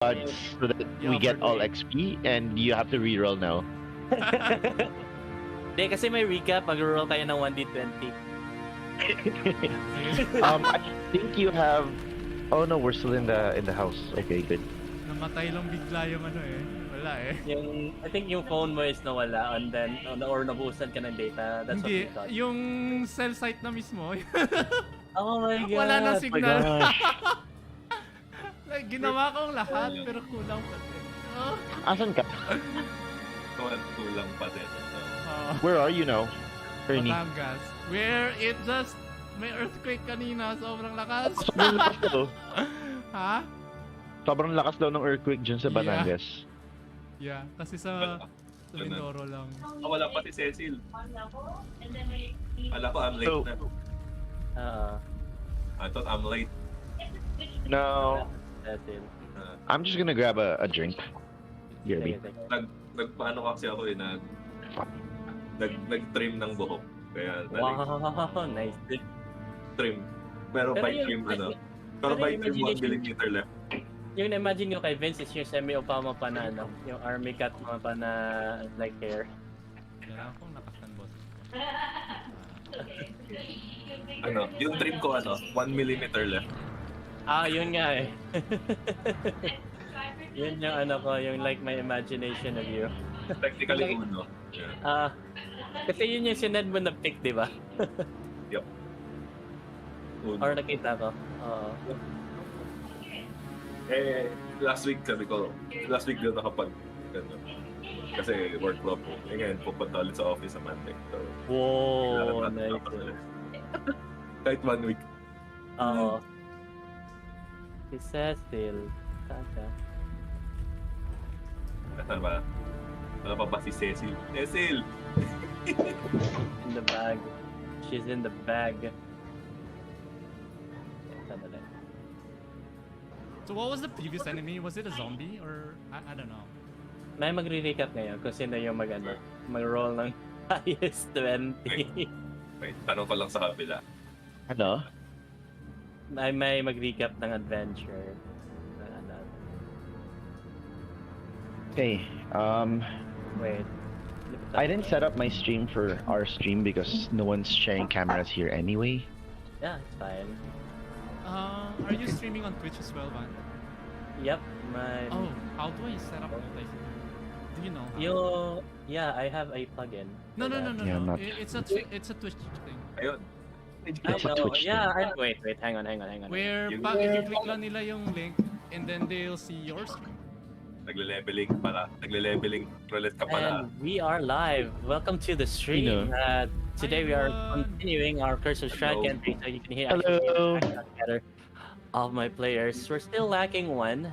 odds so that we get all XP and you have to reroll now. Hindi, kasi may recap. Mag-roll kayo ng 1d20. I think you have. Oh no, we're still in the house. Okay, good. Namatay lang bigla yung ano eh. Wala eh. I think yung phone mo is nawala and then or nabuhusan ka ng data. That's what we Hindi, thought. yung cell site na mismo. Oh my god. Wala nang my signal. gosh. Like, ginawa kong lahat pero kulang pa din. Oh. Asan ka? Kulang pa din. Where are you now, Ernie? Batangas. Where it just may earthquake kanina, sobrang lakas. Sobrang lakas daw. Ha? Sobrang lakas daw ng earthquake dyan sa Yeah. Batangas. Yeah, kasi sa Mindoro lang. Wala pa si Cecil. Wala pa, I'm late So- na. Uh, I thought I'm late. No, that's it. I'm just gonna grab a drink. Yerby. Nagpaano kasi ako nag-trim ng buhok. Kaya Wow, nice. trim. Pero Pero by yung- trim pero Pero by yung trim 1 imagination- millimeter left. Yung na-imagine nyo kay Vince is yung semi-opama pa na yung army cut mga pa na like hair. Kailangan kong nakasan, boss. Yung trim ko 1 millimeter left. Yun nga eh. Yun yung yung like my imagination of you. Technically Like- uno. Yeah. Kasi yun yung sinend mo na pic, di ba? Uno. Or nakita ko. Oo. Last week doon nakapag kasi workload ko. Ngayon, pupunta ulit sa office sa Monday. So, Wow, kailangan natin nice. tapos ulit. Kahit 1 week. Oo. Si Cecil. Saan siya? Ano ba? Ano pa ba si Cecil? Cecil! In the bag. She's in the bag. Sandali. So what was the previous enemy? Was it a zombie or I don't know. May magre-recap ngayon kung sino yung mag-roll ng highest 20. Wait, tanong ko lang sa kabila. Ano? May mag-recap ng adventure. Okay. Wait. I didn't set up my stream for our stream because no one's sharing cameras here anyway. Yeah, it's fine. Are you streaming on Twitch as well, Van? Yep, Oh, how do I set up like? Do you know? how? Yeah, I have a plugin. No. Yeah, I'm not- It's a Twitch thing. Ayun. I It's a know. Twitch Yeah, thing. wait, hang on. Where Yung- pag i-click lang nila yung link and then they'll see your stream. Nagle-leveling pala. Nagle-leveling roulette ka pala. And we are live. Welcome to the stream. Today we are continuing our Curse of Strike Hello. campaign, so you can hear Hello. together of my players. We're still lacking one.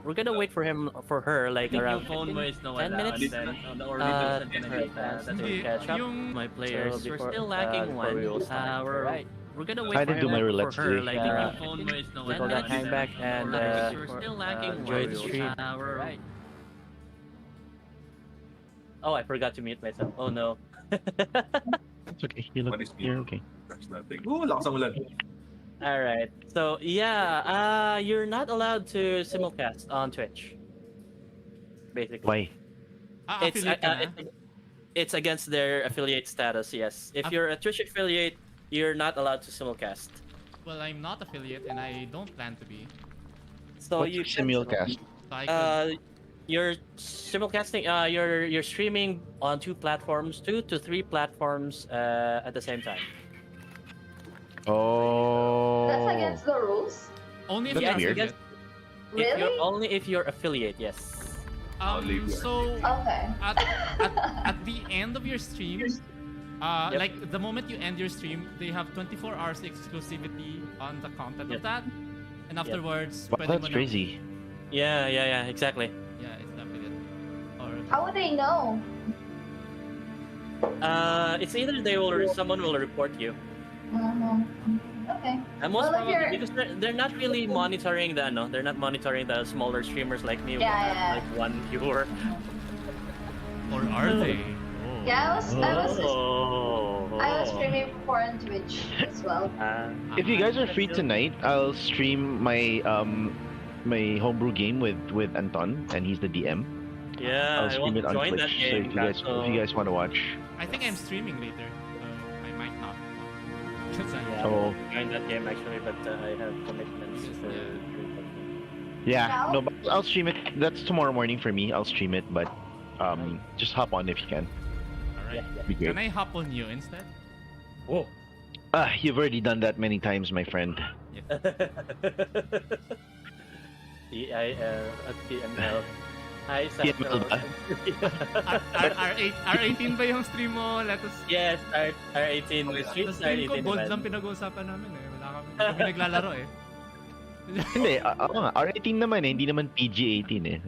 We're gonna wait for her like around 10 minutes. Hindi, Catch up. yung My players. So We're before- still lacking before one. we will start. We're gonna I wait didn't do my roulette for her today. like around 10 minutes. Hang back and we're still lacking enjoy one. the stream. Oh, I forgot to mute myself. Oh no. It's okay. You're What is me? okay. That's nothing. Lakas ang ulan. All right. So yeah, you're not allowed to simulcast on Twitch. Basically, Why? it's Affiliate ka na? it's against their affiliate status. Yes, if you're a Twitch affiliate, you're not allowed to simulcast. Well, I'm not affiliate and I don't plan to be. So What's you your simulcast? So I could, You're simulcasting. You're streaming on 2 to 3 platforms at the same time. Oh. That's against the rules? only if That's you're weird. affiliate. Really? If you're affiliate, yes. So Okay. at the end of your stream, Yep. like the moment you end your stream, they have 24 hours exclusivity on the content Yep. of that, and afterwards, Wow, pwede that's mo na- crazy. Yeah, exactly. Yeah, it's the affiliate. Or How would they know? It's either someone will report you. Okay. And most Well, if probably you're- because they're not really monitoring they're not monitoring the smaller streamers like me. Yeah, who have, yeah. like 1 viewer. or are they? Yeah, Oh. I was streaming before on Twitch as well. If you guys are free tonight, I'll stream my my homebrew game with Anton, and he's the DM. Yeah, I'll I stream want it to on join Twitch. that So game. if you guys want to watch, I think I'm streaming later, so I might not. Yeah, Oh. join that game actually, but I have commitments for. yeah, no, but I'll stream it. That's tomorrow morning for me. I'll stream it, but just hop on if you can. Alright. Be great. Can I hop on you instead? Whoa. You've already done that many times, my friend. TML. Hi, TML ba? R18 ba yung stream mo? Let us... Yes, R18. Sa stream ko, gold lang pinag-uusapan namin eh. Wala kami naglalaro eh. Hindi, R18 naman eh, hindi naman PG-18 eh.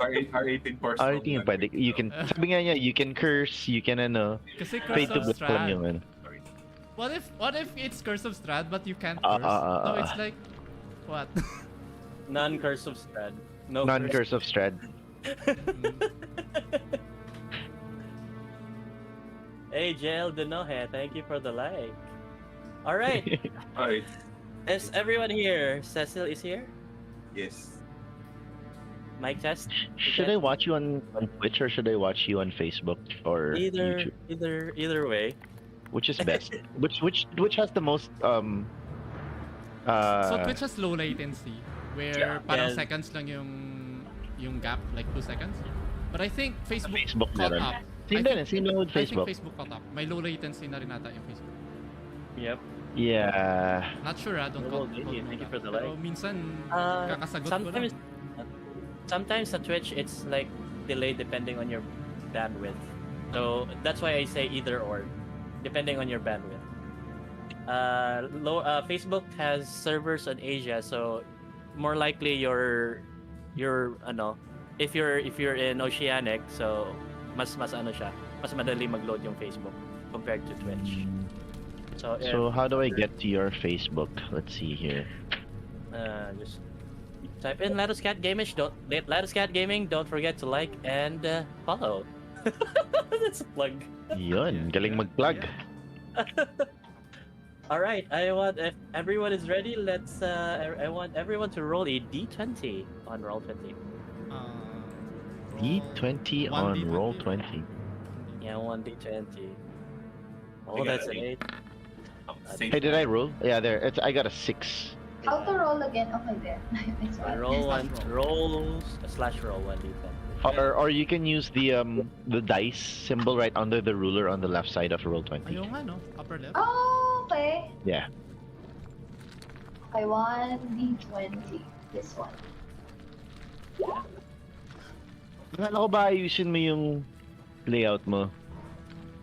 R18 personal. R18 pwede. You can, sabi nga niya, you can curse, you can Kasi pay Curse to of black lang yung Strahd. What if it's Curse of Strahd but you can't curse? So it's like, what? Non-curse of Strahd. No non-curse of Strahd. Hey, Jail Denohe, thank you for the like. Alright. Alright. Is everyone here? Cecil is here? Yes. Mic test? Should I watch you on Twitch or should I watch you on Facebook or YouTube? Either way. Which is best? which has the most So Twitch has low latency, where parang seconds lang yung gap, like 2 seconds. But I think Facebook caught meron. up. Same din, same lang with I think Facebook. Facebook caught up. May low latency na rin ata yung Facebook. Yep. Yeah. Not sure don't Well, quote thank me you on for that. the Pero like. minsan, kakasagot ko lang. Sometimes sa Twitch, it's like delayed depending on your bandwidth. So that's why I say either or, depending on your bandwidth. Facebook has servers on Asia, so more likely you're if you're in Oceanic, so mas siya, mas madali mag-load yung Facebook compared to Twitch. So how do I get to your Facebook? Let's see here. Just type in Lattice Cat Gaming. Lattice Cat Gaming. Don't forget to like and follow. That's a plug. Yun, galing mag-plug. All right. I want if everyone is ready. Let's. I want everyone to roll a d20 on Roll20. D20 on D20. Roll20. Yeah, 1d20. Oh, I got that's an an 8. Hey, did I roll? Yeah, there. I got a 6. How to roll again? Okay, there. It's fine. Roll Slash one. roll. Roll slash roll 1d20. Or you can use the dice symbol right under the ruler on the left side of Roll20. Ayun nga no, upper left. Oh, okay. Yeah. Okay, 1d20. This one. Akala ko ba ayusin mo yung layout mo?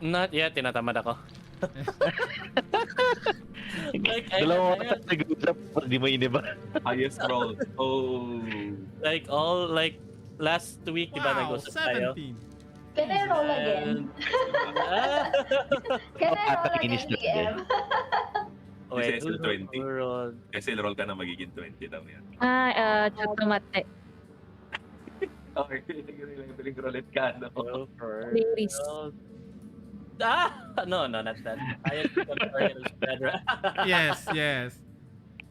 Not yet. Tinatamad ako. Like, Dalawa I- ka nag-uusap, di mo iniba. Highest roll. Oh. like last week, diba Wow, nag-usap tayo? 17. Can I roll again? Can I roll Inis again, na DM? Wait, Kasi who 20. rolled? Kasi roll ka na magiging 20 daw yan. Chotomate. Okay, piling roulette ka, no? Roll for... Ladies. No, not that. I had better. Yes.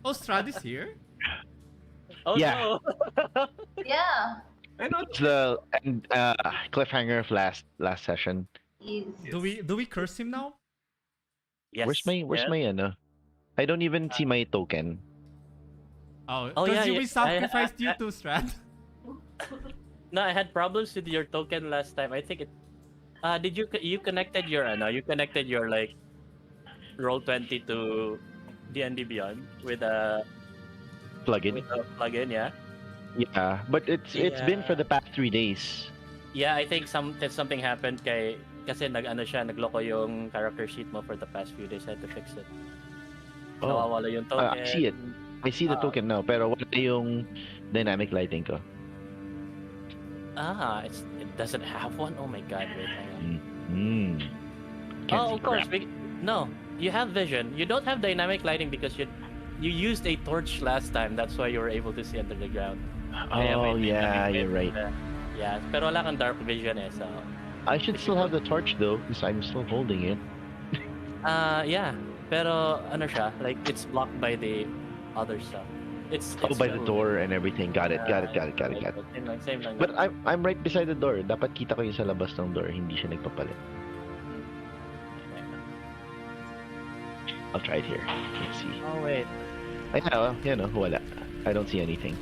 Oh, Strahd is here? Oh Yeah. no! Yeah. I know. It's the cliffhanger of last session. Is. Do we curse him now? Yes. Where's my I don't even see my token. Oh, Oh, because yeah, we sacrificed you to Strahd. No, I had problems with your token last time. I think it. Did you connected your like Roll20 to D&D Beyond with a Plugin. plugin? Yeah. Yeah, but it's been for the past 3 days. Yeah, I think something happened kasi nagloko yung character sheet mo for the past few days. I had to fix it. Oh, Nawawala yung token. I see it. I see the token now, pero wala yung dynamic lighting ko. It doesn't have one. Oh my god! Wait, hang on. Can't see Of course. crap. No, you have vision. You don't have dynamic lighting because you used a torch last time. That's why you were able to see under the ground. Oh yeah, you're right. Yeah, pero wala kang dark vision eh, so... I should still have the torch though, because I'm still holding it. Yeah, pero ano siya, like it's blocked by the other stuff. It's Oh, by the smooth. door and everything. Got it. Same lang. But I'm right beside the door. Dapat kita ko yung sa labas ng door. Hindi siya nagpapalit. I'll try it here. Let's see. Oh wait. Ay, wala. I don't see anything.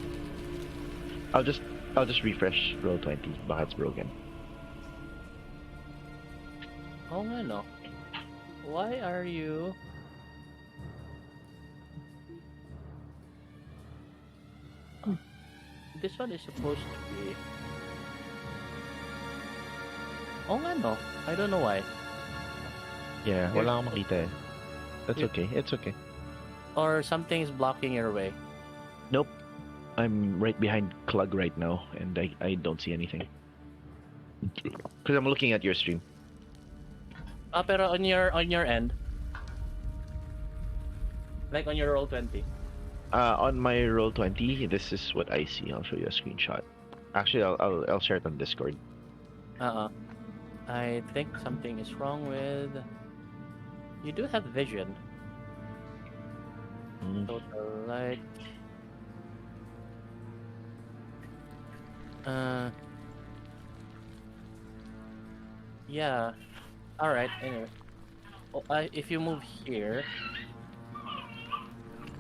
I'll just refresh roll 20. Baka it's broken. Oh no. Why are you? This one is supposed to be. Oh no. I don't know why. Yeah, wala akong makita eh. That's Yeah. okay. It's okay. Or something is blocking your way. Nope. I'm right behind Clug right now, and I don't see anything. Because I'm looking at your stream. Pero on your end. Like on your roll 20. On my roll 20, this is what I see. I'll show you a screenshot. Actually, I'll share it on Discord. I think something is wrong with. You do have vision. Total light. Yeah. All right. Anyway, if you move here.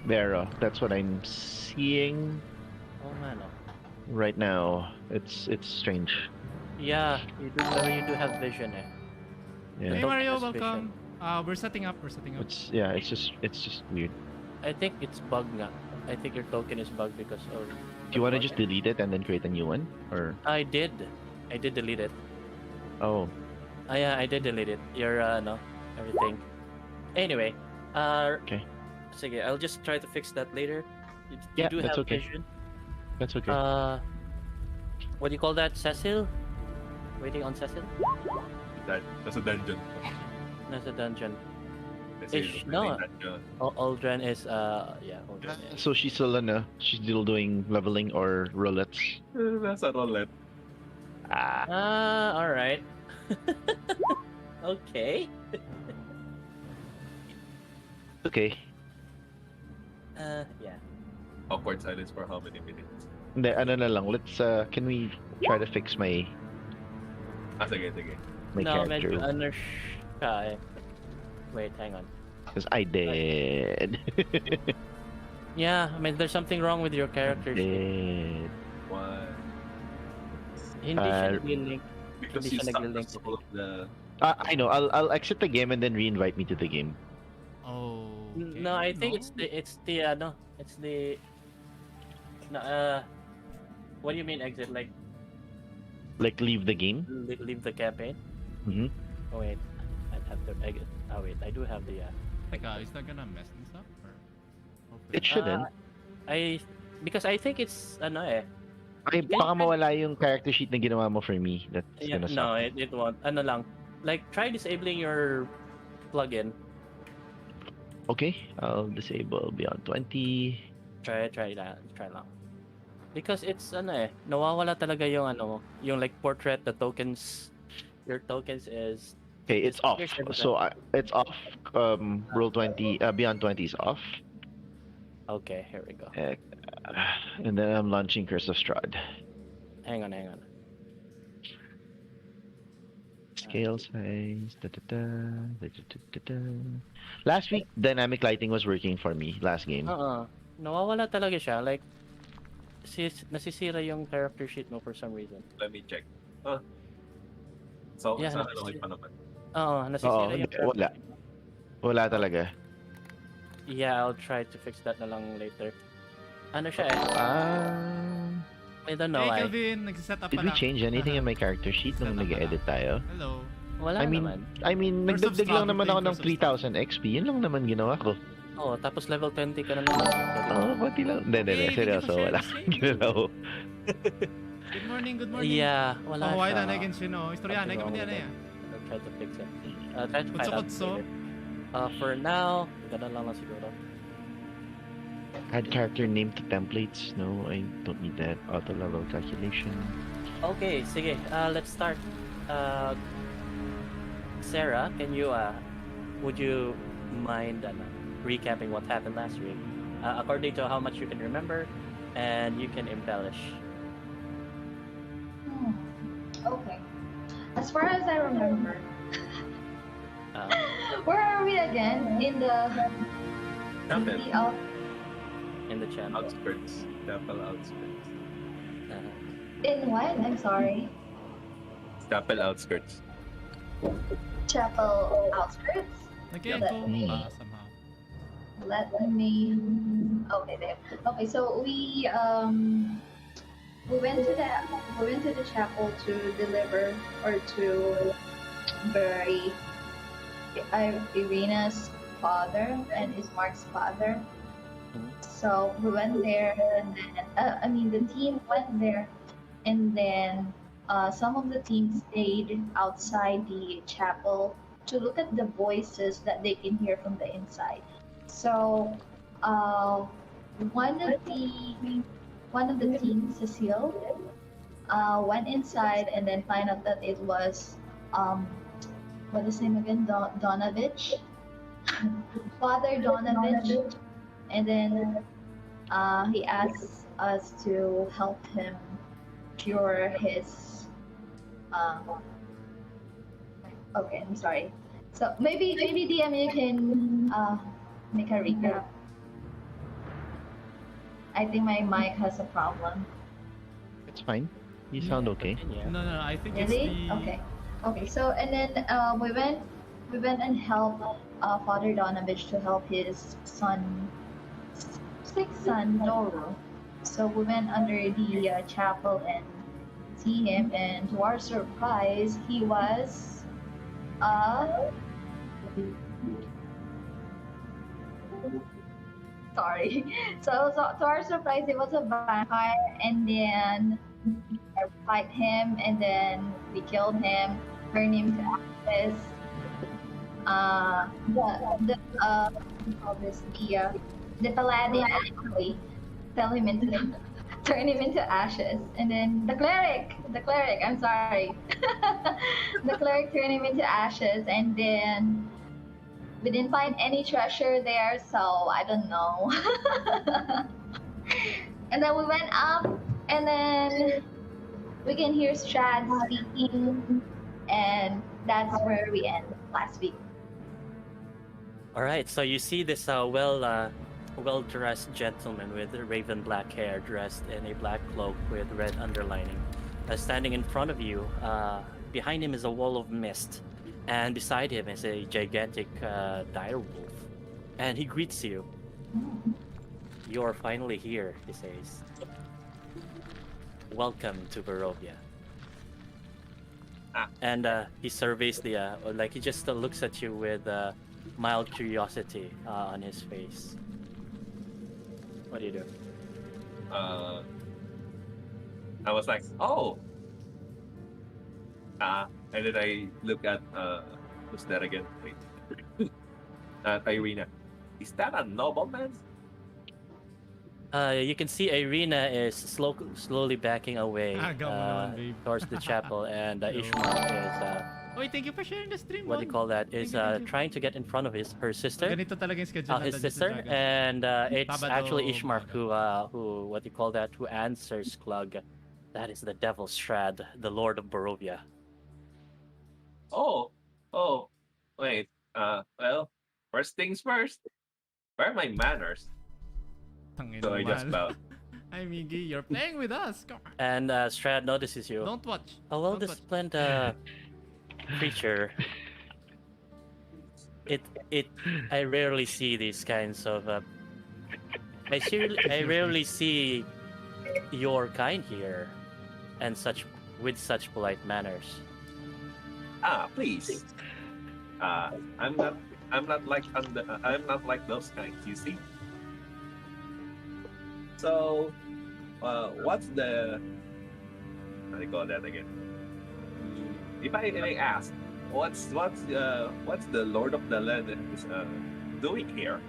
There, that's what I'm seeing Oh man. right now. It's strange. Yeah, you do have vision. Yeah. Hey Don't Mario, suspicion. welcome. We're setting up. It's just weird. I think it's bug nga. I think your token is bugged because of. Do you want to just delete it and then create a new one, or? I did delete it. Oh, Yeah, I did delete it. Your no, everything. Anyway, okay. sige, I'll just try to fix that later. You Yeah, do that's have okay. vision. That's okay. What do you call that, Cecil? Waiting on Cecil? That's a dungeon. Nasa dungeon. Kasi Ish, yung no. dungeon. Aldrin is Aldrin is. So she's still doing leveling or roulettes. Nasa roulette. Ah, All right. Okay. okay. Yeah. Awkward silence for how many minutes? Hindi, ano na lang. Let's can we try to fix my Sige. No, character? medyo ano siya eh. Wait, hang on. Because I did. Yeah, I mean, there's something wrong with your character sheet. Did. Why? Hindi siya nag-link. Because Hindi you siya stuck nag-link. to all of the... I know. I'll exit the game and then re-invite me to the game. Oh. Okay. No, I think it's the what do you mean exit? Like Like leave the game. leave the campaign? Mm-hmm. Oh wait, I'd have to exit. Oh wait, I do have the Teka, is that gonna mess things up? Or... hopefully It shouldn't. because I think it's Ay, baka mawala yung character sheet na ginawa mo for me. That's yeah, gonna suck. no, it won't. Ano lang, like try disabling your plugin. Okay, I'll disable beyond 20. Try lang. Because it's nawawala talaga yung yung like portrait, the tokens, your tokens is Okay, it's off. Here's everything. So it's off. Roll 20. Beyond 20 is off. okay. Here we go. And then I'm launching Curse of Strahd. Hang on. Scale size. Last week, dynamic lighting was working for me. Last game. Nawawala talaga siya. Like, nasisira yung character sheet mo for some reason. Let me check. So, Yeah, sana no, okay pa naman. Nasisira yung character wala. sheet mo. Wala talaga. Yeah, I'll try to fix that na lang later. Ano siya I don't know Hey why. Kelvin, nagsiset up Did we change anything in my character sheet nung nag-edit tayo? Hello. Wala naman. I mean, Curse of nagdagdag lang Strahd, naman ako ng Curse of 3,000 XP. Yun lang naman ginawa ko. Tapos level 20 ka na naman. Pati lang. Hindi, Hey, seryoso. thank you for Wala sharing akong ginawa. Good morning. Yeah, wala Oh, why siya. na again sino? Istorya na Something wrong kaman with yan I'll try to fix it. Try to find out Kutso-kutso. later. For now, ganun lang siguro. Add character name to templates. No, I don't need that. Auto level calculation. Okay, sige. Let's start. Sarah, would you mind recapping what happened last week? according to how much you can remember, and you can embellish. Okay. As far as I remember, Uh, where are we again? In the Chapel. city of in the channel. Outskirts. Chapel outskirts. in what? I'm sorry. Chapel outskirts. Chapel outskirts. Nag-echo Mm. pa somehow. Let me. Okay, there. Okay, so we went to the chapel to deliver or to bury Irina's father and Ismark's father. Mhm. So we went there, and then the team went there, and then some of the team stayed outside the chapel to look at the voices that they can hear from the inside. So one of the team, Cecile, went inside and then find out that it was what is his name again? Donovich, Father Donovich, and then he asked us to help him cure his. Okay, I'm sorry. So maybe DM you can make a recap. I think my mic has a problem. It's fine. You sound okay. Yeah. No, I think Really? it's the... Okay. Okay. So and then we went and helped Father Donovich to help his sick son Doro. So we went under the chapel and see him, and to our surprise, he was sorry. So to our surprise, it was a vampire, and then I fight him, and then we killed him, turned him to ashes. What do you call this? The paladin actually tell him into turn him into ashes, and then the cleric, I'm sorry, the cleric turned him into ashes, and then we didn't find any treasure there, so I don't know. And then we went up, and then we can hear Strad speaking, and that's where we end last week. All right, so you see this well-dressed gentleman with raven black hair, dressed in a black cloak with red underlining, standing in front of you. Behind him is a wall of mist, and beside him is a gigantic dire wolf, and he greets you. You're finally here, he says. Welcome to Barovia. And he surveys the he just looks at you with mild curiosity on his face. What do you do? I was like, oh. And then I look at who's that again? Wait. Irina. Is that a nobleman? You can see Irina is slowly backing away Agaw mo naman, babe. towards the chapel, and Ishmael is Oy, thank you for sharing the stream, what do you Mon. call that? Is Thank you. trying to get in front of her sister. Ganito talaga yung schedule ng His Dungeons sister, and Dragons. and it's Sabado, actually Ishmar umaga. who what do you call that? Who answers Klug. That is the Devil Strad, the Lord of Barovia. Oh, wait. Well, first things first. Where are my manners? Tangina So I just naman. bowed. Hi, Miggy, you're playing with us. Come on. And Strad notices you. Don't watch. A Don't watch. well-disciplined creature. I rarely see these kinds of. I rarely see your kind here, and with such polite manners. Please. I'm not like those kinds, you see. So, what's the how do you call that again? If I may ask, what's the Lord of the Land is doing here?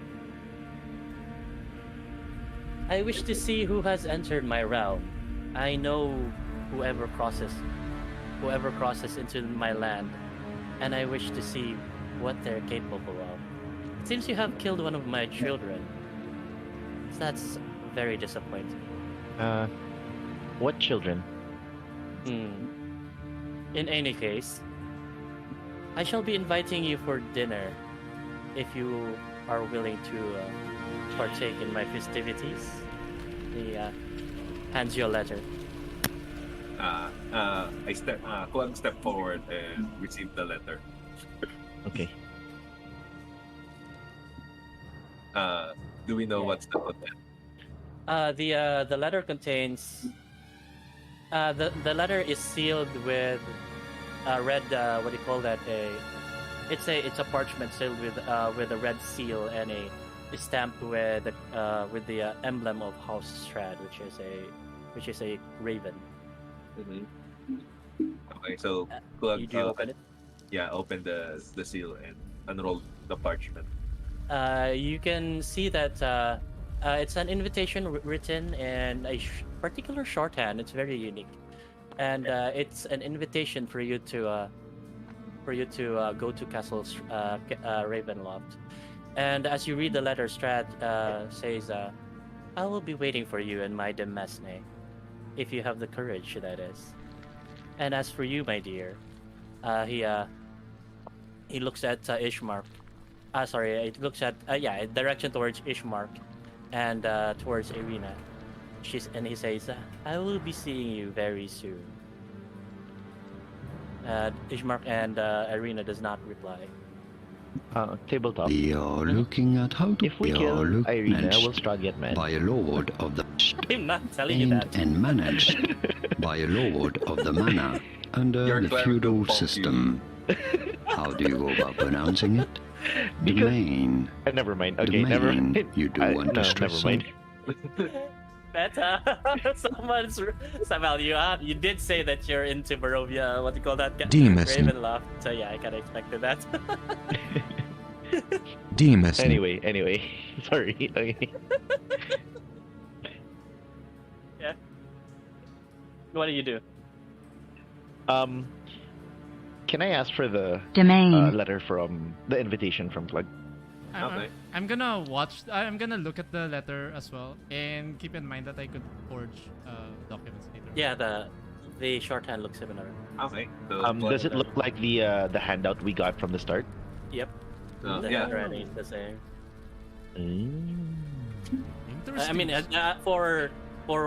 I wish to see who has entered my realm. I know whoever crosses into my land, and I wish to see what they're capable of. It seems you have killed one of my children. That's very disappointing. What children? In any case, I shall be inviting you for dinner if you are willing to partake in my festivities. He hands you a letter. Kuang step forward and receive the letter. Okay. Do we know what's the content? The letter contains. The letter is sealed with a red. What do you call that? It's a parchment sealed with a red seal and a stamped with the emblem of House Strad, which is a raven. Okay, so You do open it. Yeah, open the seal and unroll the parchment. You can see that it's an invitation written in a particular shorthand. It's very unique, and it's an invitation for you to go to Castle Ravenloft. And as you read the letter, Strad says, "I will be waiting for you in my demesne, if you have the courage, that is. And as for you, my dear," he looks at Ishmark. It looks at direction towards Ishmark, and towards Irina. He says, "I will be seeing you very soon." Ishmark and Irina does not reply. Tabletop. We are looking at how to If we kill Irina, will Strahd get mad? by a lord of the I'm not telling you that. and managed by a lord of the manor under Your the cleric feudal will fault you. system. How do you go about pronouncing it? Because- Domain. Never mind. Okay, never Domain. mind. You do want to stress never mind. Beta, Samuel, you did say that you're into Barovia. What do you call that? Demas. Ravenloft. So yeah, I kind of expected that. Demas. Anyway. Sorry. Okay. Yeah. What do you do? Can I ask for the Domain. letter from the invitation from Plug? Okay. I'm gonna I'm gonna look at the letter as well, and keep in mind that I could forge documents later. Yeah, the shorthand looks similar. Okay. So Does it look like the handout we got from the start? Yep. The yeah. handwriting is the same. Interesting. I mean, for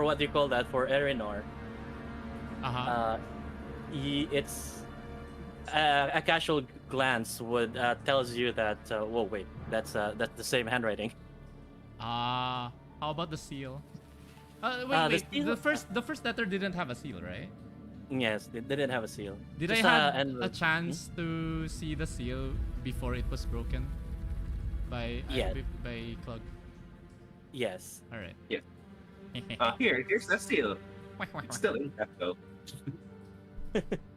what do you call that? For Erinor, it's a casual glance would tells you that. Whoa, wait, that's the same handwriting. How about the seal? Wait, The seal- the first letter didn't have a seal, right? Yes, they didn't have a seal. Did Just, I have and- a chance to see the seal before it was broken by Yeah. by Clug? Yes. All right. Yeah. Here's the seal. It's still intact though.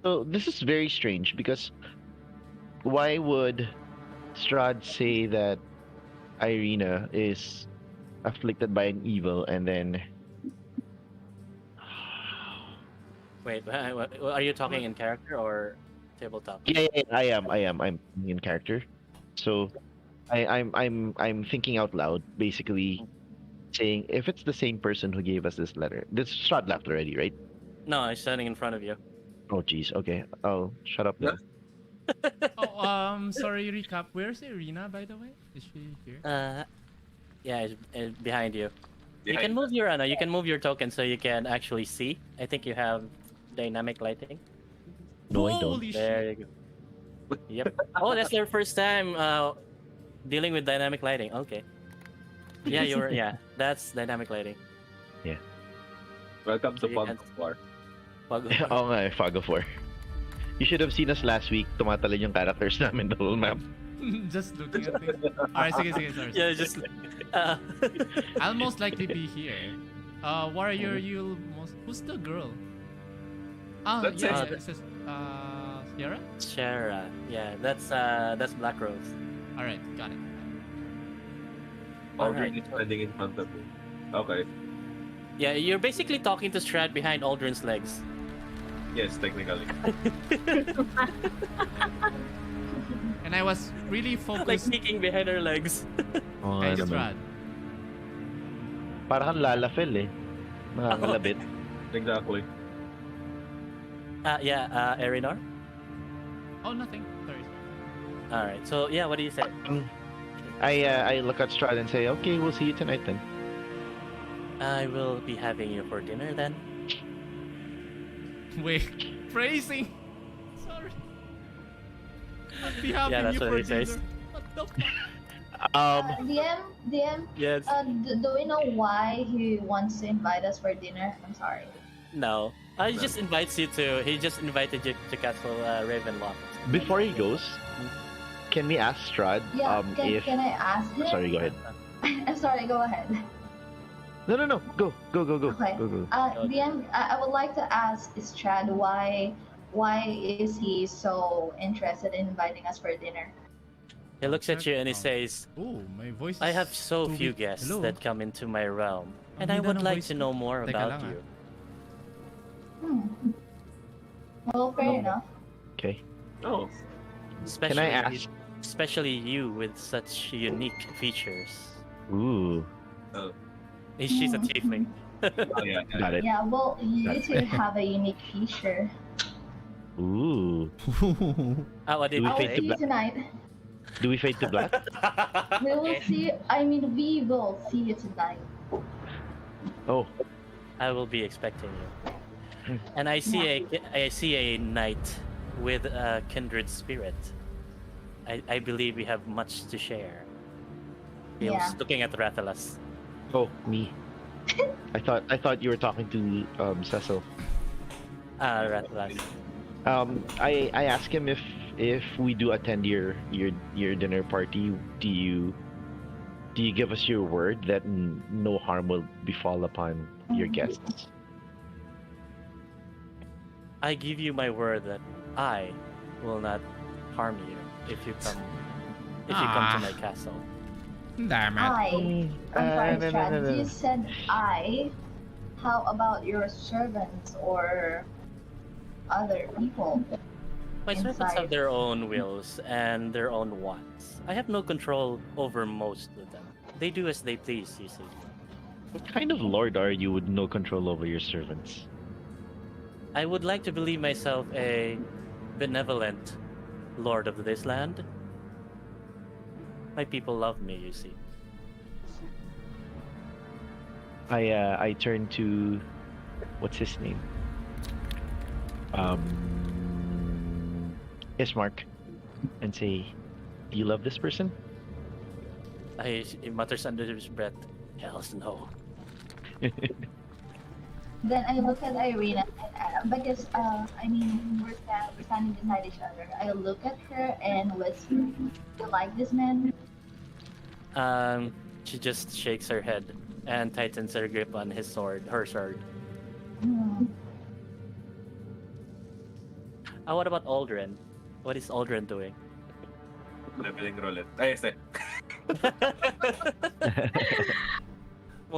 So this is very strange because why would Strahd say that Irina is afflicted by an evil and then Wait, are you talking in character or tabletop? yeah, I am I'm in character. So I'm thinking out loud, basically saying if it's the same person who gave us this letter. This Strahd left already, right? No, I'm standing in front of you. Oh jeez, okay. I'll shut up then. Sorry, recap. Where's Irina, by the way? Is she here? Yeah, it's behind you. You Behind can move your you can move your token so you can actually see. I think you have dynamic lighting. No, I don't. Holy shit. There you go. Yep. Oh, that's their first time dealing with dynamic lighting. Okay. Yeah, that's dynamic lighting. Welcome to You Pog can- War. Oo nga eh, Fog of War. You should have seen us last week. Tumatalon yung characters namin the whole map. Just looking at things. Alright, sige, sorry. Yeah, just. I'll most likely be here. Warrior, you'll most. Who's the girl? Oh, That's yeah, it. it says, Sierra? Shara. Yeah, that's Black Rose. Alright, got it. Aldrin Alright. is standing in front of me. Okay. Yeah, you're basically talking to Strad behind Aldrin's legs. Yes, technically. And I was really Like focused. sneaking behind her legs. Oh, Thanks, naman. Strad. Para kang lalafel eh. Nangangalabit. Exactly. Erinor? Oh, nothing. Sorry. All right. So yeah, what do you say? I look at Strahd and say, okay, we'll see you tonight then. I will be having you for dinner then. Wait, phrasing. Sorry. I'll be having that's you what for he says. dinner. What the fuck? DM, Yes. do we know why he wants to invite us for dinner? I'm sorry. No. He just invites you to. He just invited you to Castle Ravenloft. Before he goes, can we ask Strahd Yeah, if... can I ask him? Sorry, go ahead. I'm sorry, go ahead. No. Go. Okay. Go. DM, I would like to ask Strad why is he so interested in inviting us for dinner? He looks at you and he says, Oh, my voice is I have so too few weak. guests Hello? that come into my realm, Ang and I hina would ng like voice to ko. know more Teka about lang, you. Well, fair enough. Okay. Oh, Especially, ask- especially you with such unique features. Ooh. She's a tiefling. oh yeah. Got it. Yeah, well, you That's two have a unique feature. Ooh. What did Do we you I will fade say? to see you black? tonight. Do we fade to black? We will see. We will see you tonight. Oh. I will be expecting you. And I see a knight with a kindred spirit. I believe we have much to share. He was Yeah. looking at Rathalas. Oh, me. I thought you were talking to Cecil. Rathalas. I asked him if we do attend your dinner party, do you give us your word that no harm will befall upon your guests? I give you my word that I will not harm you if you come to my castle. Damn it. I'm sorry, no, Strad. no. You said I. How about your servants or other people? My servants Inside. have their own wills and their own wants. I have no control over most of them. They do as they please, you see. What kind of lord are you with no control over your servants? I would like to believe myself a benevolent lord of this land. My people love me, you see. I turn to what's his name? Ismark, and say, "Do you love this person?" He mutters under his breath, "Hells no." Then I look at Irina because we're standing beside each other. I look at her and whisper, "You like this man?" She just shakes her head and tightens her grip on her sword. Hmm. What about Aldrin? What is Aldrin doing? Leveling roulette. Ay, este.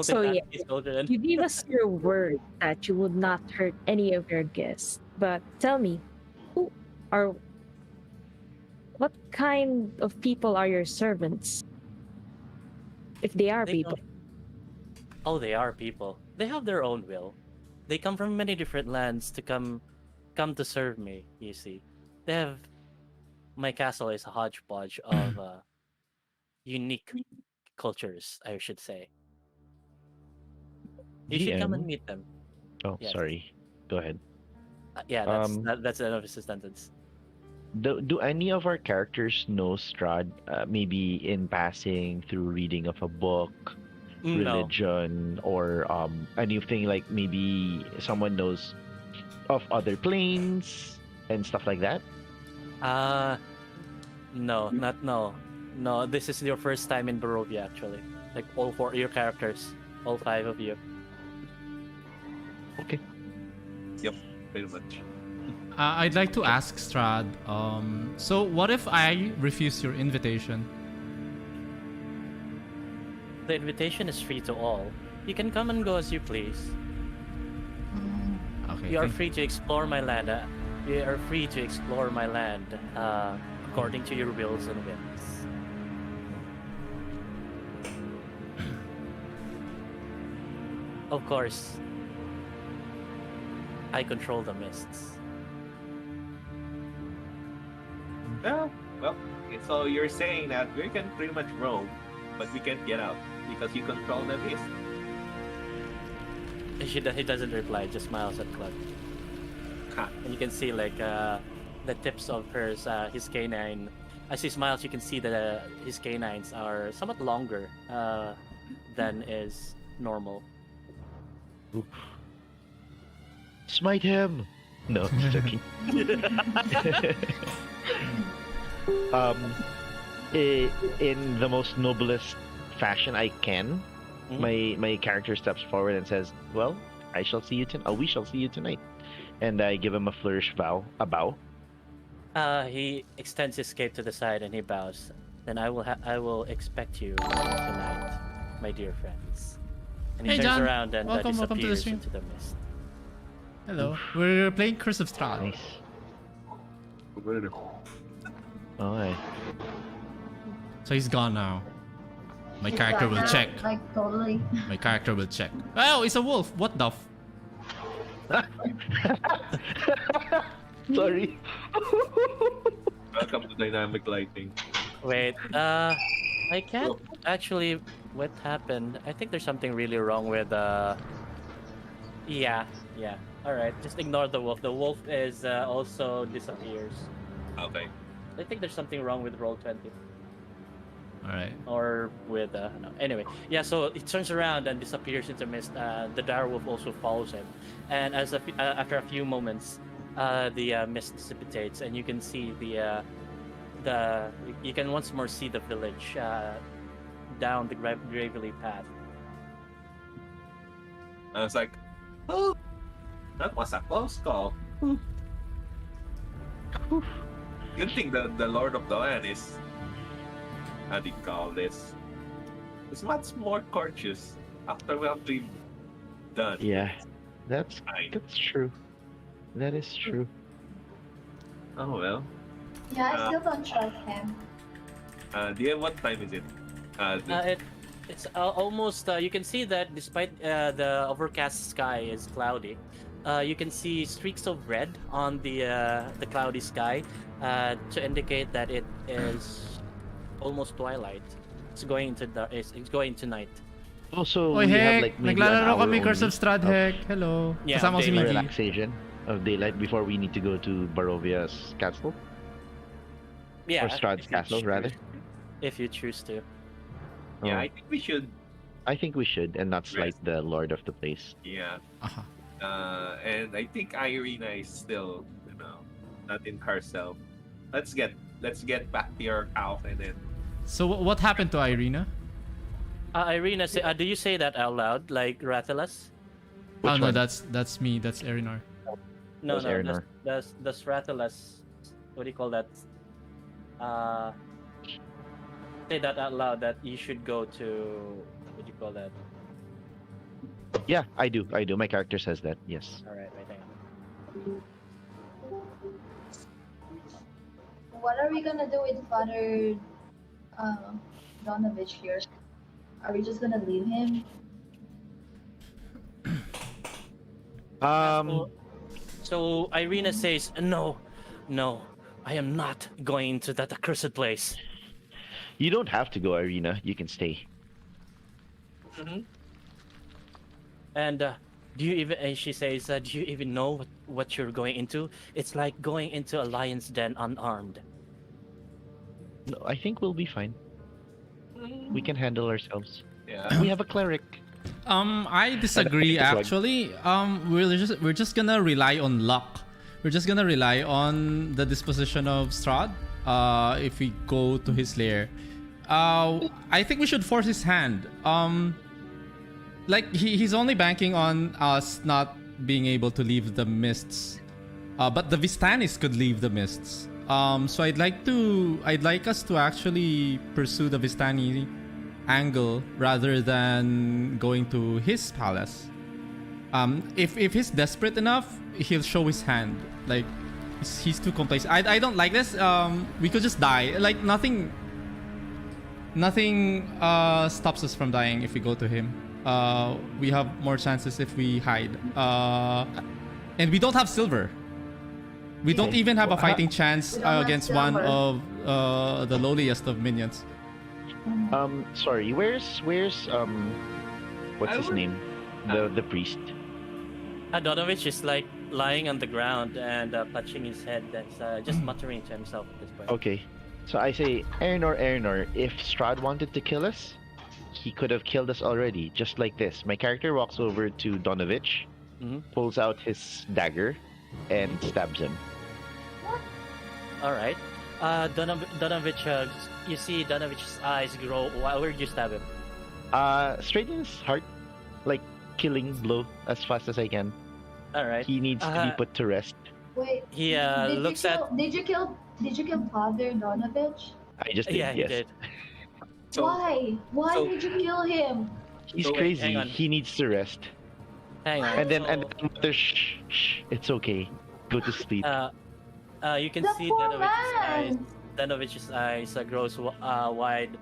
So, yeah. Multitasking, Aldrin. You gave us your word that you would not hurt any of your guests. But tell me, what kind of people are your servants? If they are They people. Oh, they are people. They have their own will. They come from many different lands to come to serve me, you see. My castle is a hodgepodge of unique cultures, I should say. You should come and GM? meet them. Oh, Yes. sorry. Go ahead. That's the end of his sentence. Do any of our characters know Strahd? Maybe in passing through reading of a book, No. religion, or anything like maybe someone knows of other planes and stuff like that? No. This is your first time in Barovia, actually. Like all four of your characters, all five of you. Okay. Yep, pretty much. I'd like to ask Strad, so what if I refuse your invitation? The invitation is free to all. You can come and go as you please. Okay. You are free to explore my land. According to your wills and whims. Of course, I control the mists. Well, okay, so you're saying that we can pretty much roam, but we can't get out because you control the mist. He doesn't reply, just smiles at Club. Ha. And you can see like the tips of his canine. As he smiles, you can see that his canines are somewhat longer than is normal. Oof. Smite him! No, I'm just joking. In the most noblest fashion I can, my character steps forward and says, "Well, we shall see you tonight." And I give him a a bow. He extends his cape to the side and he bows. Then I will expect you tonight, my dear friends. And he Hey, turns John. around and Welcome to the disappears stream. into the mist. Hello. We're playing Curse of Strahd. Nice. Alright. So he's gone now. My He's character back will now, check. Like totally. My character will check. Oh, it's a wolf. What the Sorry. Welcome to dynamic lighting. Wait, I can't actually. What happened? I think there's something really wrong with Yeah. All right, just ignore the wolf. The wolf is also disappears. Okay. I think there's something wrong with Roll20. Alright. Or with no. Anyway, yeah. So it turns around and disappears into mist. The direwolf also follows him, and after a few moments, the mist dissipates, and you can see you can once more see the village down the Gravely path. I was like, oh, that was a close call. Good thing that the Lord of the Land is, how do you call this? It's much more courteous after we have been done. Yeah, that's Fine. true. That is true. Oh well. Yeah, I still don't trust him. What time is it? It's almost. You can see that despite the overcast sky is cloudy, you can see streaks of red on the cloudy sky to indicate that it is almost twilight. It's going to night. Also, Oy, we have heck! like maybe an Naglalaro hour kami Curse only of Strahd, heck. Hello. Yeah, Kasama ko si daylight. Miggy. relaxation of daylight before we need to go to Barovia's castle. Yeah, Or Strahd's if you castle, choose- rather. If you choose to. Yeah, Oh, I think we should. I think we should, and not slight Rest. the lord of the place. Yeah. Uh-huh. And I think Irina is still, not in herself. Let's get back to your house and then. So what happened to Irina? Irina, do you say that out loud, like Rathalas? Oh Which no, one? that's me. That's Erinar. No, That's Arinar. that's Rathalas. What do you call that? Say that out loud. That you should go to. What do you call that? Yeah, I do. My character says that. Yes. All right, hang on. What are we gonna do with Father Donovich here? Are we just gonna leave him? So Irina says, no, I am not going to that accursed place. You don't have to go, Irina. You can stay. And do you even? And she says, do you even know what you're going into? It's like going into a lion's den unarmed. No, I think we'll be fine. We can handle ourselves. Yeah. We have a cleric. I disagree actually. We're just gonna rely on luck. We're just gonna rely on the disposition of Strahd. If we go to his lair, I think we should force his hand. Like he's only banking on us not being able to leave the mists, but the Vistanis could leave the mists. So I'd like us to actually pursue the Vistani angle rather than going to his palace. If he's desperate enough, he'll show his hand. Like he's too complacent. I don't like this. We could just die. Like nothing stops us from dying if we go to him. we have more chances if we hide. And we don't have silver. We don't even have a fighting chance We don't have against one silver. of the lowliest of minions. Sorry, where's what's I his would- name? The priest. Donovich is like lying on the ground and clutching his head. That's just muttering to himself at this point. Okay. So I say, Erinor, if Strahd wanted to kill us, he could have killed us already, just like this. My character walks over to Donovich, Mhm. pulls out his dagger, and stabs him. All right. Donovich, you see Donovich's eyes grow. Where did you stab him? Straight in his heart, like killing blow as fast as I can. All right. He needs to be put to rest. Wait. He looks at. Did you kill Father Donovich? I just did, Yeah, he yes. did. So, Why? Why so- did you kill him? He's So wait, crazy. hang on. He needs to rest. Hang on. And then So, mother, shh, it's okay. Go to sleep. you can The see poor Danovich's eyes. man. Danovich's eyes grows wide,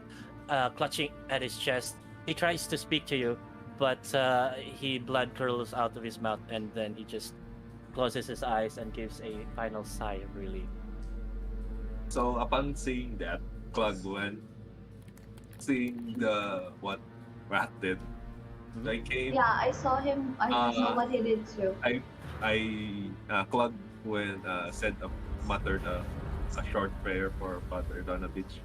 clutching at his chest. He tries to speak to you, but blood curls out of his mouth, and then he just closes his eyes and gives a final sigh of relief. So upon seeing that, Clagwen, seeing what Rat did, I came. Yeah, I saw him. I saw what he did too. Clagwen muttered a short prayer for Father Donovich,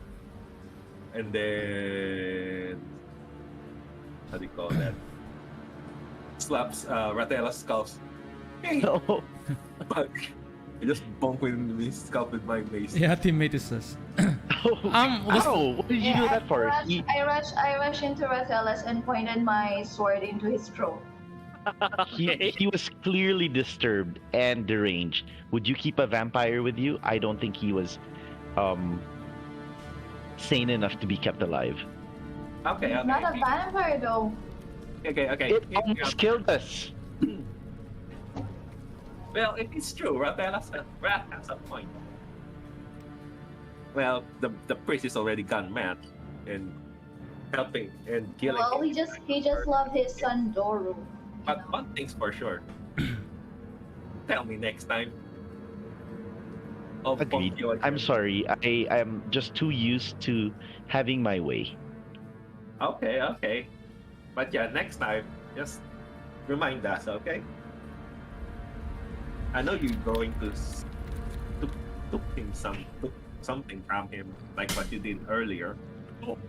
and then how do you call that? Slaps Ratella's scalp. Hey, No. bug! I just bonk with his scalp with my mace. Yeah, teammate is us. Ow! What did you do that for? I rushed into Ratellas and pointed my sword into his throat. He was clearly disturbed and deranged. Would you keep a vampire with you? I don't think he was sane enough to be kept alive. Okay, He's okay. not a vampire though. Okay. It almost killed us. Well, it is true. Rat has a point. Well, the priest is already gone mad and helping and killing. Well, him. he just loved his son Doru. But one thing's for sure. Tell me next time. I'll Agreed. bonk you again. I'm sorry. I am just too used to having my way. Okay. But yeah, next time, just remind us, okay? I know you're going to took something from him, like what you did earlier.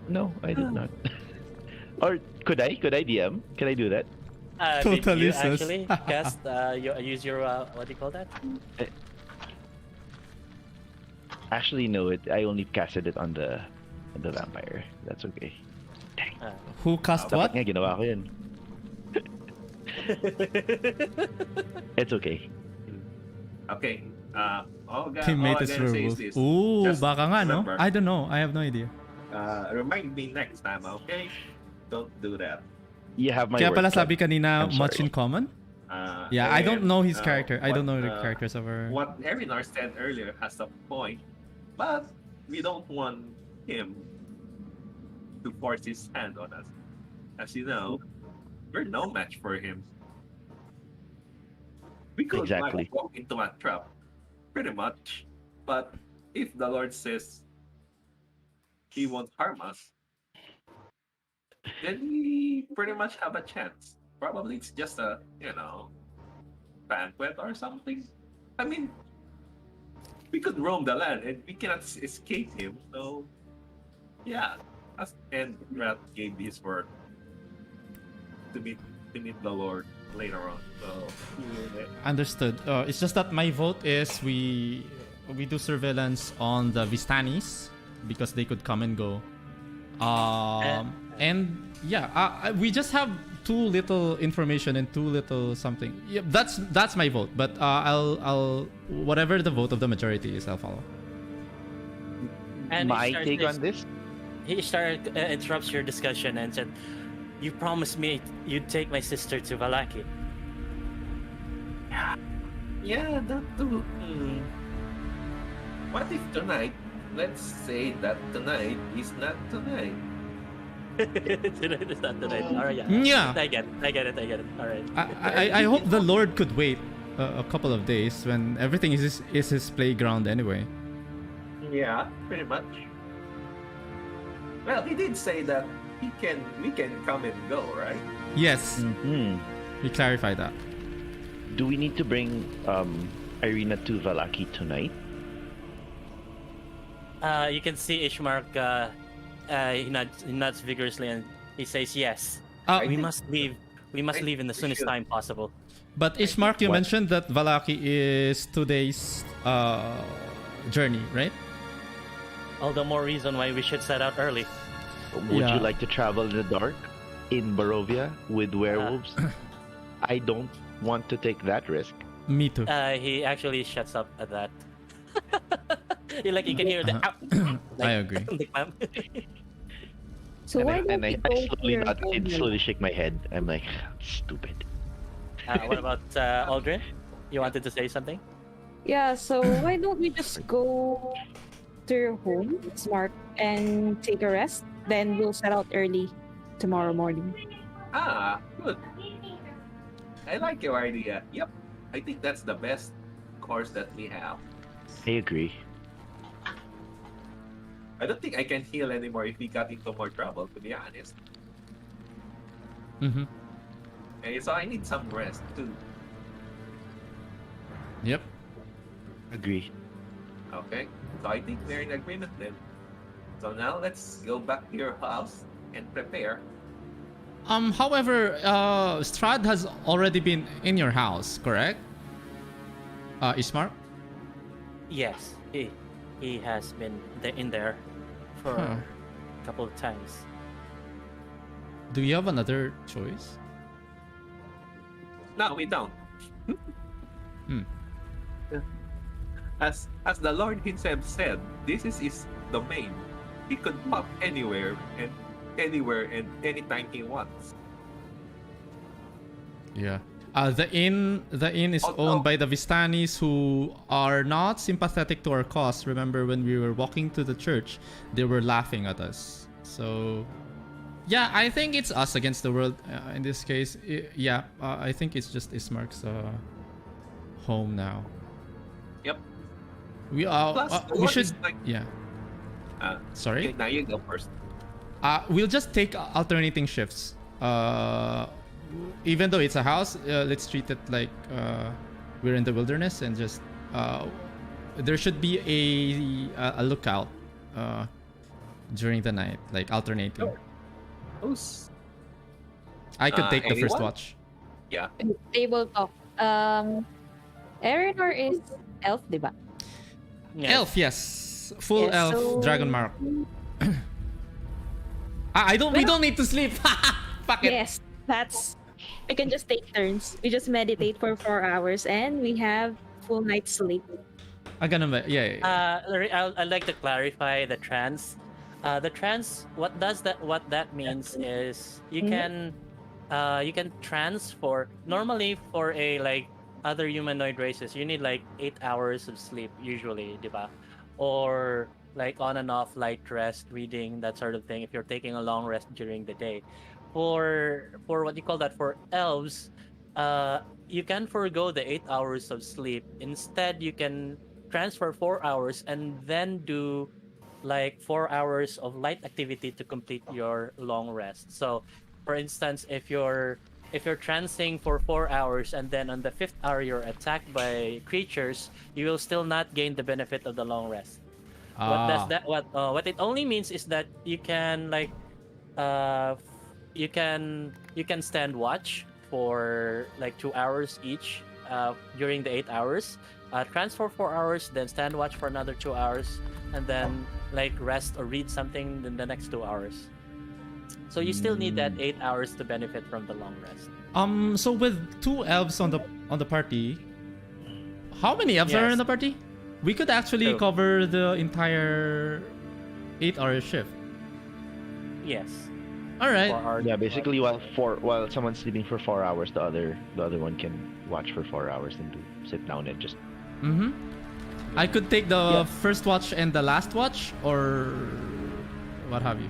No, I did not. Or could I? Could I DM? Can I do that? Did Totally you sus. actually cast? Use your what do you call that? Actually, no. I only casted it on the vampire. That's okay. Who cast Dapat what? nga ginawa ko yun. It's okay. Okay. All Teammate I is gotta say is werewolf. this. Ooh, Just baka nga, no? remember. I don't know. I have no idea. Remind me next time, okay? Don't do that. You have my Kaya word, pala Clem. sabi kanina, I'm much sorry. in common? Uh, Yeah, I and, don't know his character. I don't know the what, characters of our... What Erinar said earlier has a point, but we don't want him to force his hand on us. As you know, we're no match for him. We could Exactly. like, walk into a trap, pretty much. But if the Lord says he won't harm us, then we pretty much have a chance. Probably it's just a, banquet or something. I mean, we could roam the land and we cannot escape him. So, yeah. And Rat gave his word to meet the Lord later on. So, Understood. It's just that my vote is we do surveillance on the Vistanis because they could come and go. And yeah, we just have too little information and too little something. Yeah, that's my vote. But I'll whatever the vote of the majority is, I'll follow. And My take on this? He interrupts your discussion and said, "You promised me you'd take my sister to Valaki." yeah, that too. What if tonight, let's say that tonight is not tonight? It's not tonight. All right, yeah. Yeah. I get it. All right. I hope the Lord could wait a couple of days when everything is his playground anyway. Yeah, pretty much. Well, he did say that we can come and go, right? Yes, Mm-hmm. we clarify that. Do we need to bring Irina to Valaki tonight? You can see Ishmark. He nods vigorously and he says yes. We think- must leave. We must I leave in the think we soonest should. time possible. But Ishmark, you What? mentioned that Valaki is 2 days journey, right? All the more reason why we should set out early. Would Yeah. you like to travel in the dark in Barovia with werewolves? I don't want to take that risk. Me too. He actually shuts up at that. You can hear the. I agree. So why don't I we go to slowly your nod, I home slowly shake my head. I'm like, stupid. What about Aldrin? You wanted to say something? Yeah, so why don't we just go to your home, Smart, and take a rest? Then we'll set out early tomorrow morning. Ah, good. I like your idea. Yep. I think that's the best course that we have. I agree. I don't think I can heal anymore if we got into more trouble, to be honest. Mm-hmm. Okay, so I need some rest too. Yep. Agree. Okay, so I think we're in agreement then. So now let's go back to your house and prepare. However, Strad has already been in your house, correct? Ishmark? Yes, he has been in there for Huh. a couple of times. Do you have another choice? No, we don't. Hmm. As the Lord himself said, this is his domain. He could pop anywhere and anytime he wants. Yeah. The inn is Oh, owned no. by the Vistanis, who are not sympathetic to our cause. Remember when we were walking to the church, they were laughing at us. So, yeah, I think it's us against the world in this case. I think it's just Ismark's home now. Yep. We Plus, the we Lord should is like- yeah. Okay, Sorry. now you go first. We'll just take alternating shifts. Even though it's a house, let's treat it like we're in the wilderness, and just there should be a lookout during the night, like alternating. Sure. Who's I could take the first anyone? watch. yeah? Table talk. Erinor is elf, diba? Yes. Elf, yes, full Yes, elf, so- dragon mark. We don't need to sleep. Fuck it. Yes, that's. We can just take turns. We just meditate for 4 hours and we have full night's sleep. Yeah. I'd like to clarify the trance. The trance, what that means is you can trance for normally for a like other humanoid races you need like 8 hours of sleep usually, diba? Or like on and off light rest, reading, that sort of thing if you're taking a long rest during the day. For what you call that, for elves, you can forego the 8 hours of sleep. Instead, you can transfer 4 hours and then do like 4 hours of light activity to complete your long rest. So, for instance, if you're trancing for 4 hours and then on the 5th hour you're attacked by creatures, you will still not gain the benefit of the long rest. What it only means is that you can like you can stand watch for like 2 hours each during the 8 hours, transfer 4 hours, then stand watch for another 2 hours, and then like rest or read something in the next 2 hours. So you still need that 8 hours to benefit from the long rest. So with 2 elves on the party, how many elves are Yes. in the party? We could actually 2. cover the entire 8-hour shift. Yes. All right. For our- Yeah, basically while someone's sleeping for 4 hours, the other one can watch for 4 hours and sit down and just. Mm-hmm. I could take the Yeah. first watch and the last watch, or what have you.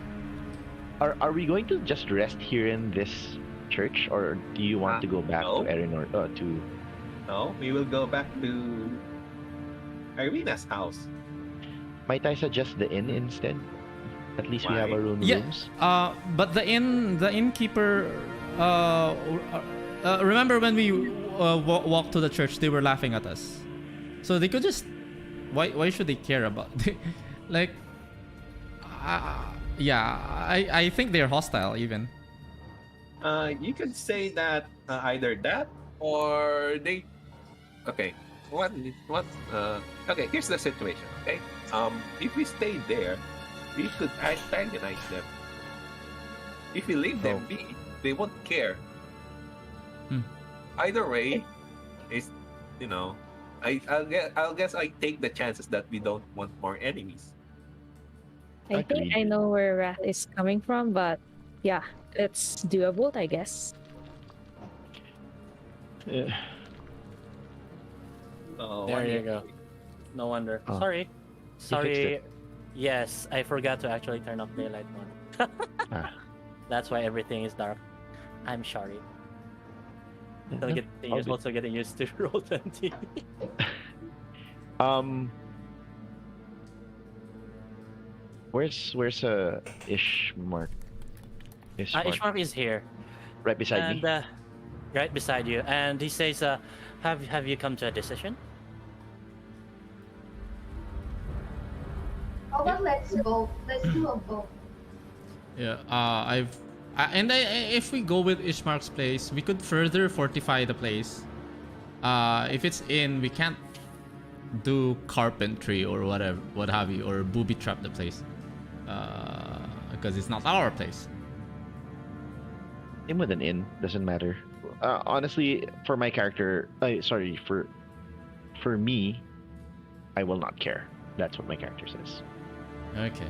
Are we going to just rest here in this church, or do you want to go back no. to Erin, or to? No, we will go back to Irina's house. Might I suggest the inn instead? At least we have Why? our own Yeah. rooms. But the innkeeper. Remember when we walked to the church? They were laughing at us. So they could just. Why should they care about? Like. Yeah. I think they're hostile even. You could say that either that or they. Okay. Okay. Here's the situation. Okay. If we stay there, we could antagonize them. If we leave them be, they won't care. Either way, it's I'll guess I take the chances that we don't want more enemies. I think I know where Wrath is coming from, but yeah, it's doable, I guess. Yeah. There you go. No wonder. Oh. Sorry. fixed Sorry. Yes, I forgot to actually turn off daylight mode. Ah. That's why everything is dark. I'm sorry. No, all good. Also getting used to roll 20. Where's Ishmark? Ishmael is here. Right beside And me. right beside you. And he says, have you come to a decision? How about let's go? Let's do a vote. Yeah. If we go with Ishmark's place, we could further fortify the place. If it's in, we can't do carpentry or whatever, what have you, or booby trap the place, because it's not our place. In with an inn doesn't matter. Honestly, for my character, for me, I will not care. That's what my character says. Okay.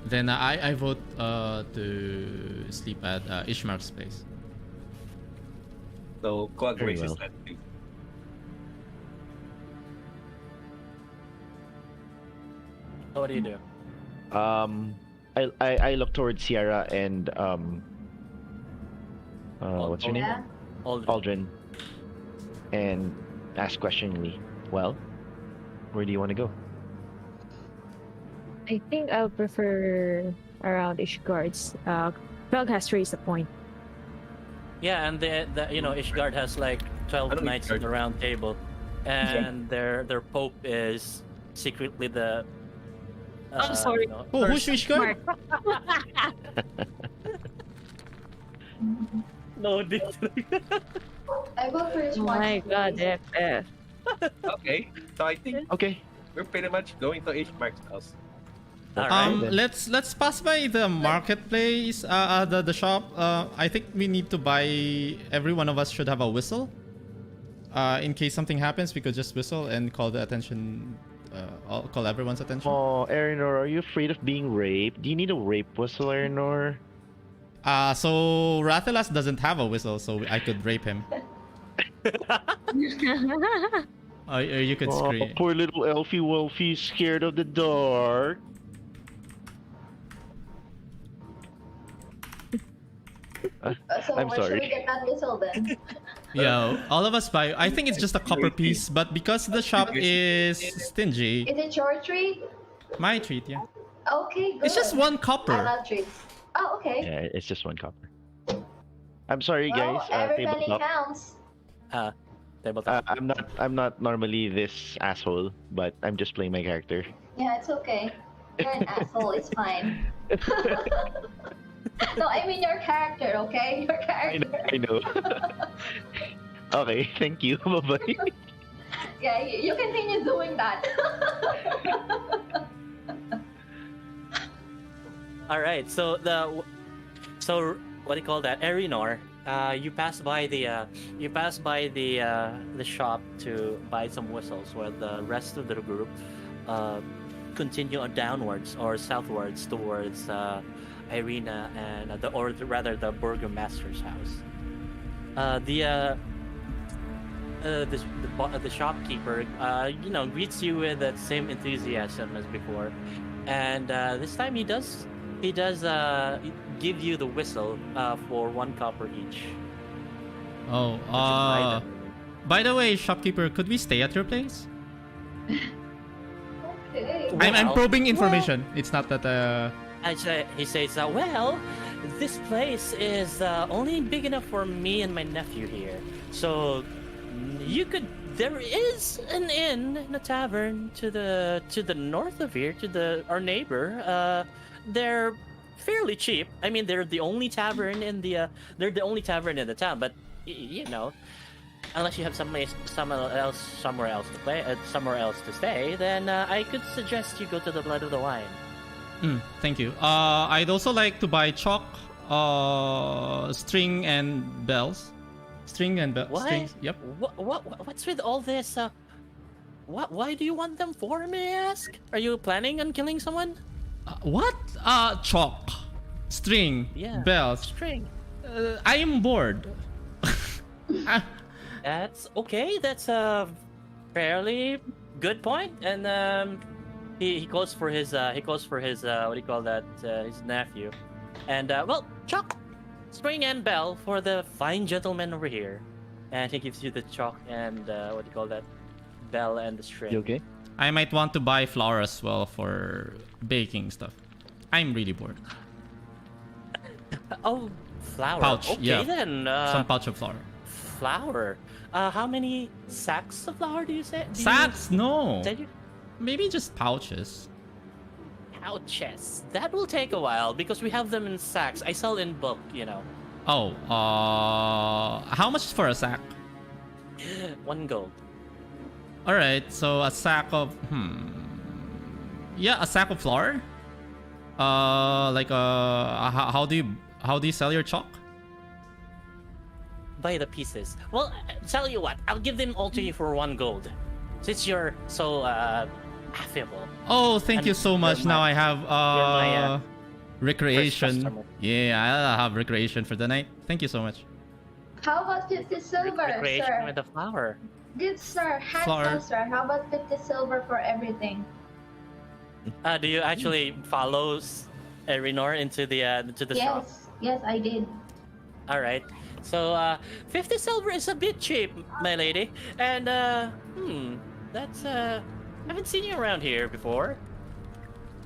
Then I vote to sleep at Ishmark's place. So Quag Very raises well. that too. So what do you do? I look towards Sierra and what's your name? Yeah. Aldrin, and ask questioningly. Well, where do you want to go? I think I'll prefer around Ishgard's. Krug has raised a point. Yeah, and the Ishgard has like 12 knights in the round table, and their pope is secretly the. I'm sorry. Oh, who's Ishgard? No, I vote for his Oh my god, FF. Okay, so I think Okay. we're pretty much going to Ishmark's house. Alright. then. Let's pass by the marketplace, the shop. I think we need to buy. Every one of us should have a whistle. In case something happens, we could just whistle and call the attention. Call everyone's attention. Oh, Erinor, are you afraid of being raped? Do you need a rape whistle, Erinor? So Rathalas doesn't have a whistle, so I could rape him. Or you could Oh, scream. poor little Elfie Wolfie's scared of the dark. So I'm where should sorry. we get that whistle then? Yeah, all of us buy. I think it's just a copper piece, but because the shop is stingy, Is it your treat? my treat, yeah. Okay, good. It's just one I copper. love treats. Oh, okay. Yeah, it's just one copper. I'm sorry, Well, guys. every penny Tabletop. counts. Tabletop. I'm not normally this asshole, but I'm just playing my character. Yeah, it's okay. You're an asshole. It's fine. No, I mean your character, okay? Your character. I know. Okay, thank you. Bye-bye. Yeah, you continue doing that. All right. So what do you call that? Erinor, you pass by the shop to buy some whistles, while the rest of the group continue on downwards or southwards towards Irina and the burgomaster's house. the shopkeeper, greets you with that same enthusiasm as before, and this time he does give you the whistle for 1 copper each. Oh, buy them? by the way, shopkeeper, could we stay at your place? Okay. I'm Well, probing information. It's not that He says, well, this place is only big enough for me and my nephew here. So there is an inn and a tavern to the north of here, to our neighbor. They're fairly cheap. I mean, they're the only tavern in the town. But unless you have somewhere else to stay, then I could suggest you go to the Blood of the Wine. Thank you. I'd also like to buy chalk, string and bells. String and bells. What? Strings. Yep. What's with all this? Why do you want them for, may I ask? Are you planning on killing someone? What? Chalk, string, Yeah. bells. String. I am bored. That's okay. That's a fairly good point. And he calls for his what do you call that? His nephew. And well, chalk, string, and bell for the fine gentleman over here. And he gives you the chalk and what do you call that? Bell and the string. You okay? I might want to buy flour as well for baking stuff. I'm really bored. Oh, flour. Pouch, Okay yeah. then. Some pouch of flour. Flour. How many sacks of flour do you say? Sacks? No. Said you Maybe just pouches. pouches. That will take a while because we have them in sacks. I sell in bulk, Oh, how much for a sack? 1 gold. All right, so a sack of yeah, a sack of flour. How do you sell your chalk? By the pieces. Well, tell you what, I'll give them all to you for 1 gold. Since you're so affable. Oh, thank you so much. Now I have my, first recreation. customer. Yeah, I'll have recreation for the night. Thank you so much. How about 50 silver, Recreation sir? with the flour. Good sir, Flour. handsome sir. How about 50 silver for everything? Do you actually follow Erinor into the shop? Yes, I did. All right. So 50 silver is a bit cheap, my lady. And that's I haven't seen you around here before.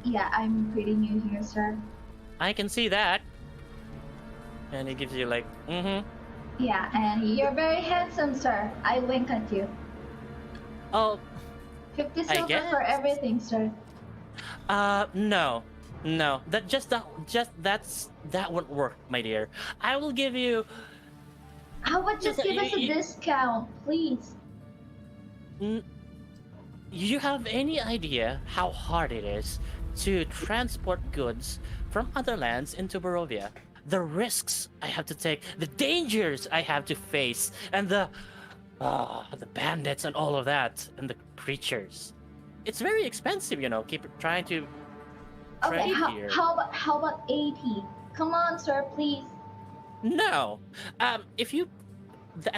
Yeah, I'm pretty new here, sir. I can see that. And he gives you like, Yeah, and you're very handsome, sir. I wink at you. Oh, 50 I silver for guess. everything, sir. no. That won't work, my dear. I will give you. How about just give us a discount, please? You have any idea how hard it is to transport goods from other lands into Barovia? The risks I have to take, the dangers I have to face, and the bandits and all of that, and the creatures. It's very expensive, Keep trying to Okay, trade here. how about 80? Come on, sir, please. No. And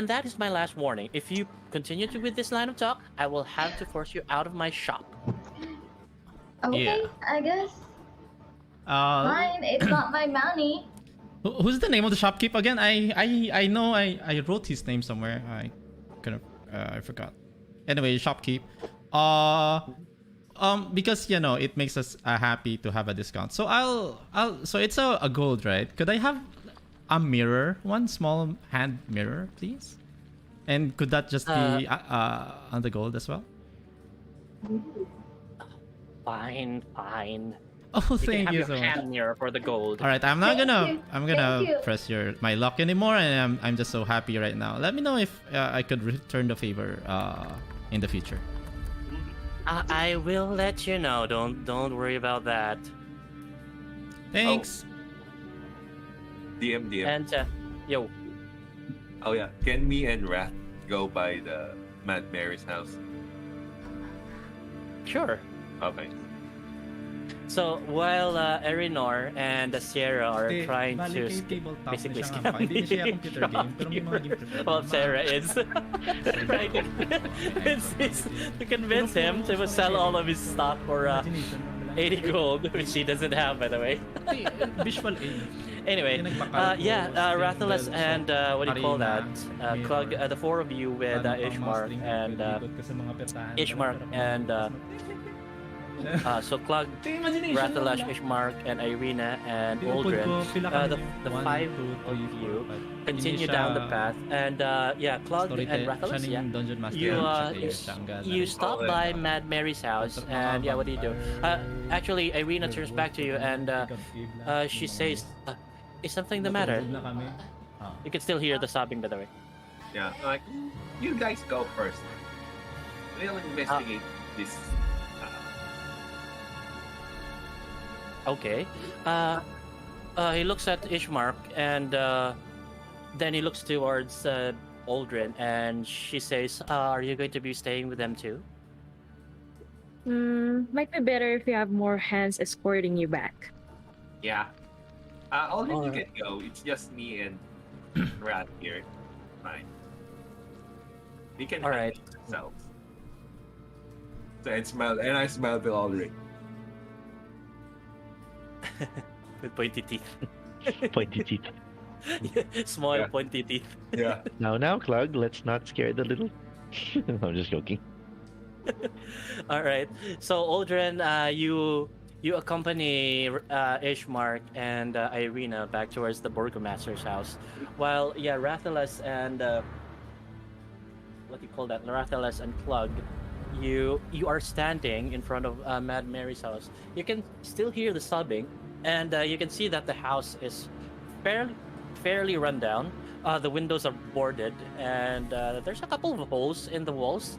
that is my last warning. If you continue with this line of talk, I will have to force you out of my shop. Okay, Yeah. I guess. Fine, it's not my money. Who's the name of the shopkeep again? I know I wrote his name somewhere. I couldn't. I forgot. Anyway, shopkeep. Because it makes us happy to have a discount. So so it's a gold, right? Could I have a mirror, one small hand mirror, please? And could that just be on the gold as well? Fine. Oh, You can thank have you your so much. hand mirror for the gold. All right, I'm not Thank gonna you. I'm gonna Thank you. press my luck anymore, and I'm just so happy right now. Let me know if I could return the favor in the future. I will let you know. Don't worry about that. Thanks. DM. And yo, Oh yeah, can me and Wrath go by the Mad Mary's house? sure. Okay. So while Erinor and Sierra are trying to tabletop basically na siya scam nga pa. Hindi na siya the computer game, pero may mga game prepared. well, Sarah is trying to convince him to sell all of his stock for 80 gold, which he doesn't have, by the way. Visual aid. Anyway, Rathalas and what do you call that? Klug, the four of you with Ishmar and Ishmar and so Klug, Rathalas, Ishmark, and Irina and Aldrin, the five of you continue down the path, and Klug and Rathalas, you stop by Mad Mary's house, and what do you do? Actually, Irina turns back to you, and she says, "Is something the matter?" You can still hear the sobbing, by the way. Yeah, like you guys go first. We'll investigate this. Okay. He looks at Ishmark, and then he looks towards Aldrin, and she says, "Are you going to be staying with them too?" Might be better if you have more hands escorting you back. Yeah. Aldrin, you can go. It's just me and Rat here. Fine. You can All right. yourselves. So I smell the Aldrin. With pointy teeth. Pointy teeth. Small Yeah. pointy teeth. Yeah. Now, Klug, let's not scare the little. I'm just joking. All right. So Aldrin, you accompany Ishmark and Irina back towards the Burgomaster's house, while Rathalas and what do you call that? Rathalas and Klug, you are standing in front of Mad Mary's house. You can still hear the sobbing, and you can see that the house is fairly run down. The windows are boarded, and there's a couple of holes in the walls,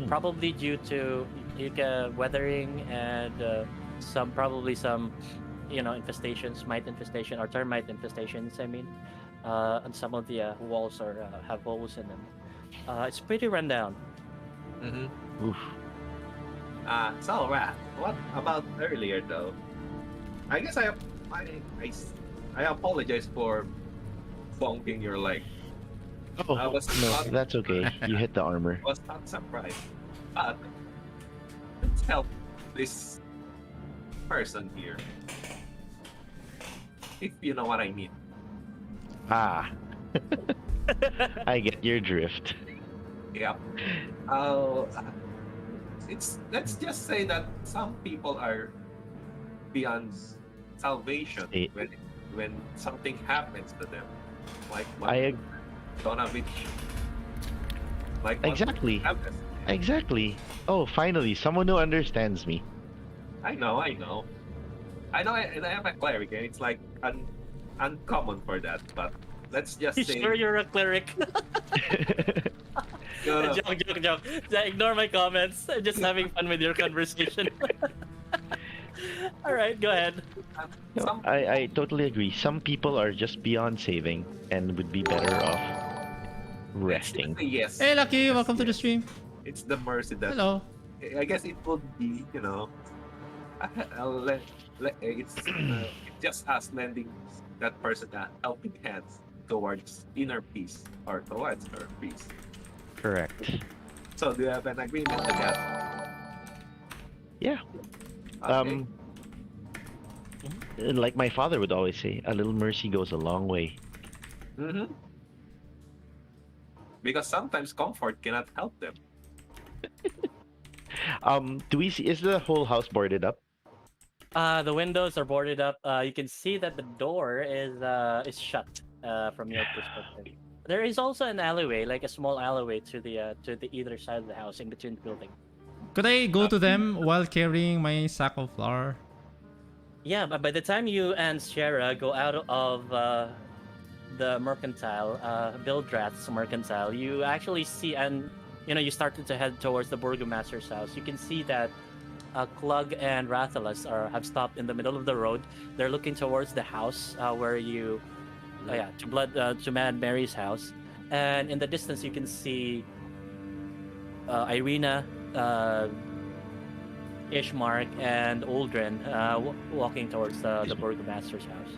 probably due to weathering and probably some infestations, mite infestation or termite infestations. I mean, and some of the walls have holes in them. It's pretty run down. Mm-hmm. Oof. So Rat, what about earlier though? I guess I apologize for bonking your leg. Oh, I was no, not- that's okay. You hit the armor. Was not surprised. But let's help this person here. If you know what I mean. Ah. I get your drift. Yeah. Let's just say that some people are beyond salvation Eh. when something happens to them. Like I Donovich. Like what Exactly. happens. Exactly. Oh, finally, someone who understands me. I know. And I am a cleric, and it's like uncommon for that. But let's just You say, sure you're a cleric? no. Joke. Ignore my comments. I'm just having fun with your conversation. All right, go ahead. No, Some I totally agree. Some people are just beyond saving and would be better off resting. Yes. Hey, Lucky, welcome to the stream. It's the mercy that Hello. I guess it would be, it's just us lending that person a helping hands towards inner peace or towards her peace. Correct. So do you have an agreement with that? Yeah. Okay. Like my father would always say, a little mercy goes a long way. Mm-hmm. Because sometimes comfort cannot help them. Do we see? Is the whole house boarded up? The windows are boarded up. You can see that the door is shut from your perspective. There is also an alleyway, like a small alleyway to the either side of the house in between the building. Could I go to them while carrying my sack of flour? Yeah, but by the time you and Sierra go out of the mercantile, Bildrat's mercantile, you actually see, and you started to head towards the Burgomaster's house. You can see that Klug and Rathalas have stopped in the middle of the road. They're looking towards the house where you, to Mad Mary's house, and in the distance you can see Irina, Ishmark and Aldrin walking towards the burgomaster's house.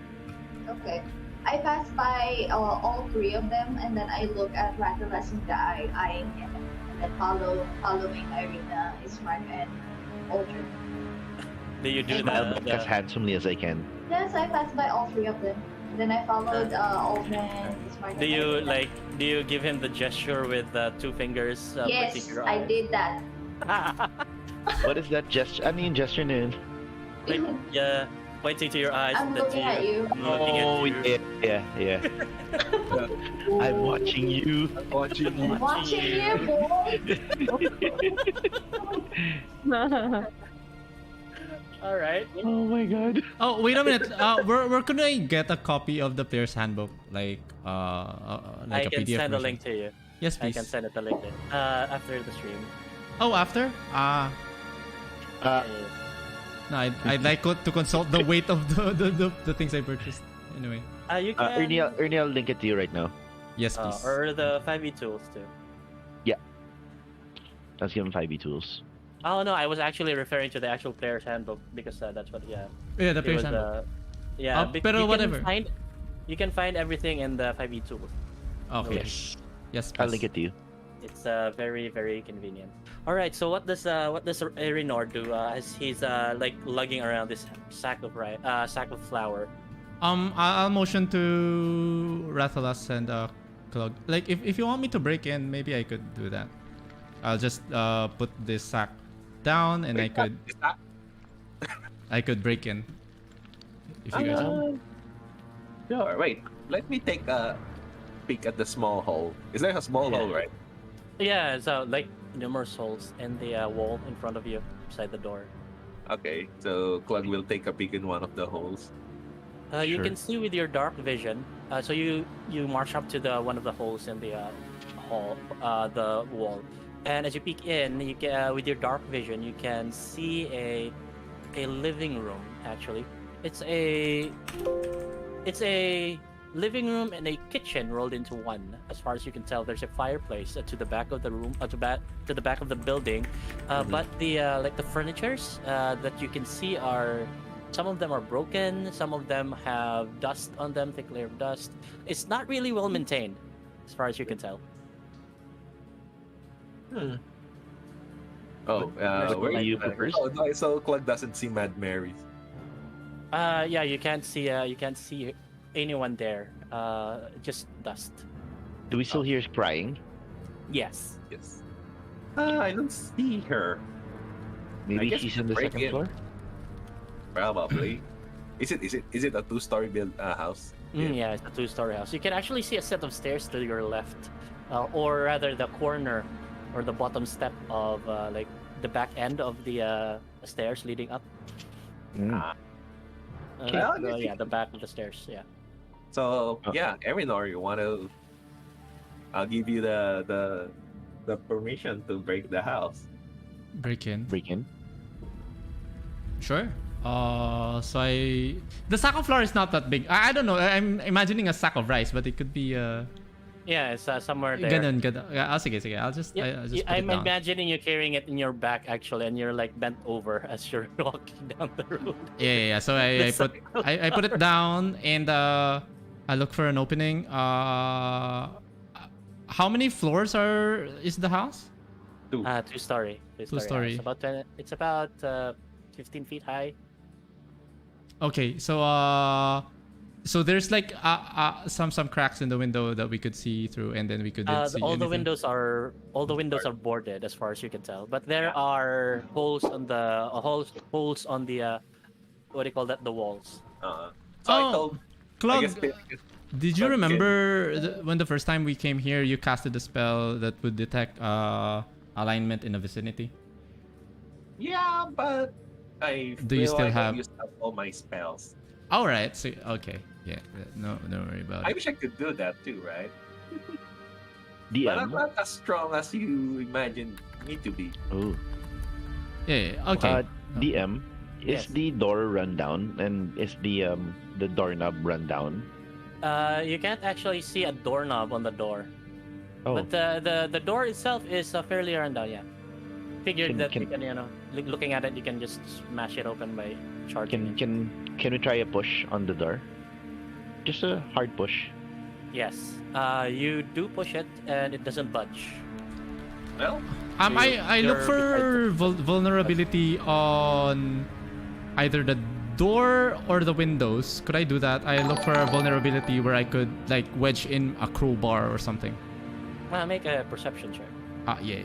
Okay. I pass by all three of them, and then I look at Rathalas in the eye, eyeing him, and then following Irina, Ismark, and Aldrin. Do you do Smile the, back as handsomely as I can. Yes, I passed by all three of them. Then I followed Aldrin, Ismark, Do and you Irina. do you give him the gesture with two fingers? Yes, pointing your I eyes? did that. What is that gesture? I mean, gesture nun. Like, yeah, pointing to your eyes. I'm and then looking to at you. I'm looking Oh, at you. yeah. I'm watching you. Watching you. Watching you, boy. All right. Oh my god. Oh, wait a minute. Where could I get a copy of the player's handbook? Like I a can PDF send a version? link to you. Yes, I please. can send it a link after the stream. Oh, after? Yeah. No, I'd like to consult the weight of the things I purchased. Anyway. You can. Ernie, I'll link it to you right now. Yes, please. Or the 5e tools too. Let's give him 5e tools. Oh no, I was actually referring to the actual player's handbook because that's what. Yeah. Yeah, the It player's was, handbook. yeah. Pero whatever. You can find everything in the 5e tools. Okay. Yes. Yes, I'll please. link it to you. It's very very convenient. All right, so what does Erinor do as he's like lugging around this sack of flour? I'll motion to Rathalas and Klug. Like, if you want me to break in, maybe I could do that. I'll just put this sack down, and I could break in. If you guys want. Sure, wait. Let me take a peek at the small hole. Is there a small hole, right? Yeah, so like numerous holes in the wall in front of you, beside the door. Okay, so Clug will take a peek in one of the holes. You Sure. can see with your dark vision. So you march up to the one of the holes in the the wall, and as you peek in, you can with your dark vision you can see a living room. Actually, it's a living room and a kitchen rolled into one. As far as you can tell, there's a fireplace to the back of the room, to the back of the building. But the like the furnitures that you can see are, some of them are broken, some of them have dust on them, thick layer of dust. It's not really well maintained, as far as you can tell. Oh, where are you you? first? Oh, no, so Clug doesn't see Mad Mary's. Yeah, you can't see anyone there. Just dust. Do we still hear crying? Yes. Yes. I don't see her. Maybe guess she's on the break second in. floor? Probably. Is it a two-story house? Yeah, it's a two-story house. You can actually see a set of stairs to your left, or rather the corner or the bottom step of like the back end of the stairs leading up. Okay. Yeah, the back of the stairs. Yeah. So yeah, Erinor, you want to? I'll give you the permission to break the house. break in. Break in. Sure. So the sack of flour is not that big. I don't know. I'm imagining a sack of rice, but it could be Yeah, it's somewhere there. Ganun. Sige. I'll just Yeah, I'll just put I'm it down. imagining you carrying it in your back actually, and you're like bent over as you're walking down the road. Yeah. So I put it down, and I look for an opening. How many floors is the house? Two-story. Two-story. House. It's about 15 feet high. Okay, so there's like some cracks in the window that we could see through, and then we could see All the anything. windows are boarded as far as you can tell, but there are holes on the what do you call that, the walls. So I told. I Klug, guess did you Okay. remember when the first time we came here, you casted a spell that would detect alignment in the vicinity? Yeah, but I Do you feel still like I have- used up all my spells. All right. So okay, yeah, no worry about I it. wish I could do that too, right? DM. But I'm not as strong as you imagine me to be. Oh. Yeah. Okay. DM. Is Yes. the door run down, and is the doorknob run down? You can't actually see a doorknob on the door, Oh, but the door itself is fairly rundown. Yeah, figured Can- that can- you can looking at it, you can just smash it open by charging it. Can we try a push on the door? Just a hard push. Yes. You do push it, and it doesn't budge. Well, I look for vulnerability on either the door or the windows. Could I do that? I look for a vulnerability where I could like wedge in a crowbar or something. Make a perception check. Yeah.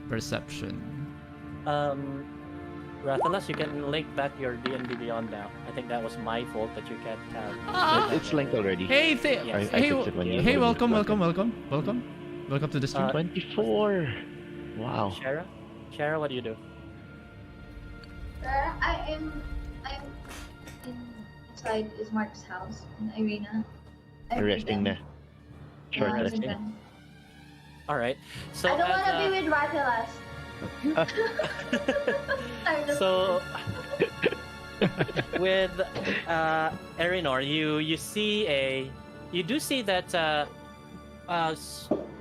Perception. Rathalas, you can link back your D&D Beyond now. I think that was my fault that you can't have. It's linked already. Hey, Yes. I fixed it when you- hey, when you welcome plugged to the stream. 24. Wow. Shara, what do you do? I'm inside Ismark's house in the arena. Resting na. Short Yeah, resting. I'm All right. So I don't want to as, be with Rathalas. I'm just So with Erinor, you do see that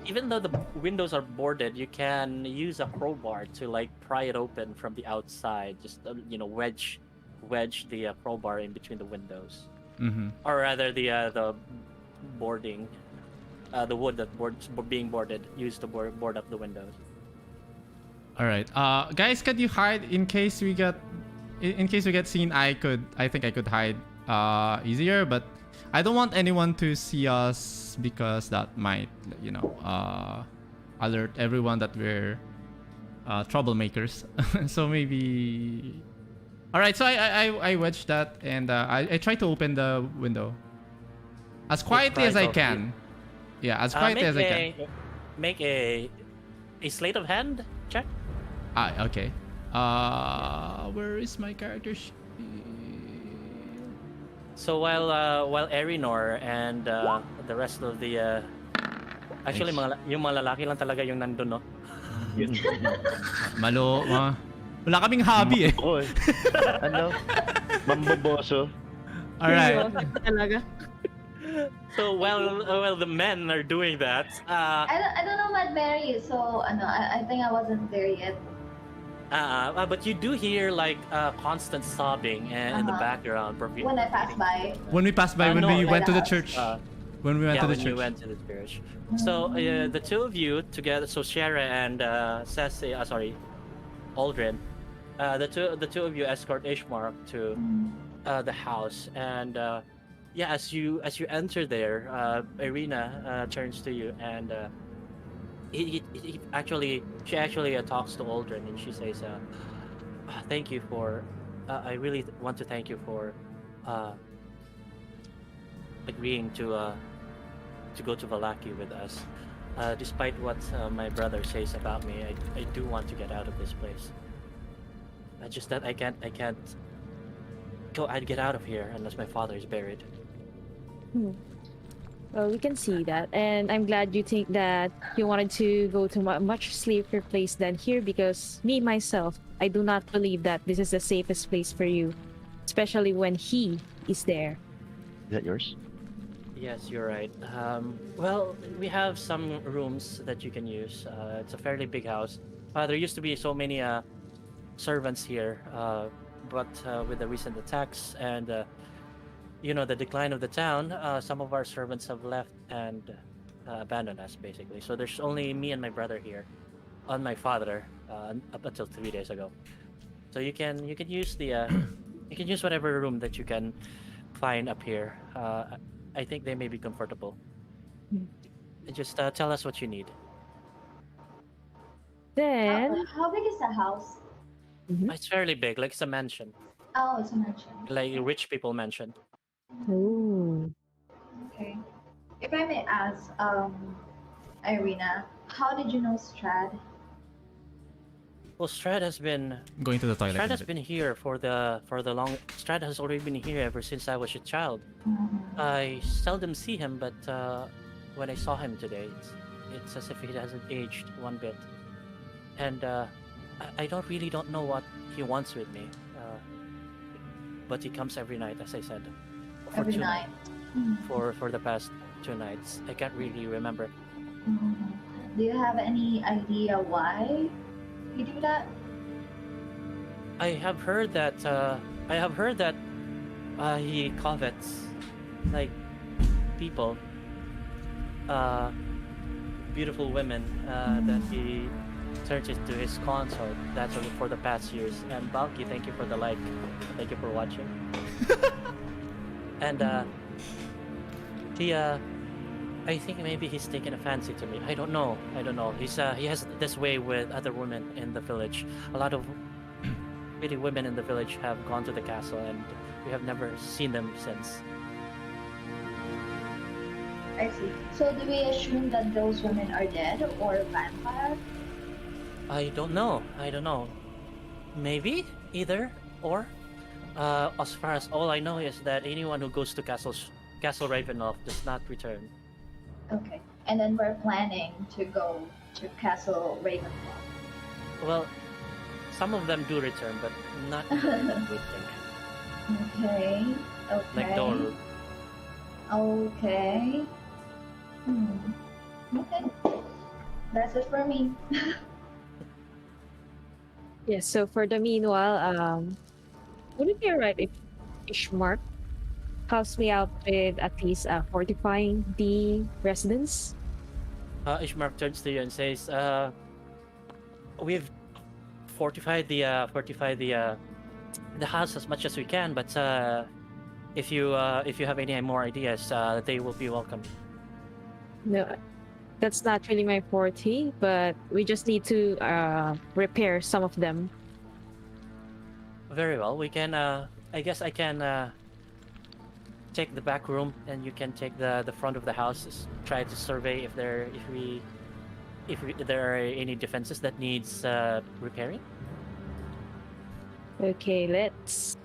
even though the windows are boarded, you can use a crowbar to like pry it open from the outside. Just wedge the crowbar in between the windows, or rather the boarding, the wood that being boarded, used to board up the windows. All right. Guys, could you hide in case we get seen? I think I could hide easier, but I don't want anyone to see us because that might, alert everyone that we're troublemakers. So maybe. All right. So I wedged that and I try to open the window as quietly as I can. Yeah, as quietly as I can. Make a sleight of hand check. Okay. Where is my character sheet? So while Erinor and the rest of the actually yung mga lalaki lang talaga yung nandun, no? Wala kaming hobby eh. Oh, mamboboso. All right. Talaga. So while the men are doing that, I don't know about Mary, so I think I wasn't there yet. but you do hear like constant sobbing in the background. When I pass by. When we passed by, when we went to the church. When we went to the church. You went to the church. So the two of you together, so Shara and Aldrin, the two of you escort Ishmar to the house, and as you enter there, Irina turns to you and she actually talks to Aldrin and she says, "Thank you for. I really want to thank you for agreeing to go to Valaki with us. Despite what my brother says about me, I do want to get out of this place. Just that I can't I'd get out of here unless my father is buried." Well, we can see that, and I'm glad you think that you wanted to go to a much safer place than here, because me myself, I do not believe that this is the safest place for you, especially when he is there. Is that yours? Yes, you're right. Well, we have some rooms that you can use. It's a fairly big house. There used to be so many servants here, but with the recent attacks and the decline of the town, some of our servants have left and abandoned us, basically. So there's only me and my brother here, on my father, up until 3 days ago. So you can use the you can use whatever room that you can find up here. I think they may be comfortable. Just tell us what you need. Then, How big is the house? It's fairly big, like it's a mansion, Oh, it's a mansion. like a rich people mansion. ooh, Okay. If I may ask, Irina, how did you know Strad? Well, Strad has been Going to the toilet. Strad in a has bit. been here for the long. Strad has already been here ever since I was a child. I seldom see him, but when I saw him today, it's as if he hasn't aged one bit. And I don't know what he wants with me. But he comes every night, as I said. For Every two night. For the past 2 nights. I can't really remember. Do you have any idea why you do that? I have heard that he covets like people, uh, beautiful women that he turns into his consort. That's for the past years. And Balky, thank you for the like. Thank you for watching. And he I think maybe he's taken a fancy to me. I don't know. He has this way with other women in the village. A lot of pretty women in the village have gone to the castle, and we have never seen them since. I see. So do we assume that those women are dead or vampire? I don't know. Maybe either or. As far as all I know is that anyone who goes to Castle Ravenloft does not return. Okay. And then we're planning to go to Castle Ravenloft. Well, some of them do return, but not everyone would think. Okay. Like Doru. Okay. Okay. That's it for me. Yes, so for the meanwhile, would it be alright if Ishmark helps me out with at least fortifying the residence? Ishmark turns to you and says, "We've fortified the house as much as we can, but if you have any more ideas, they will be welcome." No, that's not really my forte, but we just need to repair some of them. Very well. We can. I guess I can take the back room, and you can take the front of the house. Try to survey if there are any defenses that needs repairing. Okay, let's.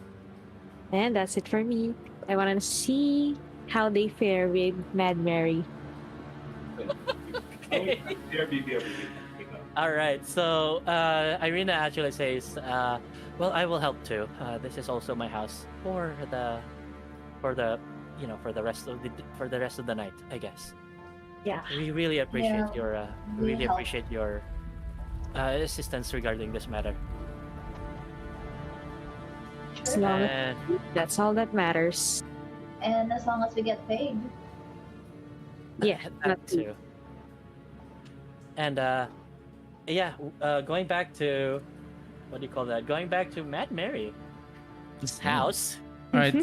And that's it for me. I want to see how they fare with Mad Mary. BRB. All right. So Irina actually says, "Well, I will help too. This is also my house for the rest of the night, I guess." Yeah. We really appreciate Yeah, your assistance regarding this matter. As long as And that's all that matters. And as long as we get paid. Yeah, that not too. And going back to what do you call that? Going back to Mad Mary's house. All right.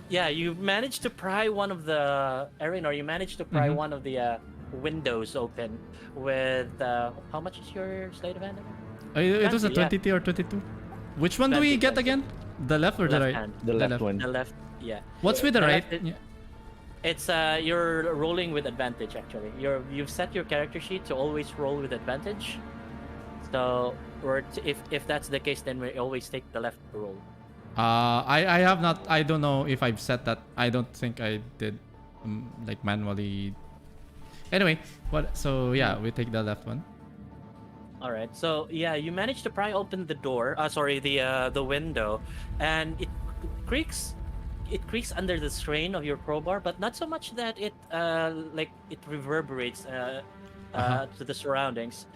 You managed to pry one of the Mhm. one of the windows open with how much is your sleight of hand? It was a Yeah. 22 or 22. Which one do we 20, get again? The left or the Left right? hand. The left one. The left, yeah. What's with the The right? left is- Yeah. It's you're rolling with advantage actually. You've set your character sheet to always roll with advantage. So if that's the case, then we always take the left roll. I have not. I don't know if I've set that. I don't think I did, like manually. Anyway, what? So yeah, we take the left one. All right. So yeah, you managed to pry open the door. The window, and it creaks. It creaks under the strain of your crowbar, but not so much that it reverberates to the surroundings.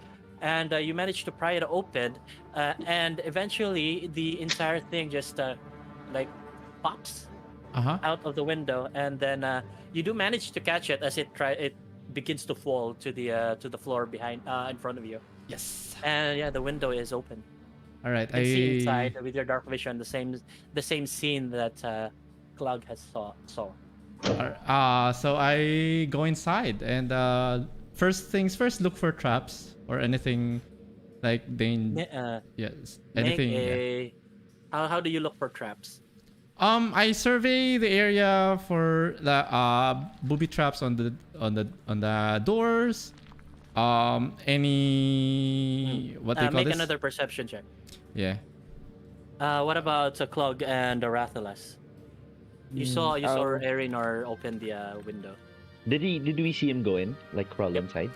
And you manage to pry it open, and eventually the entire thing just pops out of the window, and then you do manage to catch it as it begins to fall to the floor behind in front of you. Yes. And yeah, the window is open. All right. You can see inside with your dark vision the same scene that Cloud has saw. So I go inside and first things first, look for traps or anything like yes, anything. Make how do you look for traps? I survey the area for the booby traps on the doors. Any what do you call Make this? another perception check. Yeah. What about Clog and Rathalas? You saw Erinar open the window. Did we see him go in, like crawl inside?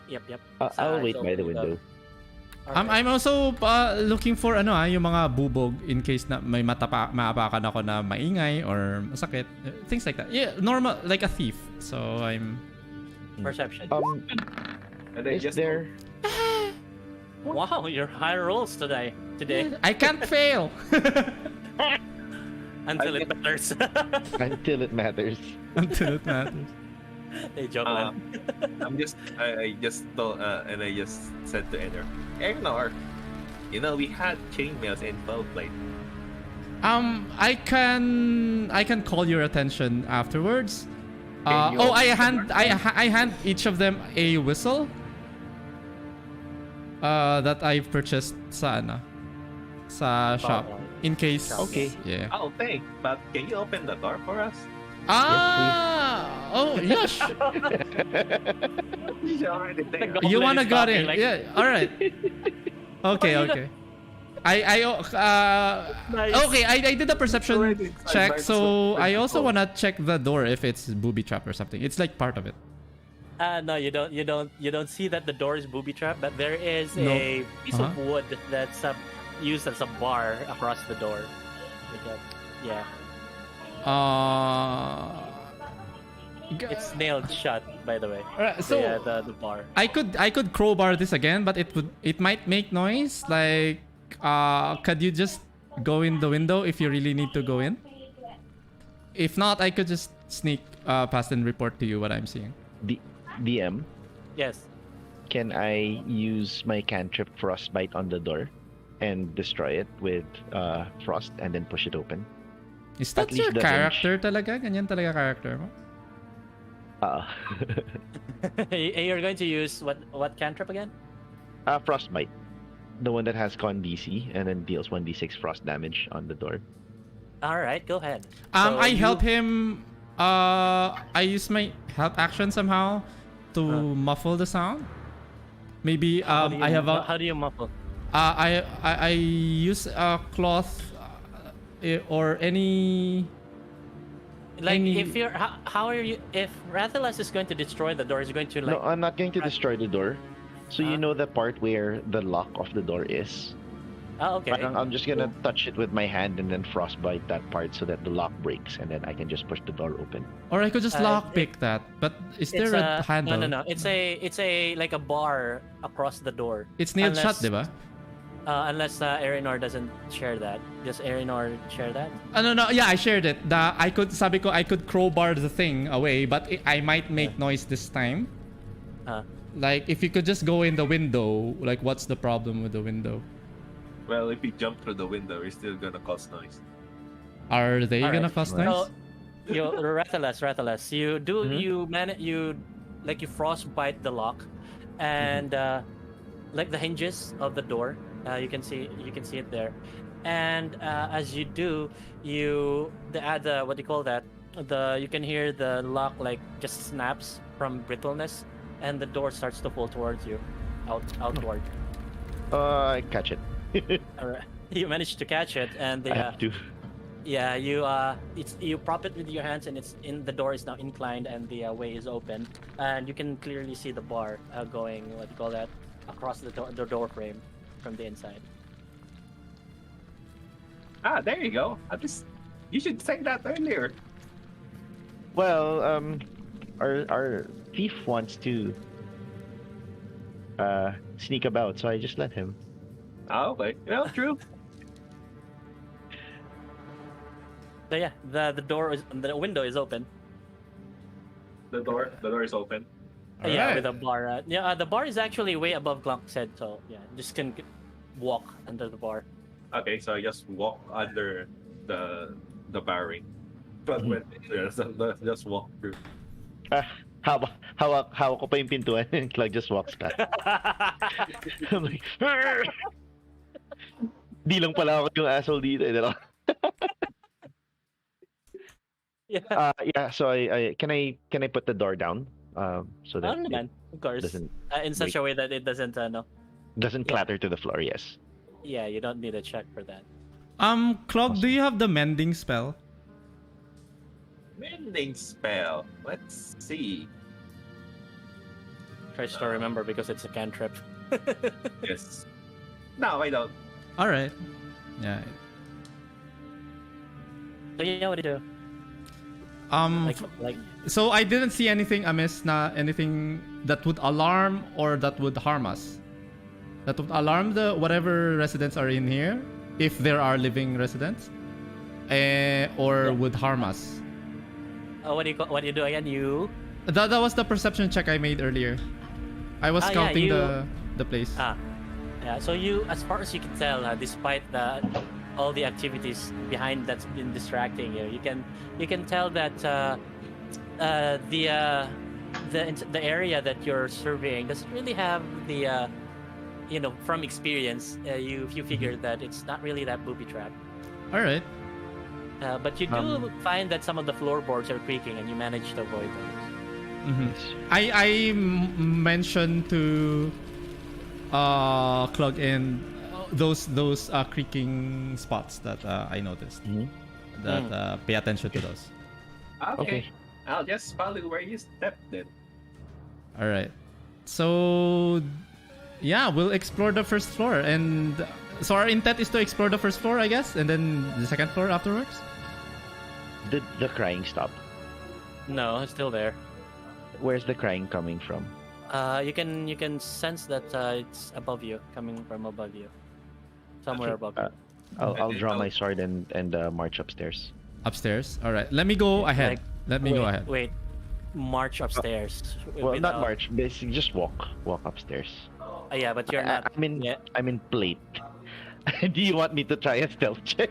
Yep. I'll wait by the window. I'm also looking for yung mga bubog in case na may maapakan ako na maingay or masakit, things like that. Yeah, normal like a thief. So I'm Perception. And then Is just there? Wow, your high rolls today. today I can't fail. until it matters. Until it matters. Until it matters. Hey, joke Uh, man. I just told, and I just said to Ender, Egnor, you know, we had chainmails in Plate. I can call your attention afterwards. Can you I open the hand each of them a whistle. That I've purchased sa shop in case. Okay. Yeah. Oh, thanks. But can you open the door for us? Oh yes. He's already there. You wanna got talking in? like- Yeah. All right. Okay. Oh, you Okay. I did a perception Already inside check, my so I also circle. wanna check the door if it's booby trap or something. It's like part of it. No, you don't see that the door is booby trapped, but there is No. a piece of Uh-huh. wood that's used as a bar across the door. Yeah, it's nailed shut, by the way. Alright, so yeah, the bar. I could crowbar this again, but it might make noise. Like, could you just go in the window if you really need to go in? If not, I could just sneak past and report to you what I'm seeing. DM, Yes. can I use my cantrip Frostbite on the door and destroy it with frost and then push it open? Is that least your the character talaga? Ganyan talaga character mo? You're going to use what cantrip again? Frostbite. The one that has con DC and then deals 1d6 frost damage on the door. All right, go ahead. I help him. I use my help action somehow to muffle the sound. Maybe How do you, I have a. How do you muffle? I use a cloth or any. Like Any- if you're how are you if Rathalas is going to destroy the door, is going to like No, I'm not going to destroy the door. So you Huh? know the part where the lock of the door is? oh, okay. Parang I'm just gonna touch it with my hand and then frostbite that part so that the lock breaks and then I can just push the door open. Or I could just Uh, lockpick that. But is It's there a handle? No. It's a like a bar across the door. It's nailed shut, Unless- diba? Unless Arinor doesn't share that. Does Arinor share that? No. Yeah, I shared it. I could crowbar the thing away, but I might make noise this time. Like, if you could just go in the window, like, what's the problem with the window? Well, if we jump through the window, we're still gonna cause noise. Are they All gonna right. cause Right. noise? So, you Rathalas. You do Mm-hmm. you frostbite the lock, and like the hinges of the door, you can see it there, and as you do, the what do you call that? You can hear the lock like just snaps from brittleness, and the door starts to fall towards you, outward. I catch it. All right. You managed to catch it, and I have to. yeah, you prop it with your hands, and the door is now inclined, and the way is open, and you can clearly see the bar going, what do you call that, across the door frame from the inside. Ah, there you go. You should say that earlier. Well, our thief wants to sneak about, so I just let him. Ah, okay. Well, true. So yeah, the window is open. The door is open. Yeah, Alright. with a bar. The bar is actually way above Glock's head, so yeah, just can walk under the bar. Okay, so I just walk under the barring. But when just walk through. Hawak ko pa yung pintuan and Clark just walks past. I'm like, "Arr!" Di lang pala ako yung asshole dito. Yeah. So I can I put the door down so that Oh, it man, of course. doesn't In such a way that it doesn't doesn't clatter to the floor. Yes. yeah, you don't need a check for that. Clog, do you have the mending spell? Mending spell. Let's see. Tries to remember because it's a cantrip. Yes. No, I don't. Alright. Yeah. So yeah, what do you do? Like So I didn't see anything amiss, anything that would alarm or that would harm us. that would alarm the whatever residents are in here, if there are living residents, or would harm us. What do you do again? You That was the perception check I made earlier. I was scouting the place. yeah. So you, as far as you can tell, despite all the activities behind that's been distracting you, you can tell that the area that you're surveying doesn't really have the from experience, you figure that it's not really that booby trapped. All right. But you do find that some of the floorboards are creaking, and you manage to avoid those. I mentioned to Klug in those creaking spots that I noticed. That pay attention to those. Okay. I'll just follow where you stepped then. All right. So yeah, we'll explore the first floor, and so our intent is to explore the first floor, I guess, and then the second floor afterwards. Did the crying stop? No, it's still there. Where's the crying coming from? You can sense that it's above you, coming from above you, somewhere above you. I'll draw my sword and march upstairs. Upstairs. All right. Let me go ahead. Let me go ahead. Wait, march upstairs. Well, not march. Basically, just walk upstairs. Yeah, but you're not. I'm in plate. Do you want me to try a stealth check?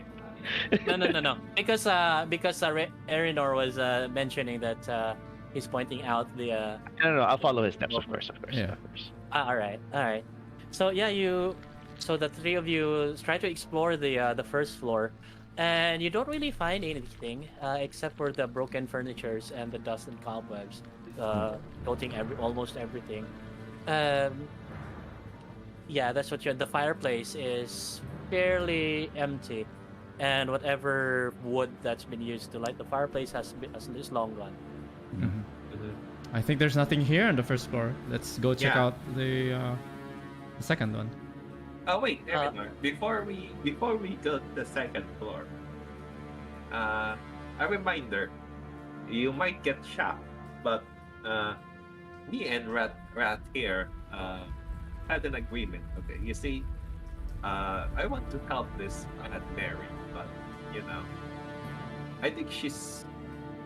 No. Because Erinor was mentioning that he's pointing out the. No. I'll follow his steps, of course. Yeah. Of course. All right. So yeah, so the three of you try to explore the first floor, and you don't really find anything except for the broken furnitures and the dust and cobwebs coating almost everything. Yeah, that's what the fireplace is fairly empty, and whatever wood that's been used to light the fireplace is long gone. I think there's nothing here on the first floor. Let's go check Yeah. out the second one. Oh wait, Erinor, before we go to the second floor, a reminder: you might get shot, but me and Rat here had an agreement. Okay, you see, I want to help this Mary, but I think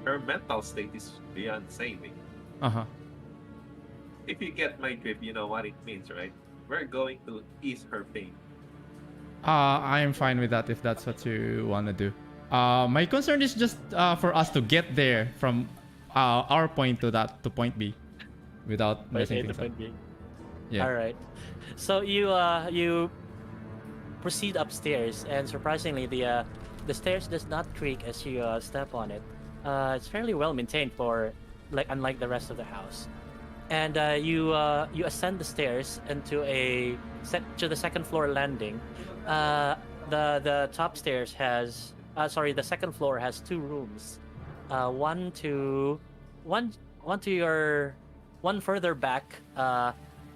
her mental state is beyond saving. If you get my drift, you know what it means, right? We're going to ease her pain. I am fine with that if that's what you want to do. My concern is just for us to get there from our point to point B without messing things up. Yeah. All right. So you proceed upstairs, and surprisingly, the stairs does not creak as you step on it. It's fairly well maintained unlike the rest of the house. And you ascend the stairs into to the second floor landing. The top stairs has the second floor has two rooms. One further back.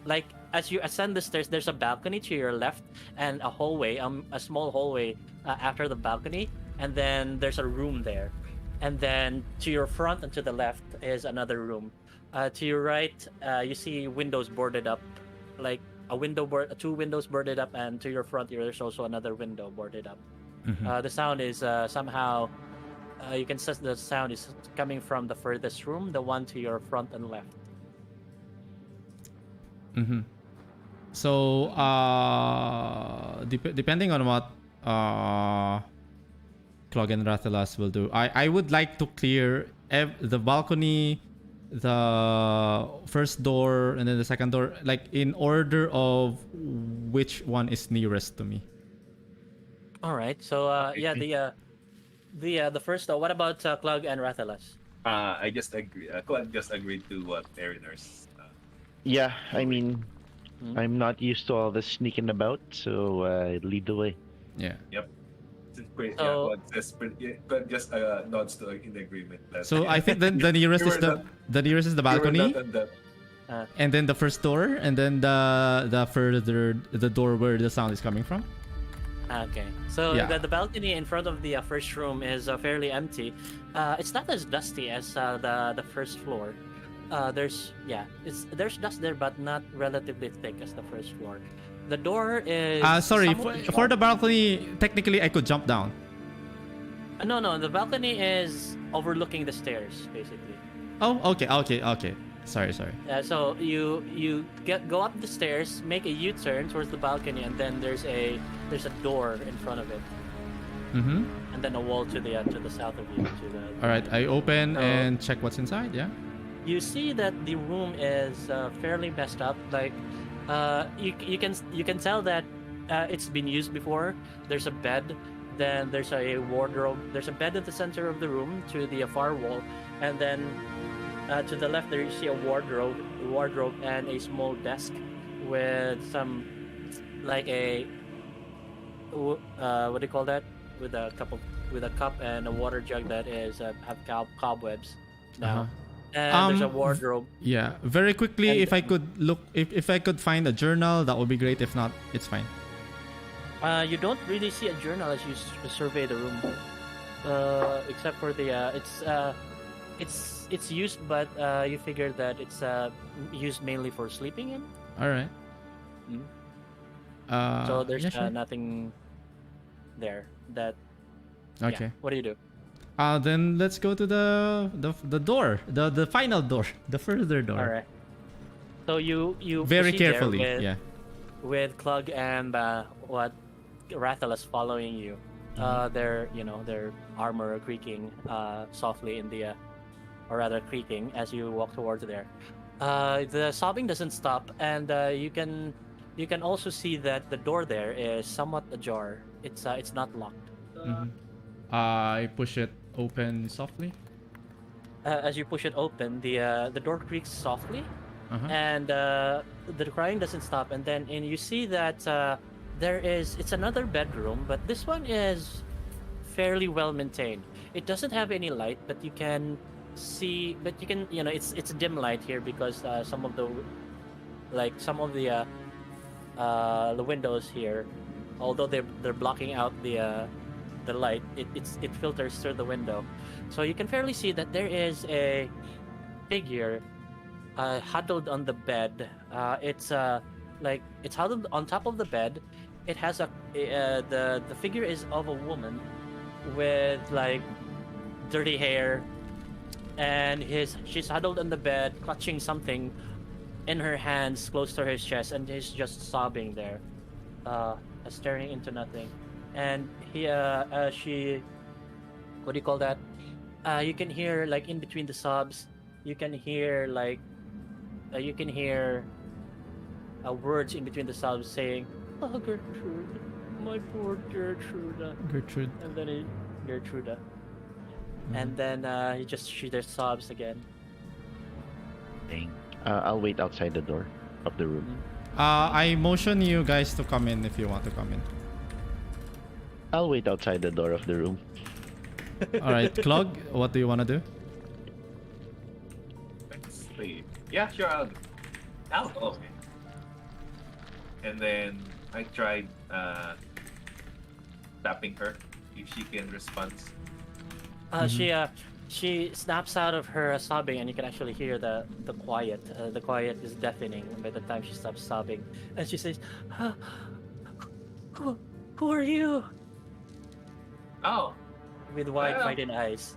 Like as you ascend the stairs, there's a balcony to your left and a hallway, a small hallway after the balcony, and then there's a room there. And then to your front and to the left is another room. To your right, you see windows boarded up, like two windows boarded up, and to your front there's also another window boarded up. The sound is somehow you can sense the sound is coming from the furthest room, the one to your front and left. So depending on what Clog and Rathalas will do, I would like to clear the balcony, the first door, and then the second door, like in order of which one is nearest to me. All right. So the first door. What about Clog and Rathalas? I just agree. Clog just agreed to what Erinor's. Yeah, I mean, I'm not used to all this sneaking about, so lead the way. Yeah. Yep. So- Clog just nods to in agreement. So I think the nearest is the nearest is the balcony, and then the first door, and then the door where the sound is coming from. Okay. So Yeah. the balcony in front of the first room is fairly empty. It's not as dusty as the first floor. there's dust there, but not relatively thick as the first floor. The door is Sorry, somewhat for the ajar. balcony, technically I could jump down. No, the balcony is overlooking the stairs, basically. Oh, okay. Sorry. So you go up the stairs, make a U-turn towards the balcony, and then there's a door in front of it, Mm-hmm. and then a wall to the south of you. All right, I open So- and check what's inside. Yeah. You see that the room is fairly messed up. Like, you can tell that it's been used before. There's a bed, then there's a wardrobe. There's a bed at the center of the room to the far wall, and then to the left there you see a wardrobe and a small desk with some like a what do you call that? With a cup and a water jug that is have cobwebs now. Uh-huh. And there's a wardrobe. Yeah. Very quickly, And- if I could look, if I could find a journal, that would be great. If not, it's fine. You don't really see a journal as you survey the room, except for the it's used, but you figure that it's used mainly for sleeping in. All right. Mhm. So there's yeah, sure. nothing there. That Okay. What do you do? Then let's go to the door, the final door, the further door. All right. So you Very proceed there carefully. with, Yeah. with Clug and Rathalas following you. Their armor creaking softly in the or rather creaking as you walk towards there. The sobbing doesn't stop, and you can also see that the door there is somewhat ajar. It's not locked. Mhm. I push it open softly. As you push it open, the door creaks softly, Uh-huh. and the crying doesn't stop. And then you see that it's another bedroom, but this one is fairly well maintained. It doesn't have any light, but you can see, it's dim light here because some of the windows here, although they're blocking out the light, it filters through the window, so you can fairly see that there is a figure huddled on the bed. It's huddled on top of the bed. It has the figure is of a woman with like dirty hair, and she's huddled on the bed, clutching something in her hands close to her chest, and he's just sobbing there, staring into nothing. And she, what do you call that? You can hear like in between the sobs, you can hear words in between the sobs saying, "Oh, Gertrude, my poor Gertrude." Gertrude. And then Gertrude. And then she just sobs again. Dang. I'll wait outside the door of the room. I motion you guys to come in if you want to come in. I'll wait outside the door of the room. All right, Clog, what do you want to do? Let's see. Yeah, sure. I'll okay. And then I tried tapping her if she can respond. She snaps out of her sobbing, and you can actually hear the quiet. The quiet is deafening by the time she stops sobbing, and she says, "Who are you?" Oh, With wide, Well. frightened eyes.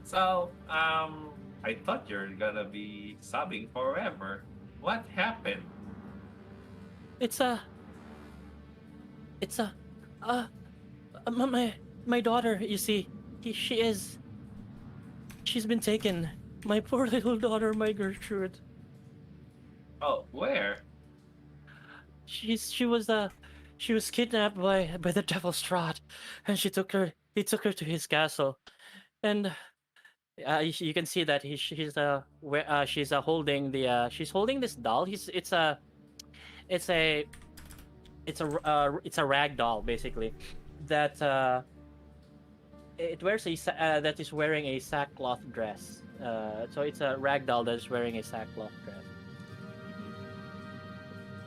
so I thought you're gonna be sobbing forever. What happened? It's my daughter. You see, she's been taken. My poor little daughter, my Gertrude. Oh, where? She was kidnapped by the devil Strahd, and he took her to his castle, and you can see that she's holding this doll. It's a rag doll basically, that that is wearing a sackcloth dress. So it's a rag doll that is wearing a sackcloth dress.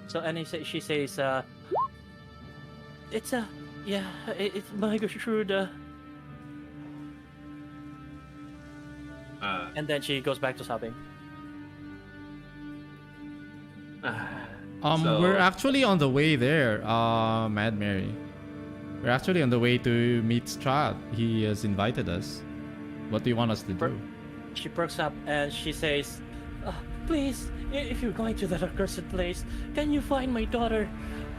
So and she says, it's my Gertrude. And then she goes back to sobbing. So- We're actually on the way there, Mad Mary. We're actually on the way to meet Strahd. He has invited us. What do you want us to do? She perks up and she says, please, if you're going to that accursed place, can you find my daughter?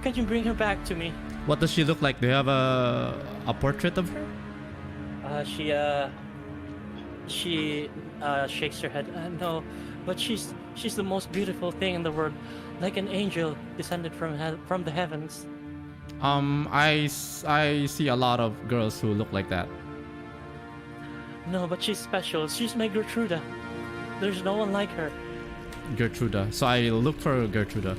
Can you bring her back to me? What does she look like? Do you have a portrait of her? She shakes her head. No, but she's the most beautiful thing in the world, like an angel descended from the heavens. I see a lot of girls who look like that. No, but she's special. She's my Gertruda. There's no one like her. Gertruda. So I look for Gertruda.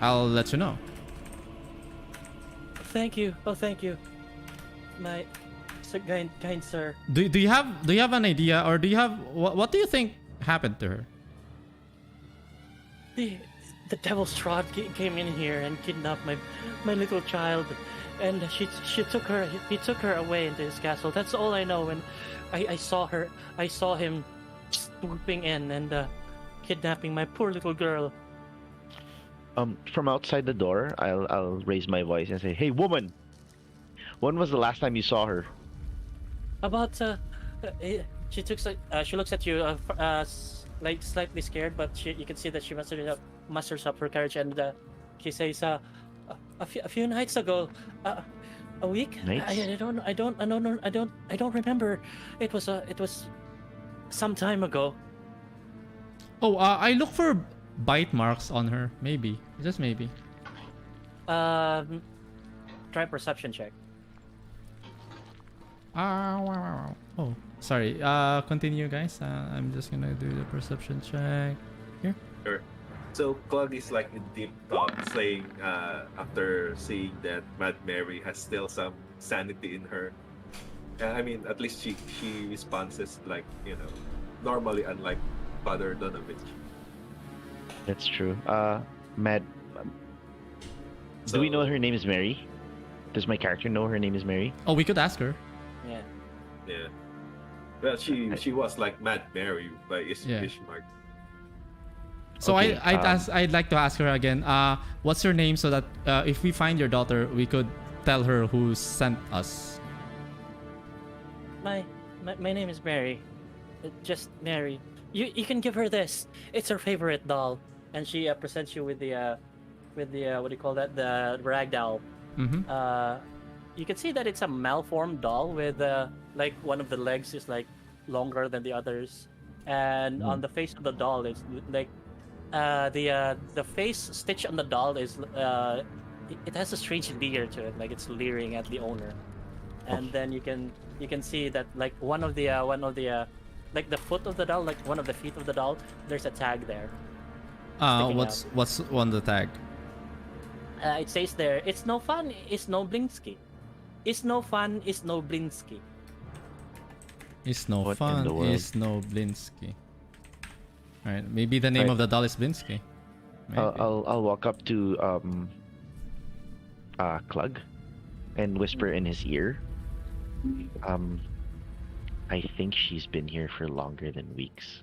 I'll let you know. Thank you. Oh, thank you, my kind sir. Do you have an idea, or do you have what do you think happened to her? The devil's Strahd came in here and kidnapped my little child, and he took her away into his castle. That's all I know. And I saw him swooping in and kidnapping my poor little girl. From outside the door, I'll raise my voice and say, "Hey, woman! When was the last time you saw her?" About she looks at you like slightly scared, but you can see that she musters up her courage, and she says, a few nights ago, a week. Nights? I don't remember. It was some time ago. Oh, I look for bite marks on her. Maybe, just maybe. Try perception check. Oh, sorry. Continue, guys. I'm just gonna do the perception check here. Sure. So Claude is like in deep thought, saying after seeing that Mad Mary has still some sanity in her. I mean, at least she responds like, normally, unlike Father Donovich. That's true. Mad. So- Do we know her name is Mary? Does my character know her name is Mary? Oh, we could ask her. Yeah. Yeah. Well, she was like Mad Mary by Yeah. Ishmark. So Okay, I'd like to ask her again. What's her name, so that if we find your daughter, we could tell her who sent us. My name is Mary. Just Mary. You can give her this. It's her favorite doll, and she presents you with the what do you call that? The rag doll. Mm-hmm. You can see that it's a malformed doll with like one of the legs is like longer than the others, and on the face of the doll is like the face stitch on the doll is it has a strange leer to it, like it's leering at the owner, and then you can see that like one of the like the foot of the doll, like one of the feet of the doll, there's a tag there. Sticking What's on the tag? It says there, it's no fun, it's no Blinsky. It's no fun, it's no Blinsky. It's no What in fun. the world? It's no Blinsky. All right, maybe the name Right. of the doll is Blinsky. Maybe. I'll walk up to Klug and whisper in his ear. I think she's been here for longer than weeks.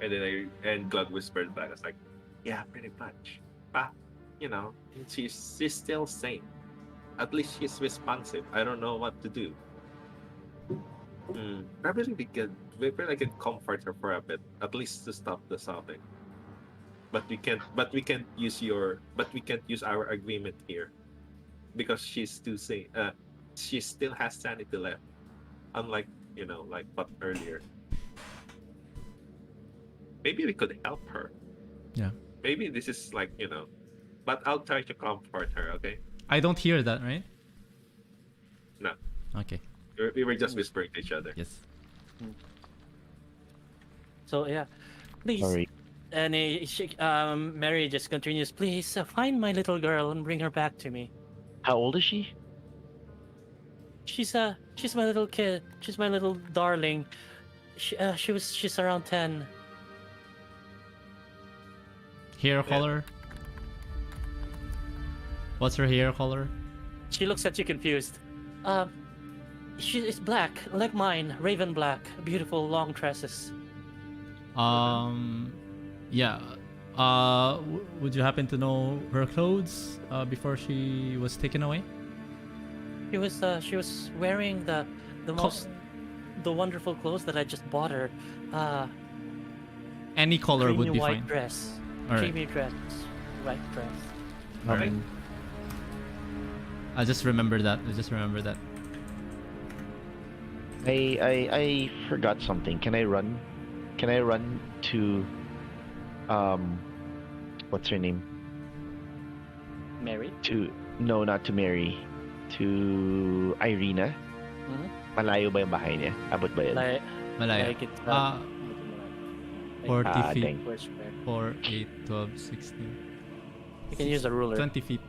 And then Glug whispered back, "It's like, yeah, pretty much. But she's still sane. At least she's responsive. I don't know what to do. Probably we can comfort her for a bit, at least to stop the sobbing. But we can't use our agreement here, because she's too sane. She still has sanity left, unlike like but earlier. Maybe we could help her. Yeah. Maybe this is like but I'll try to comfort her. Okay. I don't hear that, right? No, Okay. we were just whispering to each other. Yes. So yeah, please. Sorry. And Mary just continues, please find my little girl and bring her back to me. How old is she? She's my little kid. She's my little darling. She's around 10. Hair color. What's her hair color? She looks at you confused. She is black, like mine, raven black, beautiful long tresses. Yeah. Would you happen to know her clothes before she was taken away? She was wearing the wonderful clothes that I just bought her. Any color Creamy would be white fine. dress. All right. Creamy dress. White dress. All right. I'll just remember that. I forgot something. Can I run? Can I run to what's her name? Mary? No, not to Mary. To Irina. Mhm. Malayo ba yung bahay niya? Abot ba yun? Malaya. Like it's 40 feet. thank- 4, 8, 12, 16. You can use a ruler. 20 feet.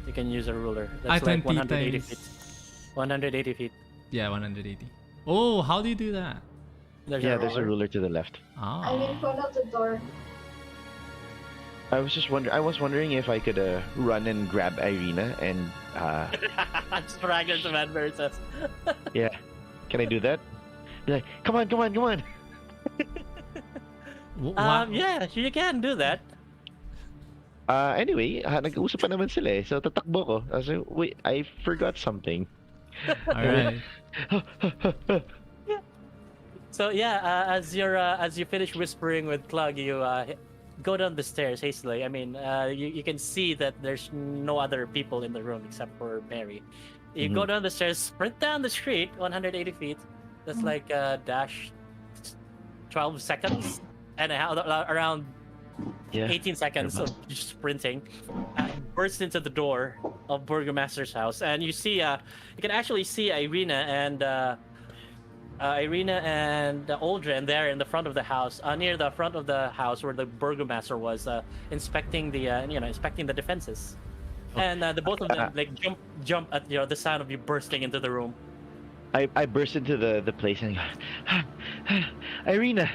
You can use a ruler. That's like 20 180 times. feet. 180 feet. Yeah, 180. Oh, how do you do that? There's There's a ruler to the left. I'm in Ah. front of the door. I was wondering if I could run and grab Irina and Just fragments of adverses. yeah. Can I do that? Be like, come on. Yeah, you can do that. Anyway, nag-uusap pa naman sila eh. So tatakbo ko. So, wait, I forgot something. All right. So yeah, as you finish whispering with Clug, you go down the stairs hastily. I mean, you can see that there's no other people in the room except for Mary. You go down the stairs, sprint down the street, 180 feet. That's like dash 12 seconds and around Yeah. 18 seconds of just sprinting. Burst into the door of Burgomaster's house, and you see, you can actually see Irina and Aldrin there in the front of the house, near the front of the house where the Burgomaster was inspecting the defenses. And the both of them like jump at the sound of you bursting into the room. I burst into the place and go, Irina,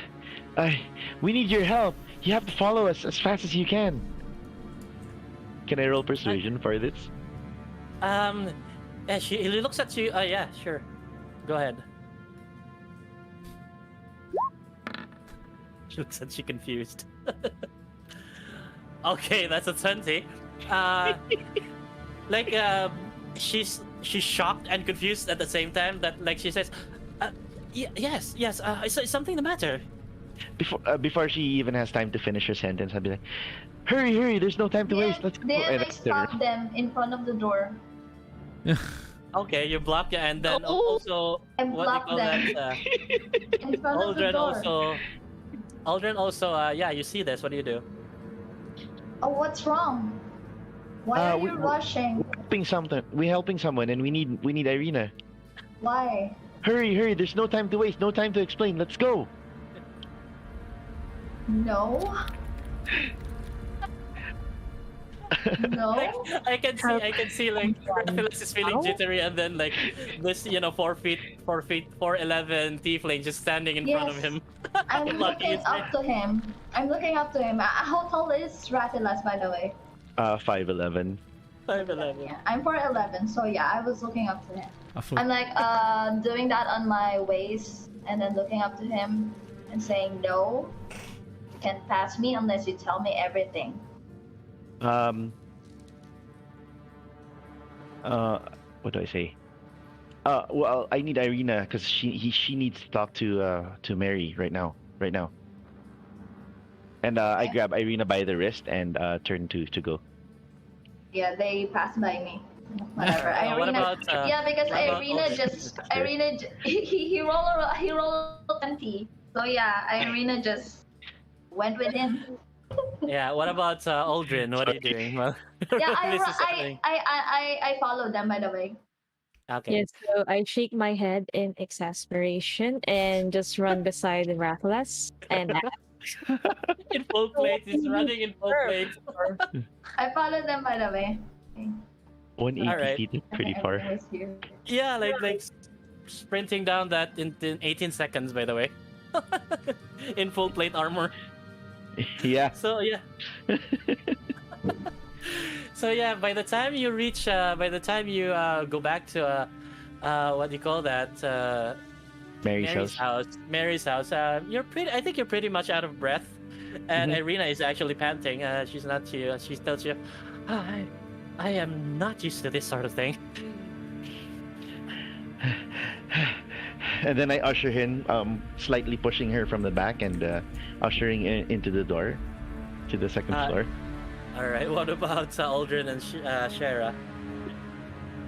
we need your help. You have to follow us as fast as you can. Can I roll persuasion for this? Yeah, he looks at you. Yeah, sure. Go ahead. She looks at you confused. Okay, that's a 20. She's shocked and confused at the same time. That like she says, yes. Is something the matter? Before she even has time to finish her sentence, I'd be like, hurry! There's no time to waste. Let's go. Then And I I stop them in front of the door. Okay, you block it, and then Oh. also I what do you block call them that? in front of the door. Aldrin also. Yeah, you see this. What do you do? Oh, what's wrong? Why are you rushing? We're helping someone, and we need Irina. Why? Hurry! There's no time to waste. No time to explain. Let's go. No. No. I can see like Phyllis is feeling jittery, and then like this 4'11" tiefling just standing in front of Yes. him. I'm Lucky looking it's up to him. How tall is Rathalas, by the way? 5'11". 5'11". Yeah, I'm 4'11", so yeah, I was looking up to him. A foot. I'm like doing that on my waist and then looking up to him and saying, no, you can't pass me unless you tell me everything. What do I say? Well, I need Irina because she needs to talk to Mary right now. And I grab Irina by the wrist and turn to go. Yeah, they passed by me. Whatever. What about, yeah, because what about Irina he rolled 20. So yeah, Irina just went with him. Yeah, what about Aldrin? What are you doing? Well, Yeah, this is happening. I followed them, by the way. Okay. Yes, so I shake my head in exasperation and just run beside the Rathalas and In full plate, he's running in full plate. I followed them, by the way. 180 Alright. feet is pretty far. Everyone was here. Yeah, like sprinting down that in 18 seconds, by the way. In full plate armor. Yeah. So yeah. So yeah, by the time you reach, by the time you go back to what do you call that? Mary's Mary's house. house. Mary's house. You're pretty. I think you're pretty much out of breath, and Mhm. Irina is actually panting. She's not you. She tells you, I am not used to this sort of thing." And then I usher in, slightly pushing her from the back and ushering into the door to the second floor. All right. What about Aldrin and Shara?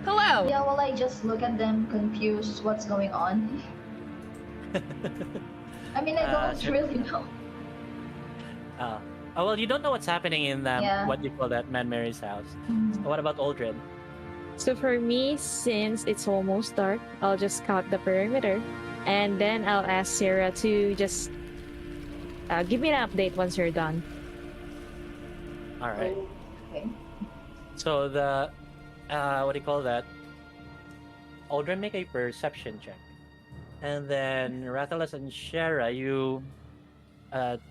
Hello. Yeah, well, I just look at them confused. What's going on? I mean, I don't Sure. really know. Oh well, you don't know what's happening in Yeah. what do you call that, Man Mary's house. What about Aldrin? So for me, since it's almost dark, I'll just scout the perimeter, and then I'll ask Sarah to just give me an update once you're done. All right. Okay. So the what do you call that? Aldrin, make a perception check, and then Rathalas and Shara, you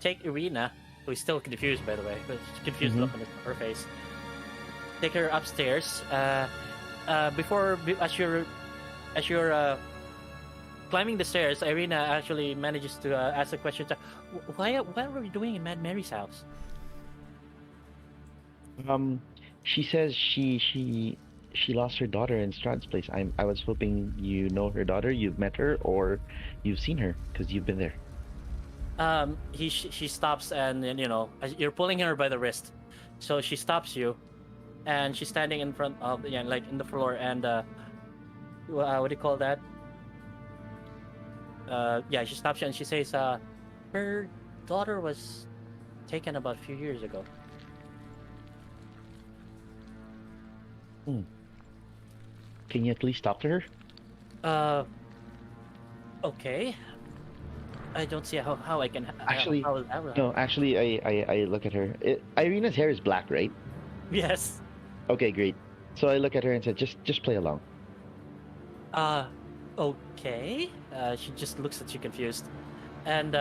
take Irina, who is still confused, by the way, but confused look on her face. Take her upstairs. As you're climbing the stairs, Irina actually manages to ask a question. What were you doing in Mad Mary's house? She says she lost her daughter in Strahd's place. I was hoping you know her daughter, you've met her, or you've seen her because you've been there. She stops, and you know, you're pulling her by the wrist, so she stops you, and she's standing in front of like in the floor, and what do you call that? Yeah, she stops you and she says, her daughter was taken about a few years ago. Can you at least talk to her? Okay. I don't see how I can Actually, how that will No, actually, I look at her. Irina's hair is black, right? Yes. Okay, great. So I look at her and said, just play along. Okay. She just looks at you confused, and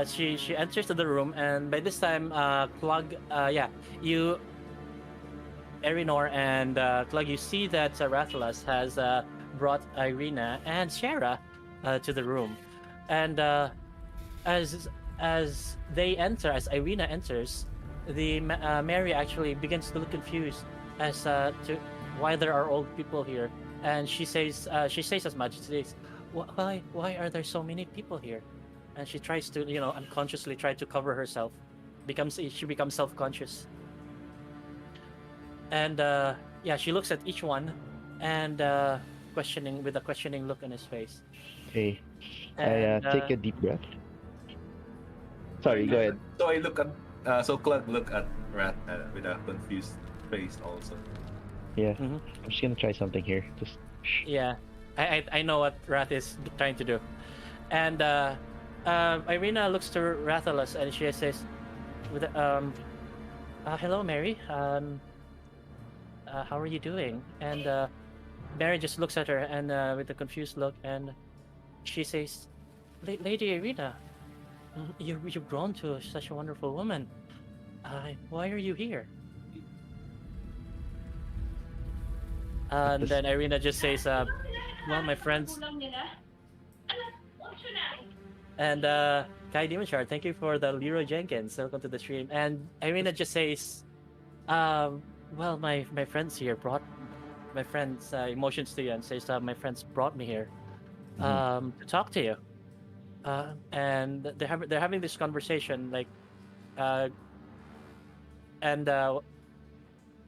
she enters to the room, and by this time, Clug, you, Erinor and Clug, you see that Rathalas has brought Irina and Shara to the room, and as they enter, as Irina enters, the Mary actually begins to look confused as to why there are old people here, and she says as much. She says, why are there so many people here? And she tries to, unconsciously try to cover herself. She becomes self-conscious, and she looks at each one, and questioning with a questioning look on his face. Okay. And, I take a deep breath. Sorry, go ahead. So I look at, so Clark look at Rat with a confused face also. Yeah. Mhm. I'm just gonna try something here. Just. Yeah, I know what Wrath is trying to do, and Irina looks to Rathalas and she says, "With hello, Mary. How are you doing?" And Mary just looks at her and with a confused look, and she says, "Lady Irina, you've grown to such a wonderful woman. Why are you here?" And then Irina just says, "Well, my friends." And Kai Demon Shard, thank you for the Leroy Jenkins. Welcome to the stream. And Irina just says, "Well, my friends here brought my friends emotions to you," and says, "My friends brought me here to talk to you." And they're having this conversation, like, and what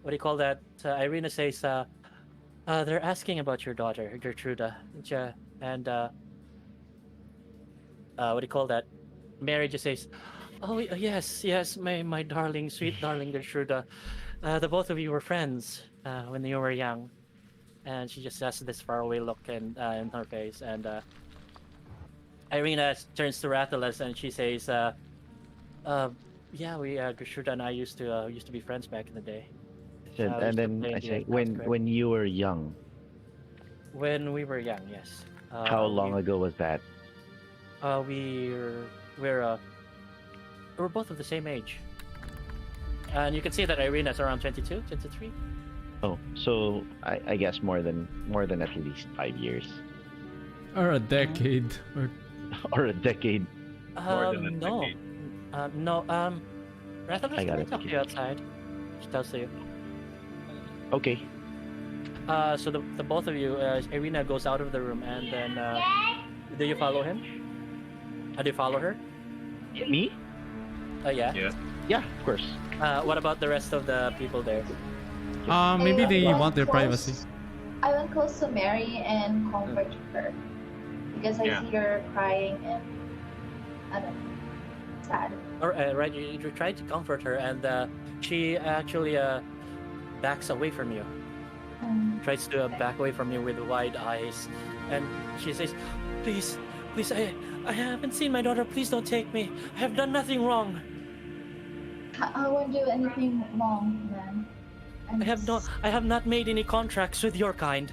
do you call that? Irina says, "They're asking about your daughter, Gertruda," and what do you call that? Mary just says, "Oh yes, my darling, sweet darling Gertruda. The both of you were friends when you were young." And she just has this faraway look in her face, and Irina turns to Rathalas and she says, "Yeah, Gertruda and I used to be friends back in the day." And, we and used to then play in I the say, town square. when you were young, When we were young, yes. how long ago was that? We're both of the same age, and you can see that Irina's around 22, 23. Oh, so I guess more than at least 5 years Or a decade. Or or a decade. More than a No. decade. No. Rathalos, I can I gotta talk to take you it. outside? She tells you. Okay. So the both of you, Irina goes out of the room, and then do you follow him? Do you follow her? Me? Yeah. Yes. Yeah, of course. What about the rest of the people there? maybe I they went want their close- privacy. I went close to Mary and comforted her because I Yeah. see her crying and I don't know, sad. Or right, you try to comfort her, and she actually backs away from you. Tries to back away from you with wide eyes, and she says, "Please, please, I haven't seen my daughter. Please don't take me. I have done nothing wrong. I won't do anything wrong, man. I have not made any contracts with your kind."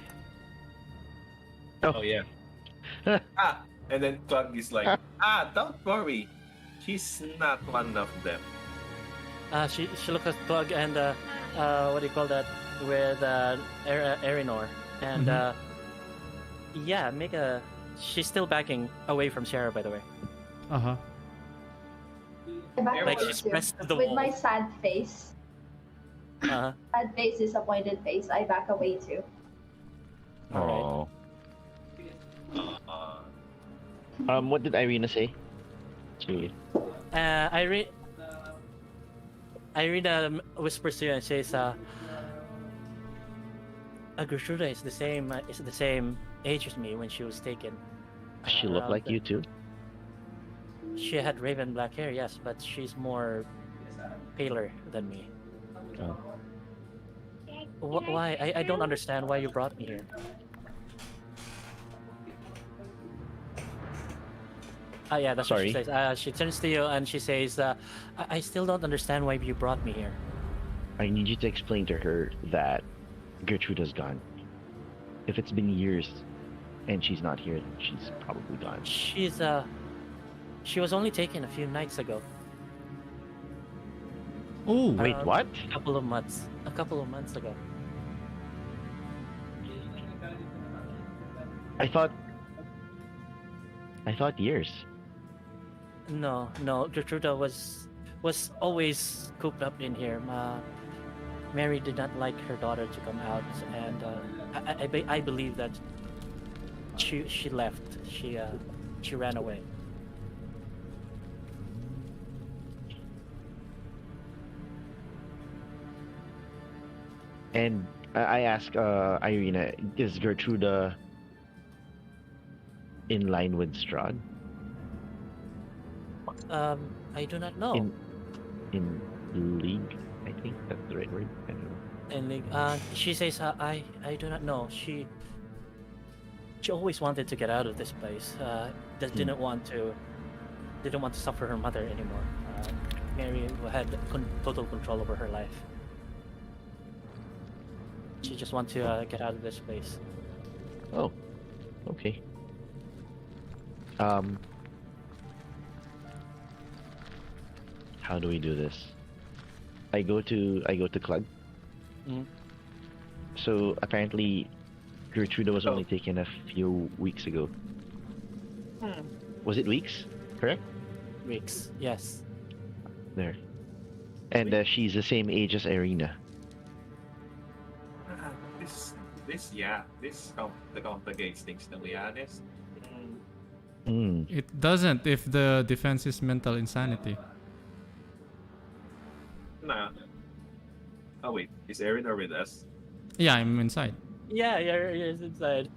Oh yeah. And then Clug is like, don't worry. She's not one of them. She looks at Plug and what do you call that, with Erinor, and yeah, make a. She's still backing away from Sierra, by the way. Uh-huh. I back Like away she's too. pressed to the With wall. my sad face. Sad face, disappointed face, I back away too. Oh. Uh, What did Irina say? She. Irina whispers to you and says, Gertruda is the same age as me when she was taken. Does she look like you too? She had raven black hair, yes, but she's more paler than me. Oh. Why? I don't understand why you brought me here. Yeah, that's Sorry. what she says. She turns to you and she says, I still don't understand why you brought me here. I need you to explain to her that Gertruda's gone. If it's been years and she's not here, then she's probably gone. She was only taken a few nights ago. Oh, Wait, what? A couple of months ago. I thought years. No, Gertruda was always cooped up in here. Mary did not like her daughter to come out, and I believe that she left. She ran away. And I ask Irina, is Gertruda in line with Strahd? I do not know. In league, I think that's the right word. I don't know. And she says, I do not know. She always wanted to get out of this place. Didn't want to suffer her mother anymore. Mary had total control over her life. She just wants to get out of this place. Oh, okay. How do we do this? I go to Clug. Mhm. So apparently, Gertruda was only taken a few weeks ago. Was it weeks? Correct. Weeks, yes. There. And she's the same age as Irina. This complicates things, to be honest. it doesn't if the defense is mental insanity. Nah. Oh wait, is Erin with us? Yeah, I'm inside. Yeah, you're inside.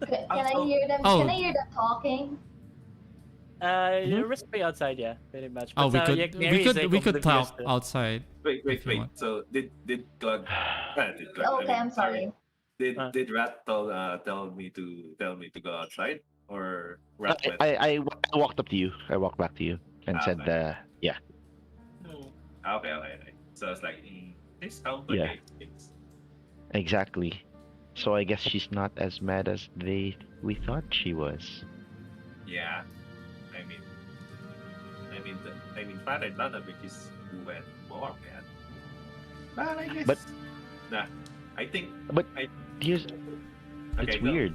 Can I hear them? Oh. Can I hear them talking? You're whispering outside, yeah, pretty much. Oh, But, yeah, Mary is, like, we could oblivious talk to- outside. Wait. If you want. So did Clug? Did Clug? Okay, I'm sorry. Did Rat tell me to go outside, or Rat went? I walked up to you. I walked back to you and said, Okay. yeah. Okay. So it's like this complicates things. Exactly. So I guess she's not as mad as we thought she was. Yeah. I mean, Father Lanavic is who went more, man. But I guess. But- nah. I think. But I, here's okay, it's go. weird.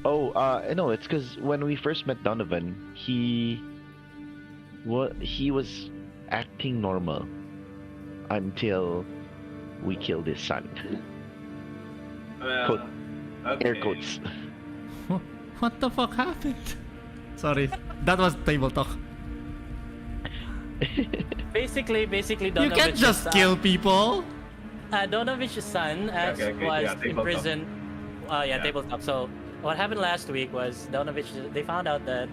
Oh, no, it's because when we first met Donovan, he was acting normal until we killed his son. Quote, Okay. air quotes. What the fuck happened? Sorry, that was table talk. Basically, You Donovich's can't just kill people. Donovich's son Okay, was yeah, in tabletop. prison. Yeah. Tabletop. So what happened last week was they found out that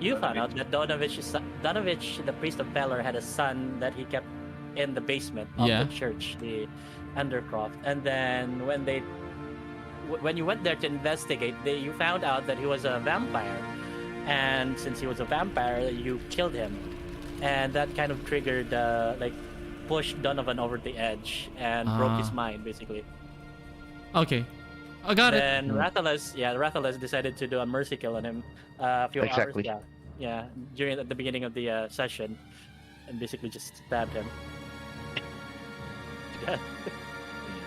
Donovich, the priest of Pelor, had a son that he kept in the basement of Yeah. the church, the Undercroft. And then when you went there to investigate, you found out that he was a vampire. And since he was a vampire, you killed him. And that kind of triggered, pushed Donovan over the edge and broke his mind, basically. Okay, I got it. Then Rathalos decided to do a mercy kill on him a few Exactly. hours. Yeah, during at the beginning of the session, and basically just stabbed him.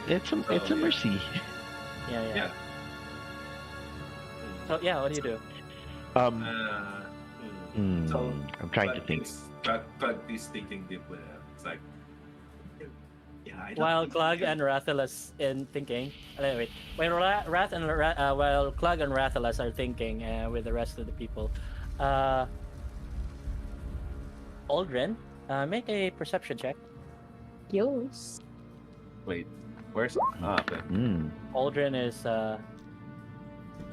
It's a mercy. Yeah. So yeah, what do you do? So I'm trying to think. But this thinking deep with it. It's like, yeah. I don't While think Clog I and Rathalos in thinking. Wait. While while Clog and Rathalos are thinking with the rest of the people, Aldrin, make a perception check. Yes. Wait, where's okay. Aldrin is all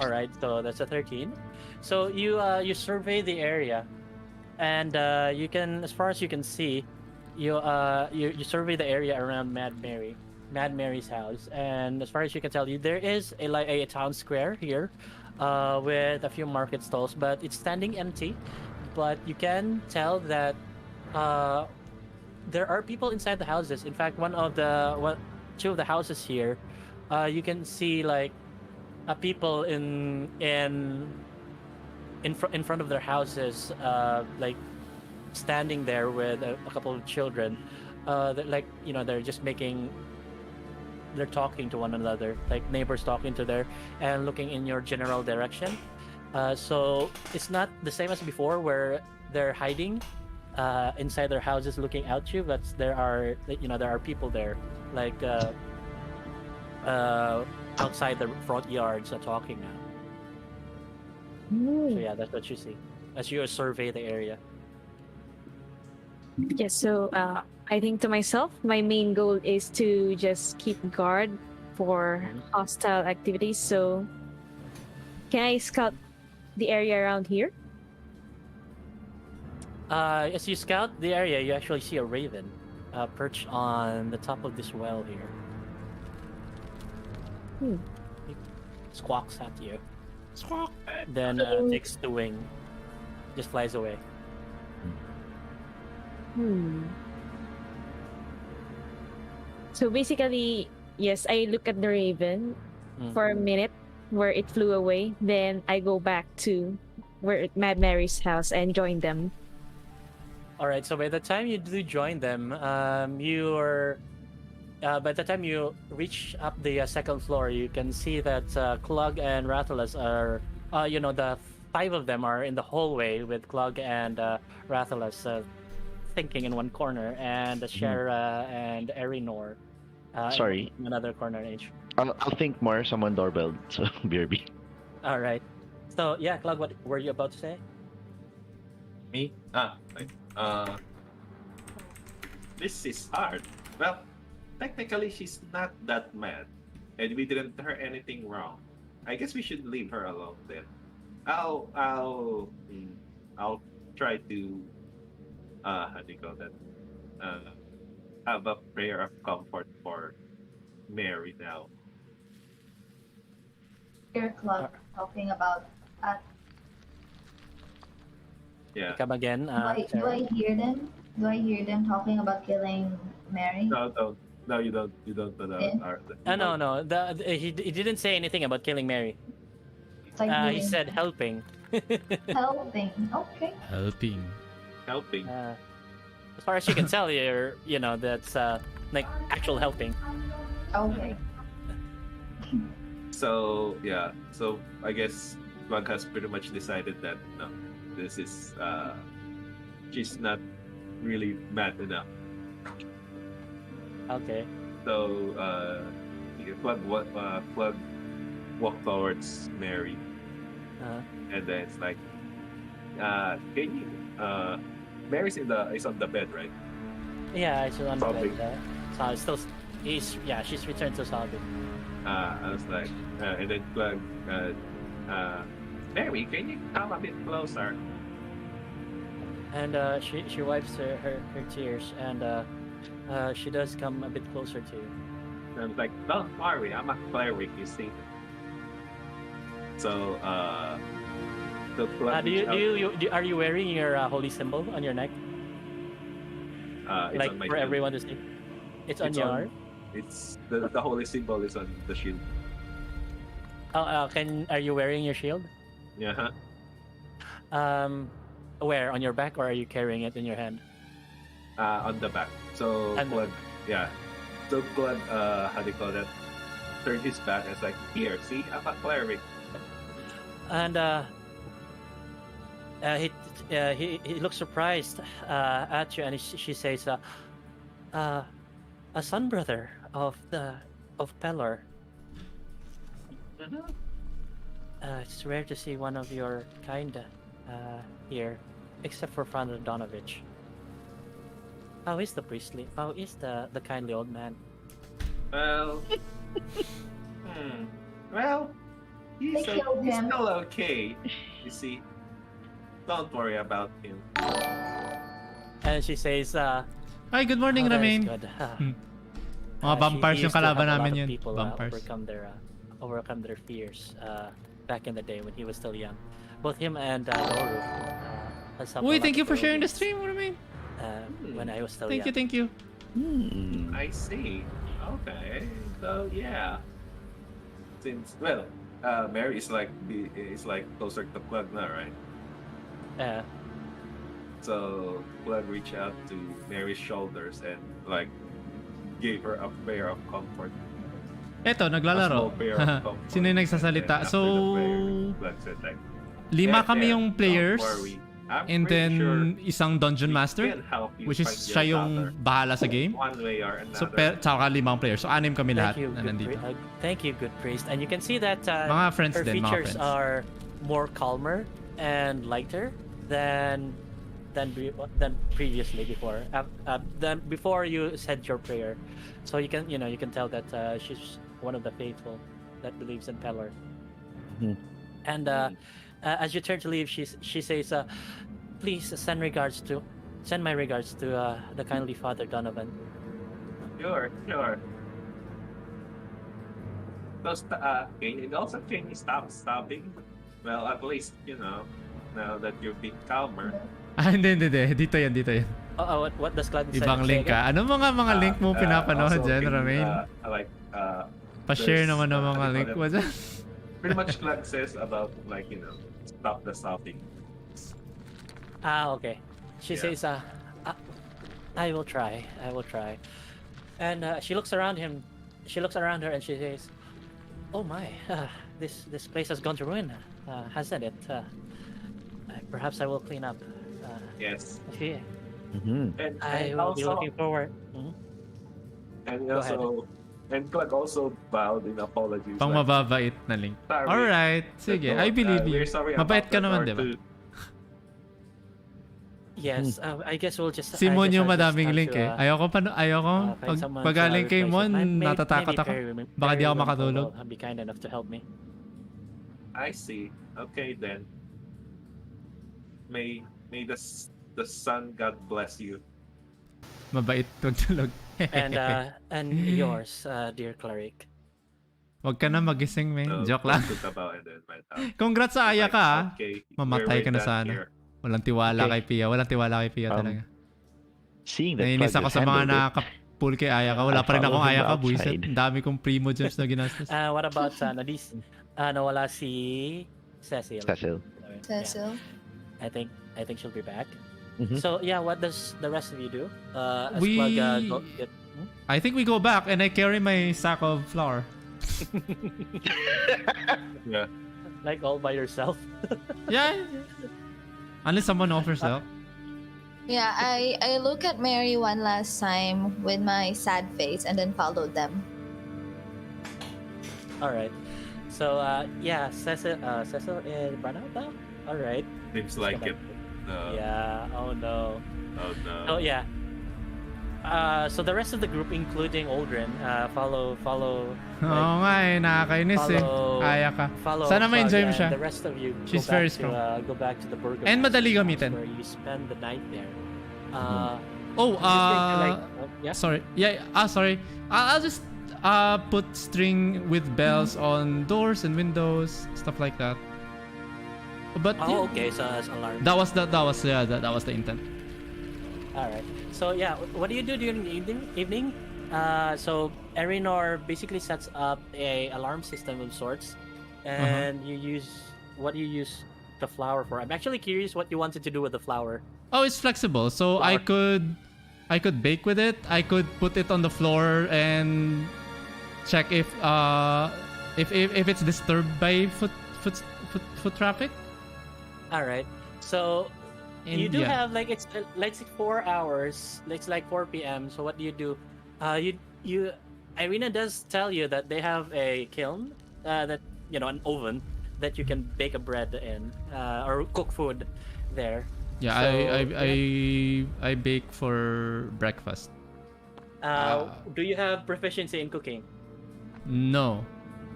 right. So that's a 13. So you survey the area, and you can, as far as you can see, you survey the area around Mad Mary's house, and as far as you can tell, there is a town square here, with a few market stalls, but it's standing empty. But you can tell that there are people inside the houses. In fact, two of the houses here, you can see people in front of their houses, standing there with a couple of children. They're just they're talking to one another, like neighbors talking to and looking in your general direction. So it's not the same as before where they're hiding inside their houses looking at you, but there are people there, outside the front yards talking now. So yeah, that's what you see as you survey the area. Yes, so I think to myself, my main goal is to just keep guard for hostile activities. So can I scout the area around here? As you scout the area, you actually see a raven perched on the top of this well here. He squawks at you. Squawk. Then takes the wing, just flies away. So basically, yes, I look at the raven for a minute where it flew away. Then I go back to Mad Mary's house and join them. All right. So by the time you do join them, by the time you reach up the second floor, you can see that Clog and Rathalos are, the five of them are in the hallway with Clog and Rathalos thinking in one corner, and Shara and Erinor Sorry. in another corner each. I'll think more. Someone doorbell. So BRB. All right. So yeah, Clog, what were you about to say? Me? Right. This is hard. Well, technically, she's not that mad, and we didn't do her anything wrong. I guess we should leave her alone then. I'll try to how do you call that? Have a prayer of comfort for Mary now. Your club talking about Yeah. Come again. do I hear them? Do I hear them talking about killing Mary? No, you don't. You don't. No. He didn't say anything about killing Mary. It's like He hearing said helping. helping. Okay. Helping. As far as you can tell, that's like actual helping. Okay. So yeah, so I guess Plug has pretty much decided that no, this is she's not really mad enough. Okay. So Plug walk towards Mary, Uh, and then it's like, can you Mary's is on the bed, right? yeah, she's on the Sobbing. bed. She's returned to sobbing. I was like, and then Plug, Mary, can you come a bit closer? And she wipes her tears, and she does come a bit closer to you. And I was like, don't worry, I'm a cleric, you see. So, the Plug reached out. Are you wearing your holy symbol on your neck, It's like on my for shield. everyone to see? It's on It's your on- arm. It's the holy symbol is on the shield. Are you wearing your shield? Yeah. Where, on your back, or are you carrying it in your hand? On the back. So And- Plug, yeah. So Plug, how do you call that? Turned his back and it's like, here, see, I'm a cleric. And he looks surprised at you, and she says, "A son brother of Pelor. It's rare to see one of your kind here, except for Father Donovich. How is the priestly? How is the kindly old man?" Well, well, They killed he's him. still okay. You see, don't worry about him. And she says, Hi, good morning, "Oh, that is Ramin. good." Mga vampires He yung used to help kalaban a lot namin of yun. people, Vampires. overcome their fears back in the day when he was still young. Both him and Doru has helped a Uy, lot thank you of for sharing the Peruvians, stream, Ramin. when I was still Thank you, young. thank you. I see. Okay, so yeah. Since Mary is like closer to Plug now, right? So Plug reached out to Mary's shoulders and like gave her a pair of comfort. Eto, A small naglalaro. pair of comfort. Sino yung And nagsasalita? after So, the prayer, Plug said like, lima "There, kami there, yung don't players. worry. I'm And pretty then, sure isang dungeon we master. can help you Which is find your siya yung daughter bahala sa game. one way or another." So, tsaka 5 players. So, 6 kami lahat Thank you, na good nandito. thank you, good priest. And you can see that Mga friends her din, mga features friends. are more calmer and lighter than previously than before you said your prayer. So you can tell that she's one of the faithful that believes in Pelor. Mhm. And as you turn to leave, she says, "Please send my regards to the kindly Father Donovan." Sure. So, can you stop stopping? Well, at least, now that you've been calmer. Hindi. Dito yan. What does Gladden say? Ibang link ka. Ano mga link mo pinapanood also, dyan, can you, Ramin? there's, Pa-share naman ng mga what do you link call mo dyan. Pretty much Glad says about, stop the stopping. Okay. She Yeah. says, I will try. And she looks around her and she says, "Oh my, this place has gone to ruin, hasn't it? Perhaps I will clean up. Yes. Yeah, Mhm. And I will be also, looking forward." Mhm. and Go ahead. also, and Glad also bowed in apology. Pang mababait na link. Sorry. Alright, sige. I believe you. We're sorry Mabait about ka that, naman, or di ba? to- Yes, I guess we'll just. Si Mon I guess yung I'll just madaming have link to, Ayoko find someone to pagaling kay replace it. Mon, Maybe natatakot ako. Perry Baka di ako Winkle makatulog. will be kind enough to help me. I see. Okay then. May the sun God bless you. Mabait tutulog. And yours, dear cleric. Wag ka na magising, man. So, Joke lang. took about and then went out. Congrats sa Aya Like, ka, ah. okay, Mamatay we're ka na done sana. here. Walang tiwala Okay. kay Pia. Walang tiwala kay Pia Um, talaga. Seeing that Nainis Plug ako just sa mga handled it, nakaka-pull kay Aya ka. Wala I pa rin follow akong him Aya ka, outside. buisit. Ang dami kong primo gems na ginastos. What about nawala si Cecil? Cecil. Cecil. I think she'll be back. Mhm. So yeah, what does the rest of you do? As We- Plug get I think we go back and I carry my sack of flour. Yeah. Like all by yourself. Yeah. Unless someone offers help. Yeah, I look at Mary one last time with my sad face and then followed them. All right. So yeah, Cecil and Branagh. All right. Seems like it. No. Yeah. Oh no. Oh no. Oh yeah. So the rest of the group, including Aldrin, follow. Oo nga eh, nakakainis eh. Kaya ka. Follow. Sana ma-enjoy mo Plug, siya. and the rest of you She's go very back strong. go back to the burger. And madali house gamitin. where you spend the night there. Oh, yeah. sorry. Yeah, sorry. I'll just put string with bells on doors and windows, stuff like that. But yeah, Oh, okay. So as alarm. that was the intent. All right. So yeah, what do you do during the evening? So Erinor basically sets up a alarm system of sorts, and you use the flower for. I'm actually curious what you wanted to do with the flower. Oh, it's flexible, so I could bake with it. I could put it on the floor and check if it's disturbed by foot traffic. All right. So And you do yeah. have like it's 4 hours. It's like 4 p.m. So what do you do? Irina does tell you that they have a kiln, that an oven that you can bake a bread in, or cook food there. Yeah, So, I bake for breakfast. Do you have proficiency in cooking? No,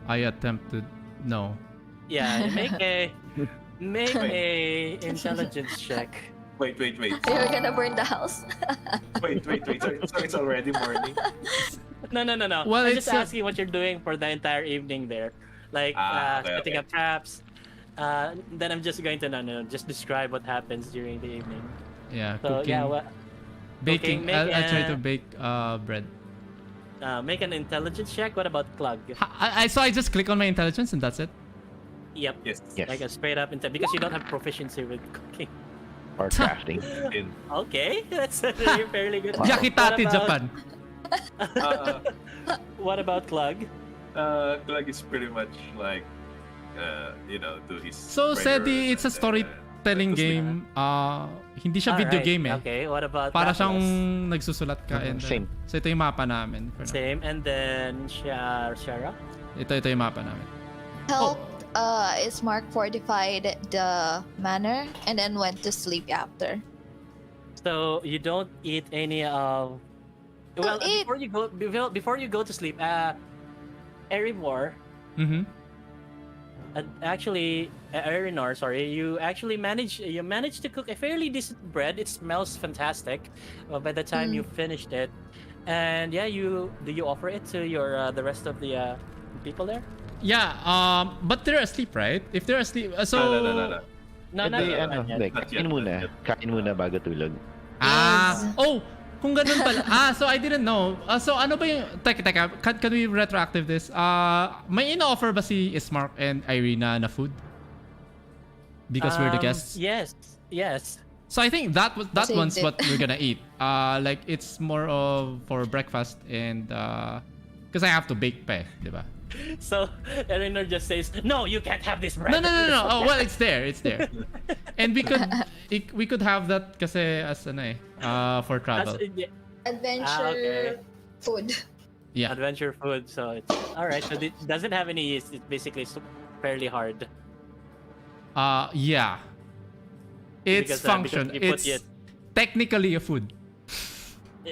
I attempted. No. Yeah, make a intelligence check. Wait. You're gonna burn the house. Wait. So it's already morning. No. Well, I'm it's just asking what you're doing for the entire evening there, like setting okay. up traps. Then I'm just going to just describe what happens during the evening. Yeah, So cooking. yeah, Baking. make I try a- to bake bread. make an intelligence check. What about Clug? So I just click on my intelligence and that's it. Yep. Yes. Yes. Like a straight up because you don't have proficiency with cooking. Or crafting. In, Okay, that's fairly good. Yakitate, What about- Japan. What about Clug? Clegg is pretty much like, do his. So prayers Sedi, it's a and, storytelling to sleep. game. Hindi siya video Alright, game eh. Okay, what about Para Atlas? siyang nagsusulat ka. And, Same. So ito yung mapa namin. For now. Same, and then Shara. Ito yung mapa namin. Helped is Mark fortified the manor and then went to sleep after. So you don't eat any of. Well, eat. before you go to sleep, Erimor, Mm-hmm. actually, Erinor, sorry, you managed to cook a fairly decent bread. It smells fantastic. By the time you finished it, and yeah, do you offer it to the rest of the people there? Yeah, but they're asleep, right? If they're asleep, so... No. No, not Hindi, yet, ano, not yet. hindi, Not yet, kain muna. not yet. Kain muna bago tulog. Oh, kung ganun pala. So I didn't know. So ano ba yung... Teka, can we retroactive this? May ina-offer ba si Ismark and Irina na food? Because we're the guests? Yes. So I think that Saved one's it. what we're gonna eat. Like it's more of for breakfast and because I have to bake pa, di ba? So Elinor just says, "No, you can't have this bread." No. Oh well, it's there. And we could have that kasi as for travel. Adventure okay. food. Yeah. Adventure food. So it's all right. So it doesn't have any yeast. It's basically fairly hard. Yeah. Its Because, function. because you put It's technically a food.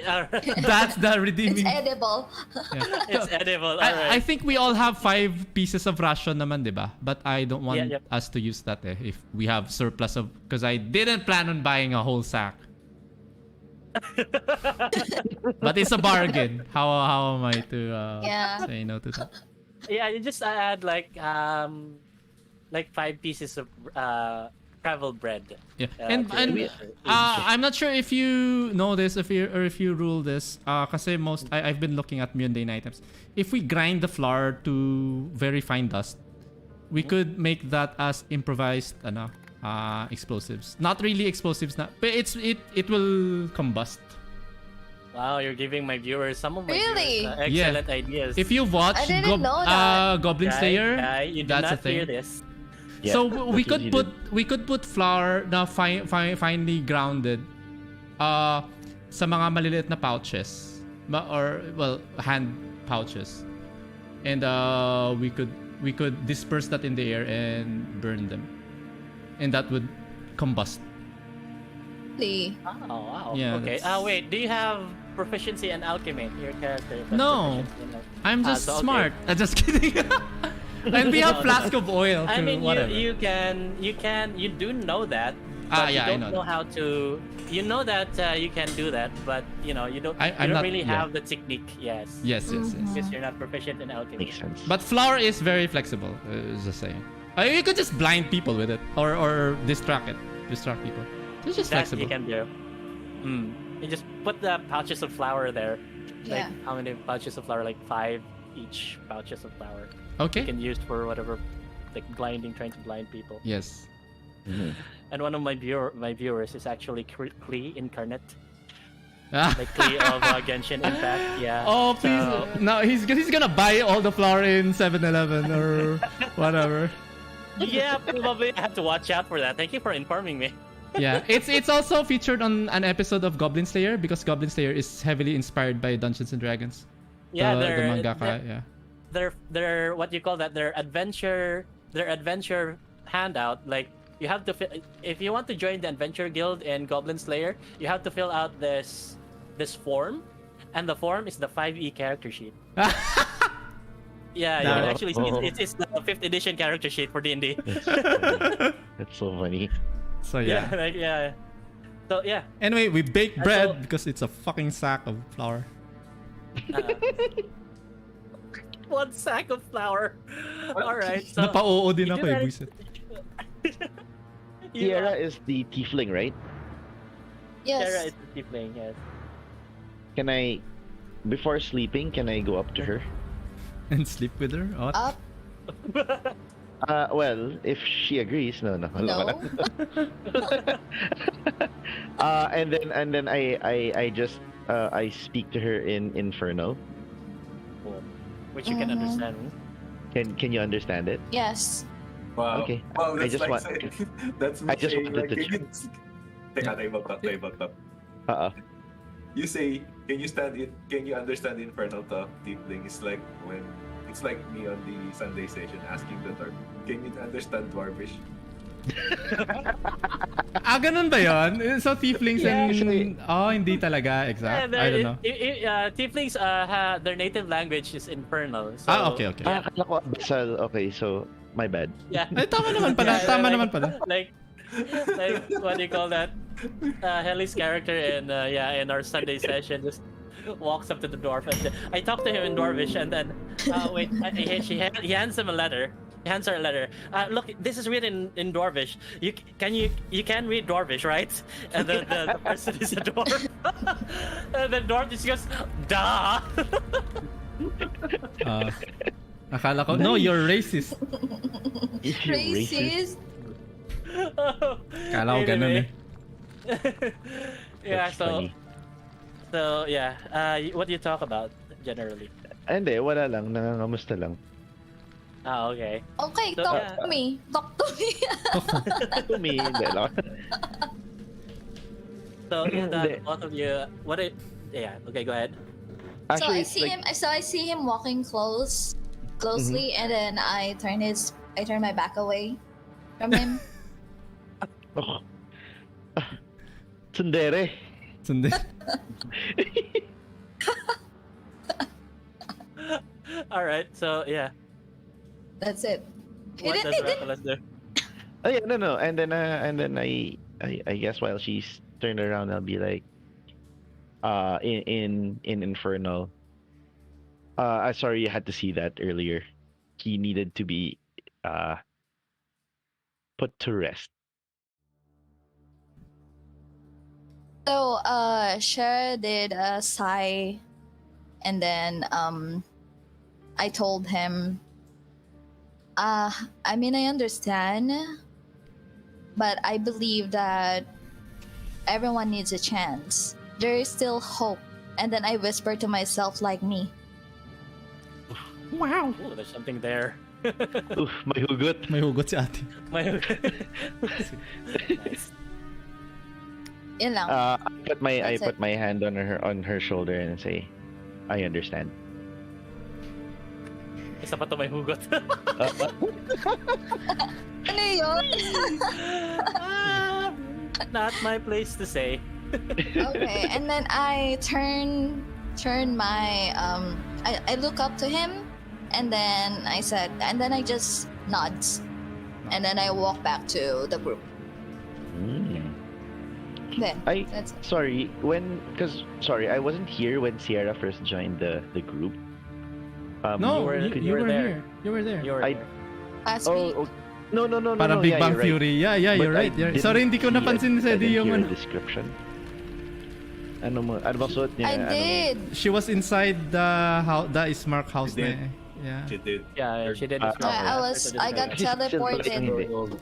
All right. That's the It's redeeming. edible. Yeah. It's edible. All right. I think we all have 5 pieces of ration naman, diba? But I don't want Yeah, yep. us to use that if we have surplus of... Because I didn't plan on buying a whole sack. But it's a bargain. How am I to say no to that? Yeah, you just add like 5 pieces of travel bread. Yeah, to and it. I'm not sure if you know this, if you rule this. Kasi I've been looking at mundane items. If we grind the flour to very fine dust, we could make that as improvised explosives. Not really explosives, but it will combust. Wow, you're giving my viewers some of my Really? viewers, excellent ideas. If you've watched I didn't know that. Goblin Slayer, Guy, you did that's a not hear thing. this. Yeah, So we that's what could he put did. we could put flour na finely grounded sa mga maliliit na pouches or well hand pouches, and we could disperse that in the air and burn them, and that would combust. Really? Oh wow. Yeah, Okay. that's- Wait. Do you have proficiency in alchemy? Your character? has No. proficiency in alchemy. I'm just so, okay. smart. Just kidding. And we have flask of oil. I mean, whatever. you do know that. Ah, But yeah, I you don't know know how to. You know that you can do that, but you know you don't. I'm you don't not- really yeah. have the technique. Yes. Yes. Because you're not proficient in alchemy. Makes sense. But flour is very flexible. Just saying. You could just blind people with it, or distract people. It's just That flexible. you can do. You just put the pouches of flour there. Like Yeah. how many pouches of flour? Like 5 each pouches of flour. Okay. You can use for whatever, like trying to blind people. Yes. Mhm. And one of my viewers is actually Klee incarnate, Ah. like Klee of Genshin Impact. Yeah. Oh please! So- No, he's gonna buy all the flour in 7-Eleven or whatever. yeah, probably I have to watch out for that. Thank you for informing me. Yeah, it's also featured on an episode of Goblin Slayer because Goblin Slayer is heavily inspired by Dungeons and Dragons. Yeah, the they're mangaka. Yeah. they're what you call that? Their adventure handout. Like you have to if you want to join the adventure guild in Goblin Slayer, you have to fill out this form, and the form is the 5e character sheet. Yeah, you No. can actually see it's the 5th edition character sheet for D&D. That's so funny. So yeah. Yeah, like, yeah. So yeah. Anyway, we bake And bread so- because it's a fucking sack of flour. Uh, 1 sack of flour. All right. So Napa-oo din you ako do eh, that- buisit. You, Tiara is the tiefling, right? Sarah Yes. is the tiefling, yes. Can I, before sleeping, can I go up to her? And sleep with her? What? Up? Well, if she agrees, no. No. And then I just I speak to her in Infernal. Which you can Mhm. understand. Can you understand it? Yes. Wow. Okay. Wow, I that's just like want- saying, that's me I just saying, wanted like, to can you... Teka, time up. You say, can you understand Infernal to Tiefling? It's like me on the Sunday session asking the Dwarf, can you understand Dwarvish? Ganun ba yun? So tieflings Yeah. and... Oh, hindi talaga. Exact. I don't know. Tieflings, their native language is Infernal. So, Okay. Akala ko Abasal. Okay, so my bad. Yeah. Ay, tama naman pala. Yeah, Tama like- naman pala. Like what do you call that? Helly's character in in our Sunday session just walks up to the dwarf and I talk to him in Dwarvish and then he hands him a letter. He hands her a letter. Look, this is written in Dwarvish. You can read Dwarvish, right? And the person is a dwarf. And the dwarf just goes, duh. Akala ko, no, you're racist. You're Racist. Akala ko ganun eh. Yeah, That's so funny. yeah. What do you talk about generally? Hindi, wala lang. Nangangamusta lang. Okay. Okay, So, talk yeah. to me. Talk to me. To me, hindi lang. So yeah, Hindi. both of you. Yeah. Okay, go ahead. So Actually, I it's see like, him. So I see him walking closely, and then I turn my back away from him. Oh. Tsundere. Sunday. All right. So yeah. That's it. He What didn't. does He didn't. Reckless do? Oh yeah, no. And then I guess while she's turned around, I'll be like, in Infernal. Sorry you had to see that earlier. He needed to be put to rest. So Shara did a sigh, and then I told him, I mean, I understand, but I believe that everyone needs a chance. There is still hope and then I whisper to myself like me. Wow! Oh, there's something there. Oof, may hugot. May hugot si ate. Nice. Yun lang. I That's put it. my hand on her shoulder and say, I understand. Isa pa to may hugot. Ano yun? Not my place to say. Okay, and then I turn my I look up to him, and then I said, and then I just nods, and then I walk back to the group. Mm. Then I that's it. sorry I wasn't here when Sierra first joined the group. No, were- you, you you were were there. here. You were there. You were I- there. Last week. Oh, no, Para no, Big yeah, Bang you're right. Theory. Yeah, yeah, you're But I right. You're right. didn't Sorry, hindi ko see- napansin sa I Eddie didn't yung hear ano. a description. Ano bang suot niya? I Ano? did. She was inside the house, the Ismark house She did. na eh. Yeah. She did. Yeah, she did. Ah, describe I it. I got She's still teleported. playing. Growing old.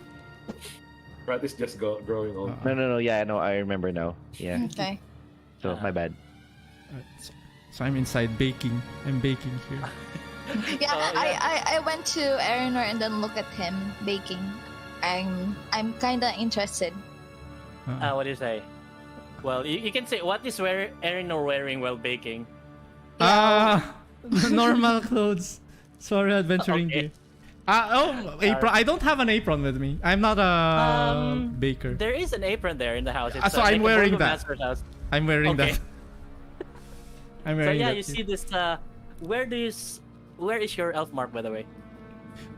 Rat is just growing old. No, yeah, no, I remember now. Yeah, Okay. so my bad. So I'm inside baking. I'm baking here. Yeah, Oh, yeah. I went to Eleanor and then look at him baking. I'm kinda interested. What do you say? Well, you can say what is Erin or wearing while baking. Normal clothes. Sorry, adventuring Okay. gear. Apron. I don't have an apron with me. I'm not a baker. There is an apron there in the house. So I'm like a wearing Burgo that. Master's house. I'm wearing Okay. that. I'm So wearing yeah, that. you see this. Where is your elf mark, by the way?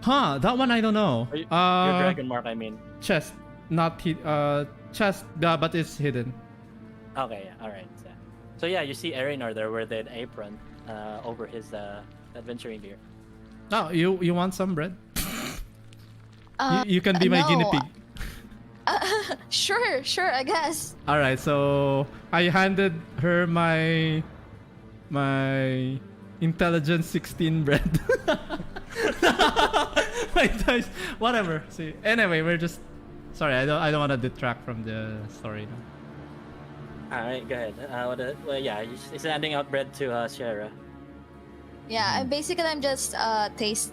Huh? That one I don't know. Or your dragon mark, I mean. Chest, not chest. Yeah, but it's hidden. Okay, yeah, all right. So yeah, you see Erinor there with an apron over his adventuring gear. Oh, you want some bread? Uh, You can be my no. guinea pig. Sure, I guess. All right, so I handed her my intelligence 16 bread. My dice, whatever. See, anyway, we're just sorry. I don't want to detract from the story now. All right, go ahead. Well, yeah, he's handing out bread to Sierra. Yeah, and basically I'm just taste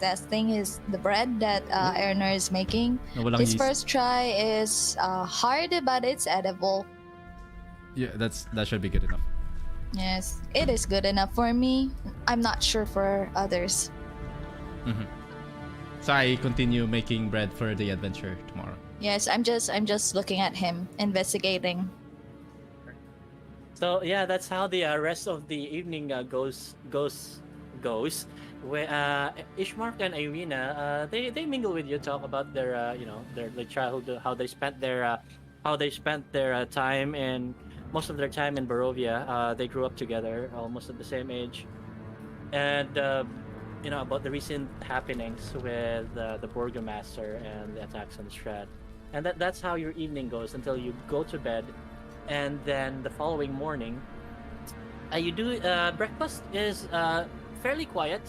testing the bread that Eleanor is making. No, walang His yeast. first try is hard, but it's edible. Yeah, that should be good enough. Yes, it is good enough for me. I'm not sure for others. So I continue making bread for the adventure tomorrow. Yes, I'm just looking at him, investigating. So yeah, that's how the rest of the evening goes. Where Ishmark and Irina, they mingle with you, talk about their their childhood, how they spent their time, and most of their time in Barovia. They grew up together, almost at the same age, and about the recent happenings with the Burgomaster and the attacks on the Strad, and that's how your evening goes until you go to bed. And then the following morning, you do breakfast is fairly quiet.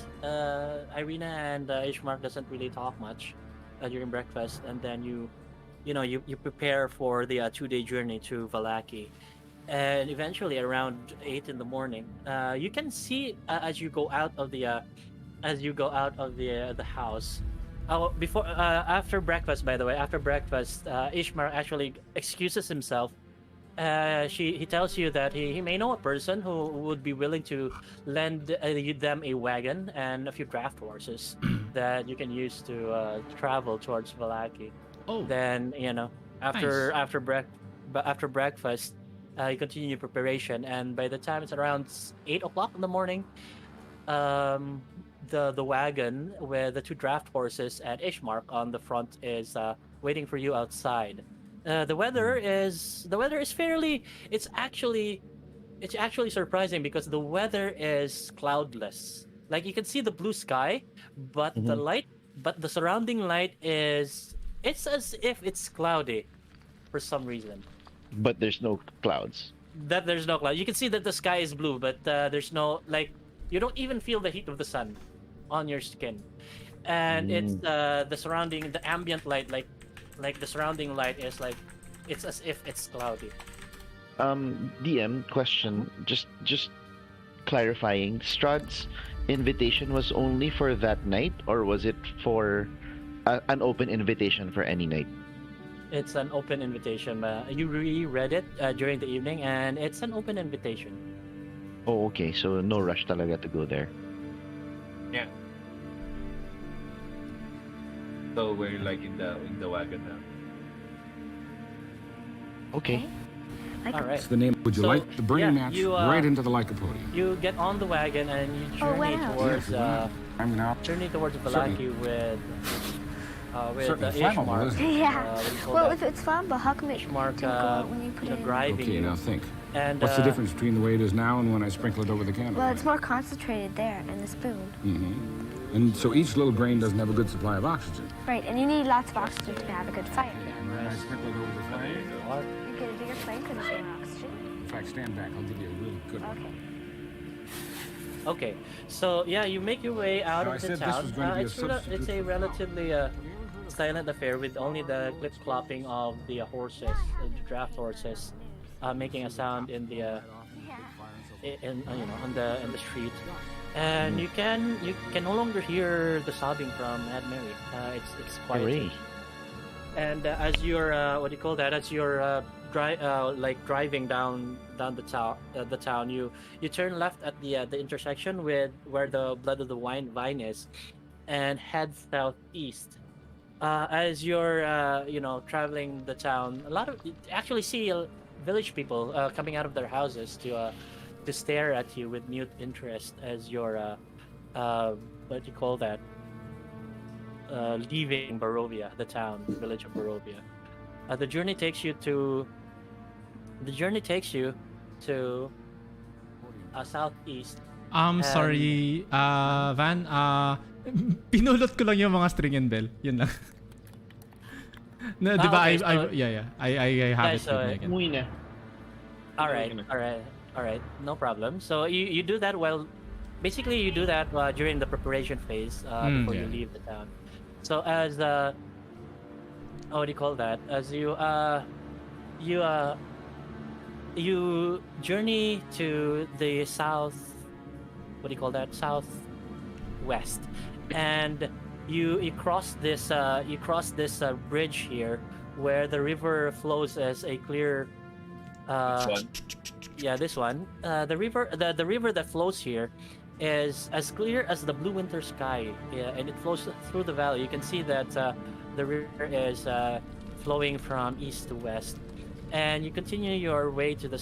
Irina and Ishmark doesn't really talk much during breakfast, and then you prepare for the 2-day journey to Valaki, and eventually around 8 in the morning, you can see as you go out of the house. After breakfast, by the way, Ishmark actually excuses himself. He tells you that he may know a person who would be willing to lend them a wagon and a few draft horses that you can use to travel towards Valaki. Oh, Then after breakfast, you continue preparation, and by the time it's around 8 o'clock in the morning, the wagon with the 2 draft horses and Ishmark on the front is waiting for you outside. The weather is fairly. It's actually surprising because the weather is cloudless. Like you can see the blue sky, but the surrounding light it's as if it's cloudy for some reason. But there's no clouds. That there's no cloud. You can see that the sky is blue, but there's no you don't even feel the heat of the sun on your skin, and it's the ambient light, like the surrounding light is it's as if it's cloudy. DM question. Just clarifying. Strahd's invitation was only for that night, or was it for an open invitation for any night? It's an open invitation. You reread it during the evening, and it's an open invitation. Oh, okay. So no rush talaga to go there. Yeah. So we're like in the wagon now. Okay. All right. It's the name. Would you So, like the burning match right into the lycopodium? You get on the wagon and you journey towards I'm now Valaki with certainly the flammable, Ishmark. isn't it? Yeah. What do you call Well, that? if it's flammable, how come it Ishmark, didn't go out when you put it in? driving Okay, you. now think. And What's the difference between the way it is now and when I sprinkle it over the candle? Well, it's more concentrated there in the spoon. Mm-hmm. And so each little grain doesn't have a good supply of oxygen. Right, and you need lots of oxygen to have a good fire. And when I sprinkle it over the fire, You get a bigger flame because there's more oxygen. in fact, stand back. I'll give you a really good one. Okay. Okay, so yeah, you make your way out Now, I of the said this town. was going to be a It's substitute a for relatively silent affair with only the clip clopping of the horses, the draft horses, making a sound in the on the street, and you can no longer hear the sobbing from Mad Mary. It's quiet. Hooray. And as you're what do you call that? As you're driving down the town, you turn left at the intersection with where the Blood of the Vine is, and head southeast. As you're traveling the town, you actually see village people coming out of their houses to stare at you with mute interest as you're what do you call that? Leaving Barovia, the village of Barovia. The journey takes you to southeast. Sorry, Van. Pinulot ko lang yung mga string and bell. Yun lang. No, di ba? Okay, so- I have it so, with me again. Umuwi na. All right, no problem. So you do that basically you do that during the preparation phase before you leave the town. So as what do you call that? As you journey to the south, what do you call that? Southwest, and you cross this bridge here where the river flows as a clear Which one? yeah, this one. The river that flows here is as clear as the blue winter sky. Yeah, and it flows through the valley. You can see that the river is flowing from east to west, and you continue your way to the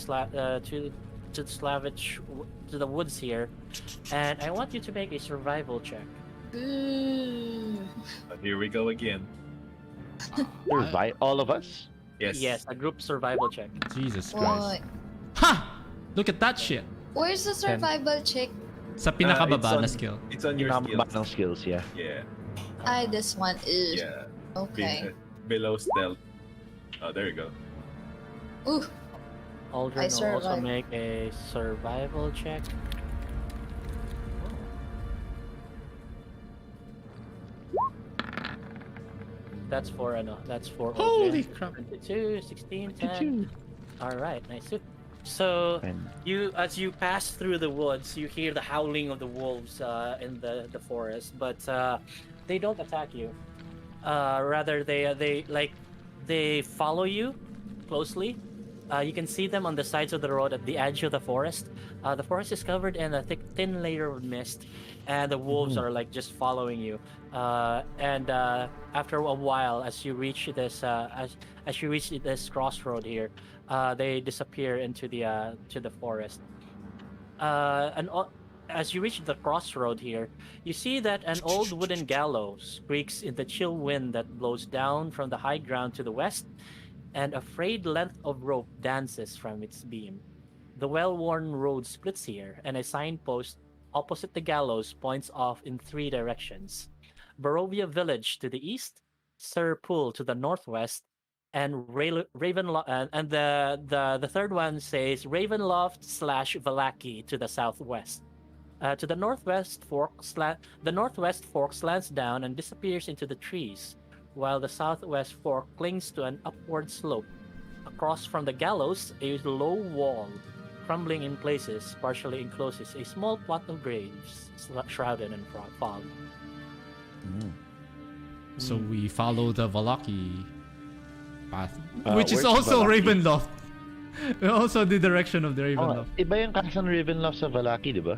to the woods here, and I want you to make a survival check. Here we go again. All of us? Yes. Yes, a group survival check. Jesus What? Christ. Ha! Look at that shit. Where's the survival check? Sa pinakababa It's na on- skill. It's on your Pinakababa skills. ng skills, yeah. Yeah. This one is. Yeah. Okay. Below stealth. Oh, there you go. Ooh. Aldrin will also survived. make a survival check. That's for Holy Aldrin. crap. 22, 16, 10. All right, nice. So And as you pass through the woods, you hear the howling of the wolves in the forest, but they don't attack you. Rather, they follow you closely. You can see them on the sides of the road at the edge of the forest. The forest is covered in a thin layer of mist, and the wolves are like just following you. And after a while, as you reach this crossroad here, they disappear into the forest. As you reach the crossroad here, you see that an old wooden gallows creaks in the chill wind that blows down from the high ground to the west, and a frayed length of rope dances from its beam. The well-worn road splits here, and a signpost opposite the gallows points off in 3 directions: Barovia Village to the east, Sir Pool to the northwest, and Ravenloft. And the third one says Ravenloft / Valaki to the southwest. To the northwest the northwest fork slants down and disappears into the trees, while the southwest fork clings to an upward slope. across from the gallows, a low wall, crumbling in places, partially encloses a small plot of graves, shrouded in fog. So we follow the Valaki path, Uh, which is where's also Valaki? Ravenloft. Also the direction of the Oh, Ravenloft. iba yung Castle Ravenloft sa Valaki, di ba?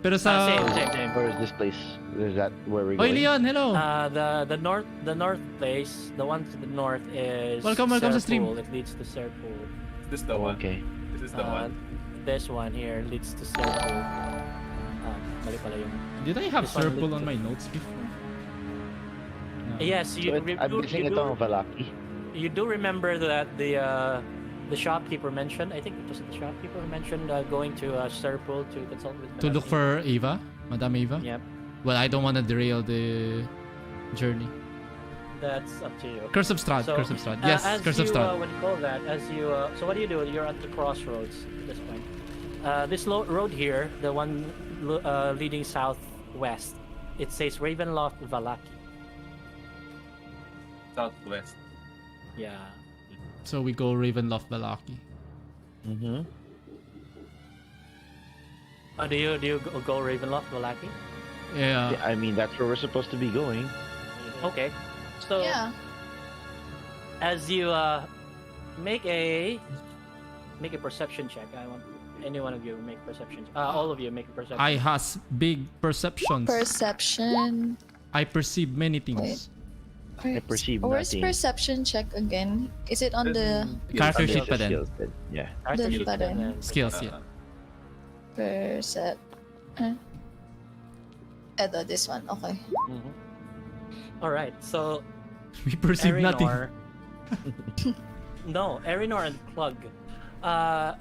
Pero sa... Same. Or is this place? Is that where we're Oy, going? Leon, hello! The north place, the one to the north is Welcome sa stream. Serpool. It leads to Serpool. This is the one. Okay. This is the one. This one here leads to Serpool. Mali pala yung... Did I have This one Serpul leads on to- my notes before? No. Yes, you, I'm guessing ito ang Valaki. you do remember that the shopkeeper mentioned. I think it was the shopkeeper who mentioned going to Serpool to consult with. To look for Ava? Madame Ava? Yep, Well, I don't want to derail the journey. that's up to you. Curse of Strahd, So, Curse of Strahd. Yes, as Curse of you, Strahd. what do you call that? As you, so what do? You're at the crossroads at this point. This road here, the one leading southwest, it says Ravenloft Valaki. Southwest. Yeah. So we go Ravenloft Valaki. Mm-hmm. Do you go Ravenloft Valaki? Yeah. I mean, that's where we're supposed to be going. Okay. So Yeah. as you make a perception check, I want any one of you make perception. All of you make a perception. I has big perceptions. Perception. I perceive many things. I perceive Where's nothing. perception check again? Is it on the Character Under sheet the pa din. skills then. Yeah. Character Dun sheet pa din. and then- Skills, yeah. percep? Edo, this one. Okay. Mhm. All right. So We perceive nothing. Erinor. No, Erinor and Klug.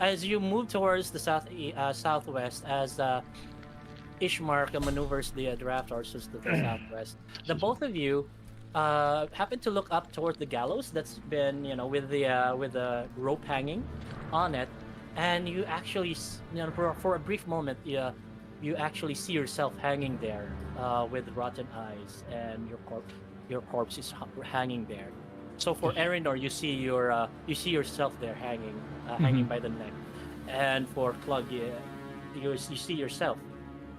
As you move towards the southwest, as Ishmark maneuvers the draft horses to the southwest, the both of you happen to look up towards the gallows that's been, with the rope hanging on it, and you actually, for a brief moment, you actually see yourself hanging there with rotten eyes, and your corpse is hanging there. So for Erinor, you see yourself there hanging by the neck, and for Klug, you see yourself.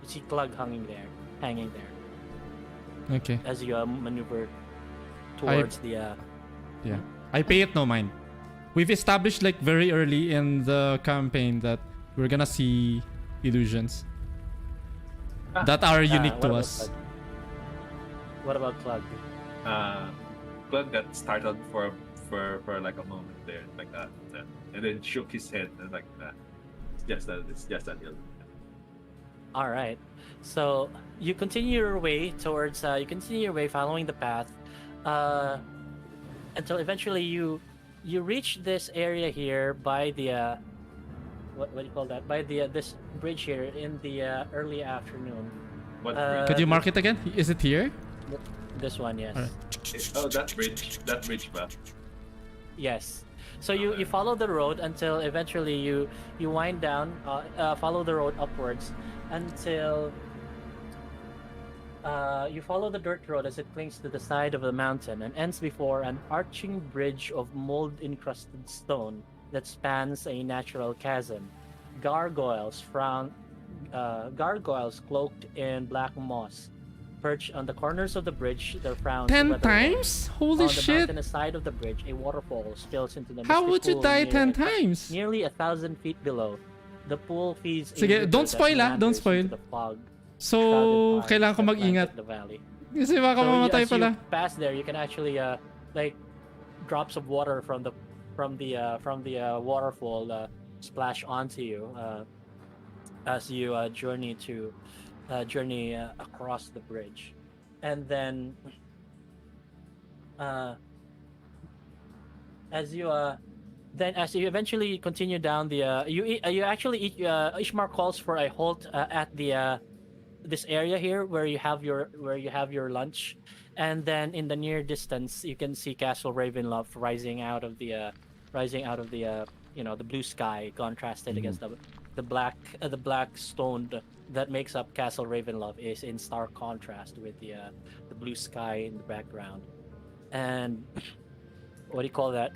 You see Klug hanging there Okay. as you maneuver towards the. Yeah. I pay it no mind. We've established like very early in the campaign that we're gonna see illusions that are unique what to about us. Klug? What about Klug? Glug got startled for like a moment there, like that, and then shook his head and like that. It's just that ill. All right. So you continue your way following the path, until eventually you reach this area here by the what do you call that? By the this bridge here in the early afternoon. What Could you mark it again? Is it here? This one, yes. Alright. bridge? Oh, that bridge, ba? Yes. So you follow the road until eventually you wind down, follow the road upwards until you follow the dirt road as it clings to the side of the mountain and ends before an arching bridge of mold-encrusted stone that spans a natural chasm. Gargoyles cloaked in black moss perched on the corners of the bridge, their frowns 10 weather-worn. times? Holy On the shit. mountain side of the bridge, a waterfall spills into the How misty would you pool die near 10 times? nearly 1,000 feet below. The pool feeds a Sige, river don't that spoil ah, don't meanders spoil. into the fog, So, shrouded kailangan ko pines that mag-ingat. blanket the valley. Kasi baka So mamatay as you pala. pass there, you can actually like drops of water from the waterfall splash onto you as you journey across the bridge, and then as you eventually continue down the Ishmar calls for a halt at the this area here where you have your lunch, and then in the near distance you can see Castle Ravenloft rising out of the the blue sky contrasted against the black stone that makes up Castle Ravenloft is in stark contrast with the blue sky in the background. And what do you call that?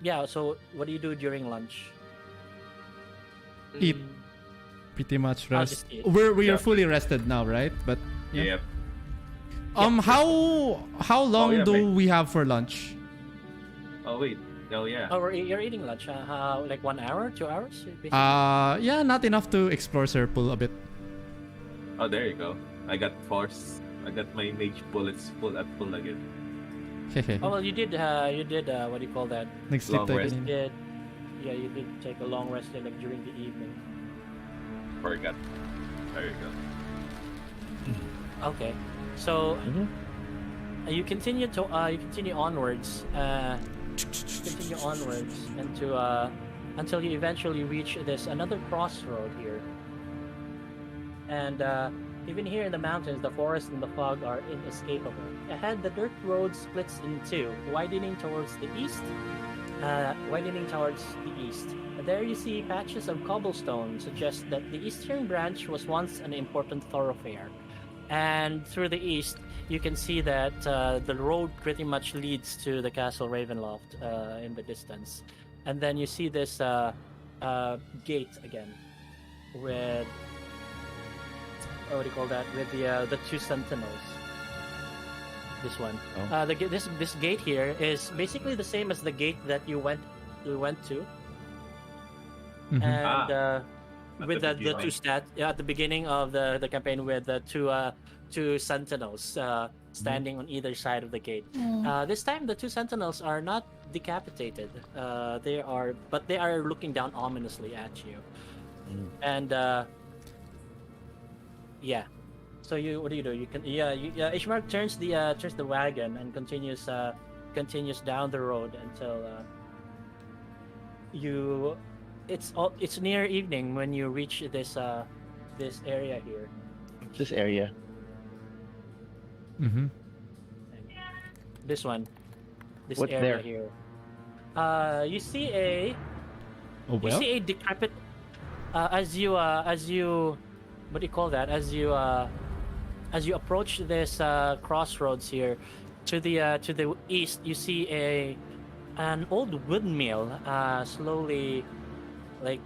yeah. So what do you do during lunch? Eat. Pretty much I'll rest. just eat. We are Yeah. fully rested now, right? But yeah. Yep. How long yeah, do mate. we have for lunch? Oh wait. Oh yeah. Oh, you're eating lunch. How like 1 hour, 2 hours? Basically? Yeah, not enough to explore Circle a bit. Oh, there you go. I got force. I got my mage bullets full again. Oh well, you did what do you call that? Next sleep Long tayo rest. kanina. You did take a long rest like during the evening. Forgot. There you go. Okay, so you continue onwards, until you eventually reach this another crossroad here. And even here in the mountains, the forest and the fog are inescapable. Ahead, the dirt road splits in two, widening towards the east. There you see patches of cobblestone suggest that the eastern branch was once an important thoroughfare. And through the east, you can see that the road pretty much leads to the Castle Ravenloft in the distance. And then you see this gate again with what do you call that? With the two sentinels. This one. Oh. This gate here is basically the same as the gate that you went to. Mhm. And with the the two beginning. at the beginning of the campaign with the two sentinels standing on either side of the gate. This time the two sentinels are not decapitated. They are looking down ominously at you. And yeah. So what do? You can Ishmael turns the wagon and continues down the road until it's near evening when you reach this area here. This area. Mm-hmm. This one. This What's area there? here. You see a Oh well. you see a decrepit as you what do you call that? As you approach this crossroads here, to the east, you see an old windmill slowly, like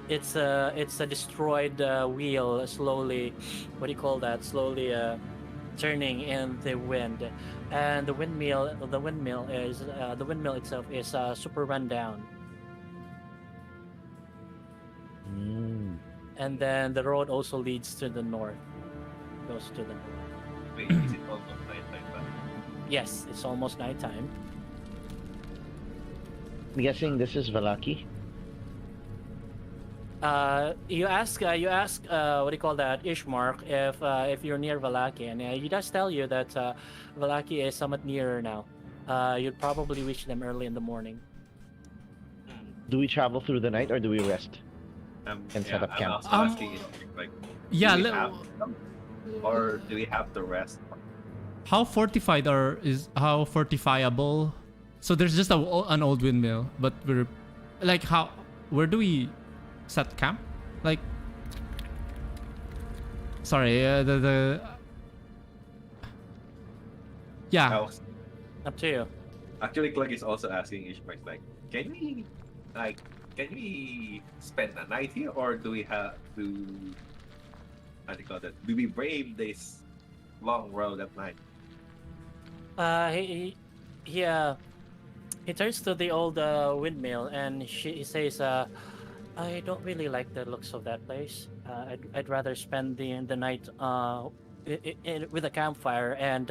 it's a destroyed wheel slowly. What do you call that? Slowly turning in the wind, and the windmill itself is super run down. And then the road also leads to the north. Goes to the north. Wait, is it almost nighttime? Yes, it's almost nighttime. I'm guessing this is Valaki. You ask what do you call that, Ishmark, if you're near Valaki, and he does tell you that Valaki is somewhat nearer now. You'd probably reach them early in the morning. Do we travel through the night or do we rest? And set up camp. I'm also asking, like, Yeah. do we have them, or do we have the rest? How fortifiable? So there's just an old windmill, but we're like, where do we set camp? Like, sorry, yeah. Up to you. Actually, Clegg is also asking Ishmael, like, can we spend a night here, or do we have to, how do you call that? Do we brave this long road at night? He turns to the old windmill and he says, "I don't really like the looks of that place. I'd rather spend the night with a campfire and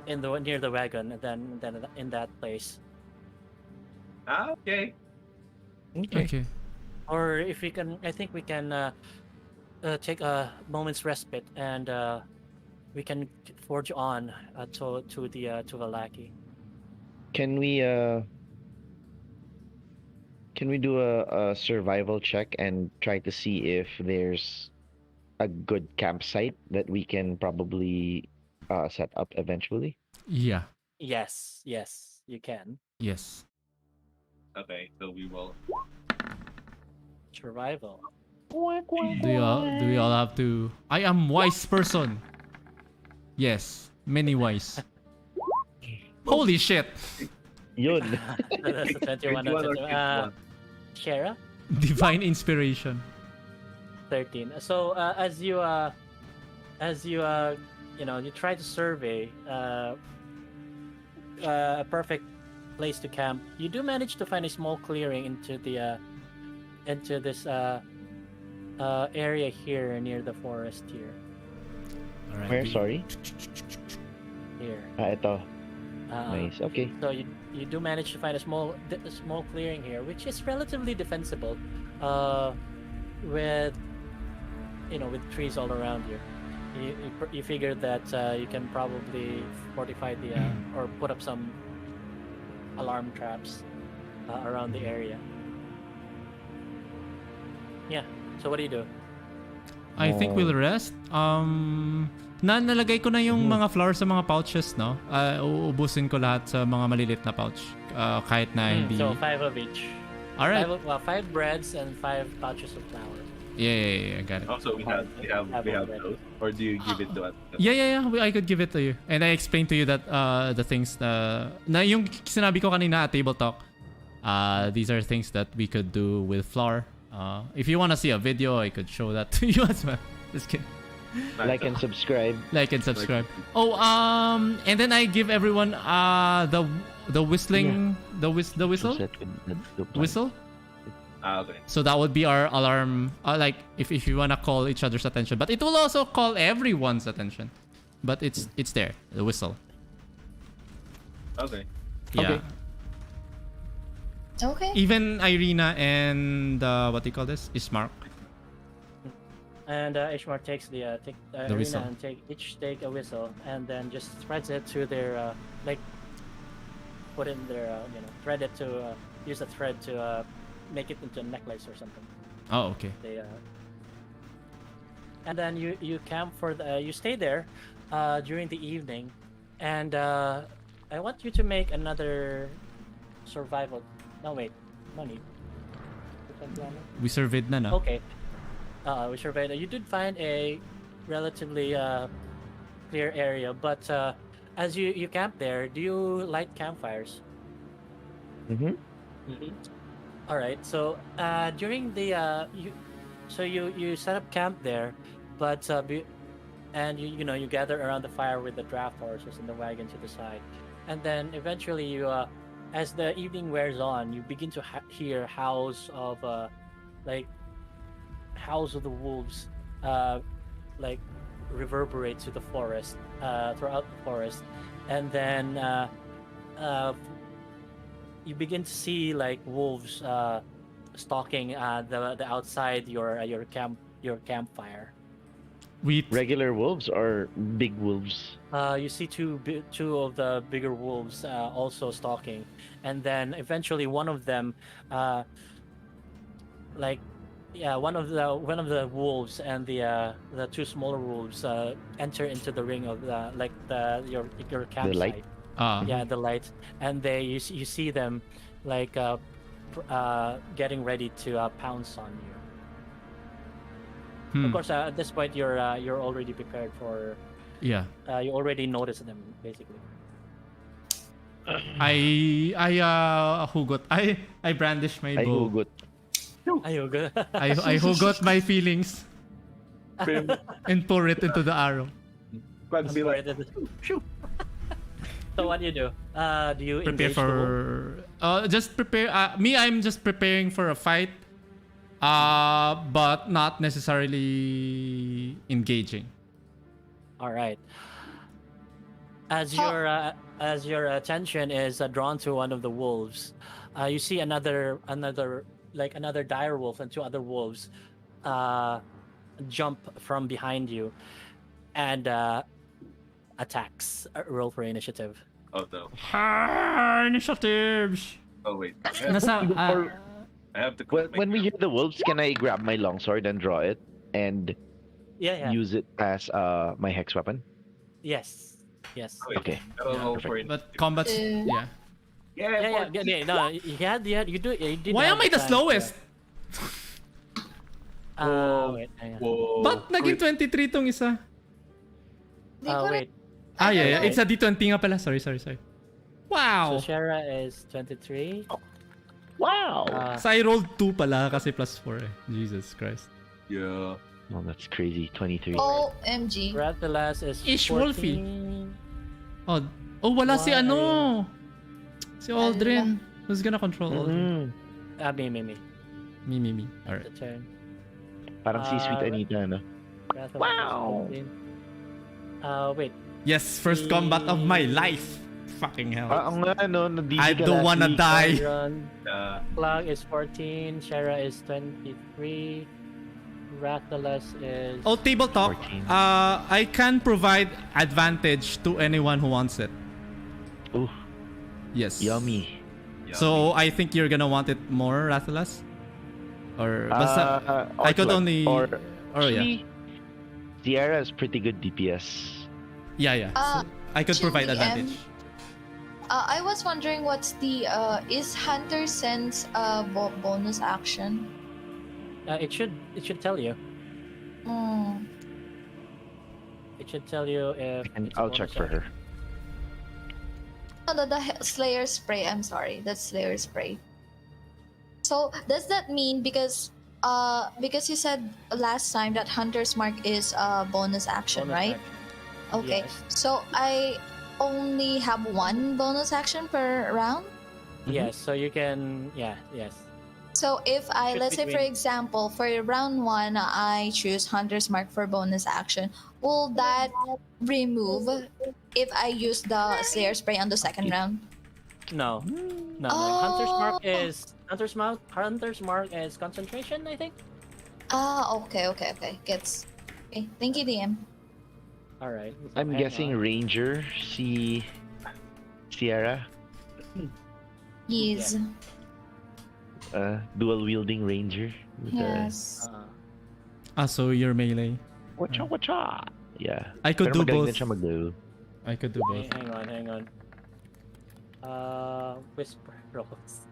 near the wagon than in that place." Okay. Okay. Or if we can, I think we can take a moment's respite and we can forge on to Valaki. Can we do a survival check and try to see if there's a good campsite that we can probably set up eventually? Yeah. Yes, you can. Yes. Okay, so we will. Survival. Do we all have to? I am wise person. Yes, many wise. Holy shit! Yun. So that's the 21 21 or 21. Shara, Divine inspiration. 13. So as you you try to survey a perfect place to camp, you do manage to find a small clearing into this area here near the forest here. All right. Where? Sorry. Here. Ito. Uh, Nice. Okay. So you do manage to find a small clearing here, which is relatively defensible, with with trees all around you. You figure that you can probably fortify the or put up some alarm traps around the area. Yeah. So what do you do? I think we'll rest. Nalagay ko na yung mga flowers sa mga pouches, no? Uubusin ko lahat sa mga malilit na pouch. Kahit na hindi... So 5 of each. Alright. 5 breads and 5 pouches of flour. Yeah, I got it. Also, we have those, or do you give it to us? Yeah. I could give it to you. And I explained to you that the things na yung sinabi ko kanina at table talk. These are things that we could do with flour. If you want to see a video, I could show that to you as well. Just kidding. Like and subscribe. Oh, and then I give everyone the whistling the whistle. Whistle. Okay. So that would be our alarm. Like if you wanna call each other's attention, but it will also call everyone's attention. But it's there, the whistle. Okay. Yeah. Okay. Even Irina and what do you call this? Ismark. And Ishmar takes the arena whistle. and each take a whistle, and then just threads it to their put in their thread it to use a thread to make it into a necklace or something. Oh, okay. They and then you camp for you stay there during the evening, and I want you to make another survival. No wait, no need. We surveyed na, no? Okay. We surveyed. You did find a relatively clear area, but as you camp there, do you light campfires? Mm-hmm. All right. So during the you set up camp there, but and you gather around the fire with the draft horses and the wagon to the side, and then eventually you as the evening wears on, you begin to hear howls of howls of the wolves reverberate to the forest, throughout the forest, and then you begin to see like wolves stalking the outside your campfire. Regular wolves or big wolves? You see two of the bigger wolves also stalking, and then eventually one of them one of the wolves and the two smaller wolves enter into the ring of your campsite. The light. Yeah, the light, and you see them getting ready to pounce on you. Of course, at this point you're already prepared for. Yeah. You already noticed them basically. I hugot. I brandish my bow. Hugot. I hugot my feelings and pour it into the arrow. Shoot. So what do you do? Do you Prepare engage for just prepare I'm just preparing for a fight, but not necessarily engaging. All right. As your attention is drawn to one of the wolves, you see another dire wolf and two other wolves jump from behind you and attacks. Roll for initiative. Oh no. Initiatives. Oh wait. Nasa, I have to. When we hear the wolves, can I grab my longsword and draw it and use it as my hex weapon? Yes. Okay. but combat's yeah. Yeah. No, you did. Why am I the slowest? Wait. Ba't naging 23 tong isa? Wait. Yeah. It's a D20 nga pala. Sorry. Wow! So Shara is 23. Wow. So I rolled 2 pala kasi plus 4 eh. Jesus Christ. Yeah. Oh, that's crazy. 23. OMG. Rathalas is Ish 14. Wolfie. Oh, wala si Why are ano. Si Aldrin. Who's gonna control Aldrin? Me. Me. Alright. The turn. Parang si Sweet Anita, no? Rathalas Wow. is 15. Wait. Yes, first combat of my life. Fucking hell. Ang nga, no? I don't wanna die. Clog is 14. Shara is 23. Rathalas is... Oh, table talk. 14. I can provide advantage to anyone who wants it. Ooh. Yes. Yummy. So I think you're gonna want it more, Rathalas? Or basta, I could only... Or yeah. actually, Sierra is pretty good DPS. Yeah. So I could provide GM, advantage. I was wondering what's the is Hunter Sense bonus action? It should tell you. Hmm. It should tell you if... And it's a I'll bonus check for action. her. Oh, the Slayer spray. I'm sorry, that's Slayer spray. So does that mean because you said last time that Hunter's Mark is a bonus action, Bonus right? action. Okay. Yes. So I only have one bonus action per round. Yes, so you can... Yeah, yes. So if I, Choose let's say for between- example, for round 1, I choose Hunter's Mark for bonus action, will that remove if I use the Slayer spray on the second round? No. Hunter's Mark is concentration, I think. Okay. Gets. Okay, thank you, DM. All right. I'm guessing Ranger, Sierra, Yes. dual wielding Ranger. With Yes. So you're melee. Wacha. Yeah. I could Pero do magaling both. din siya mag-dual. I could do both. Hang on. Whisper rolls.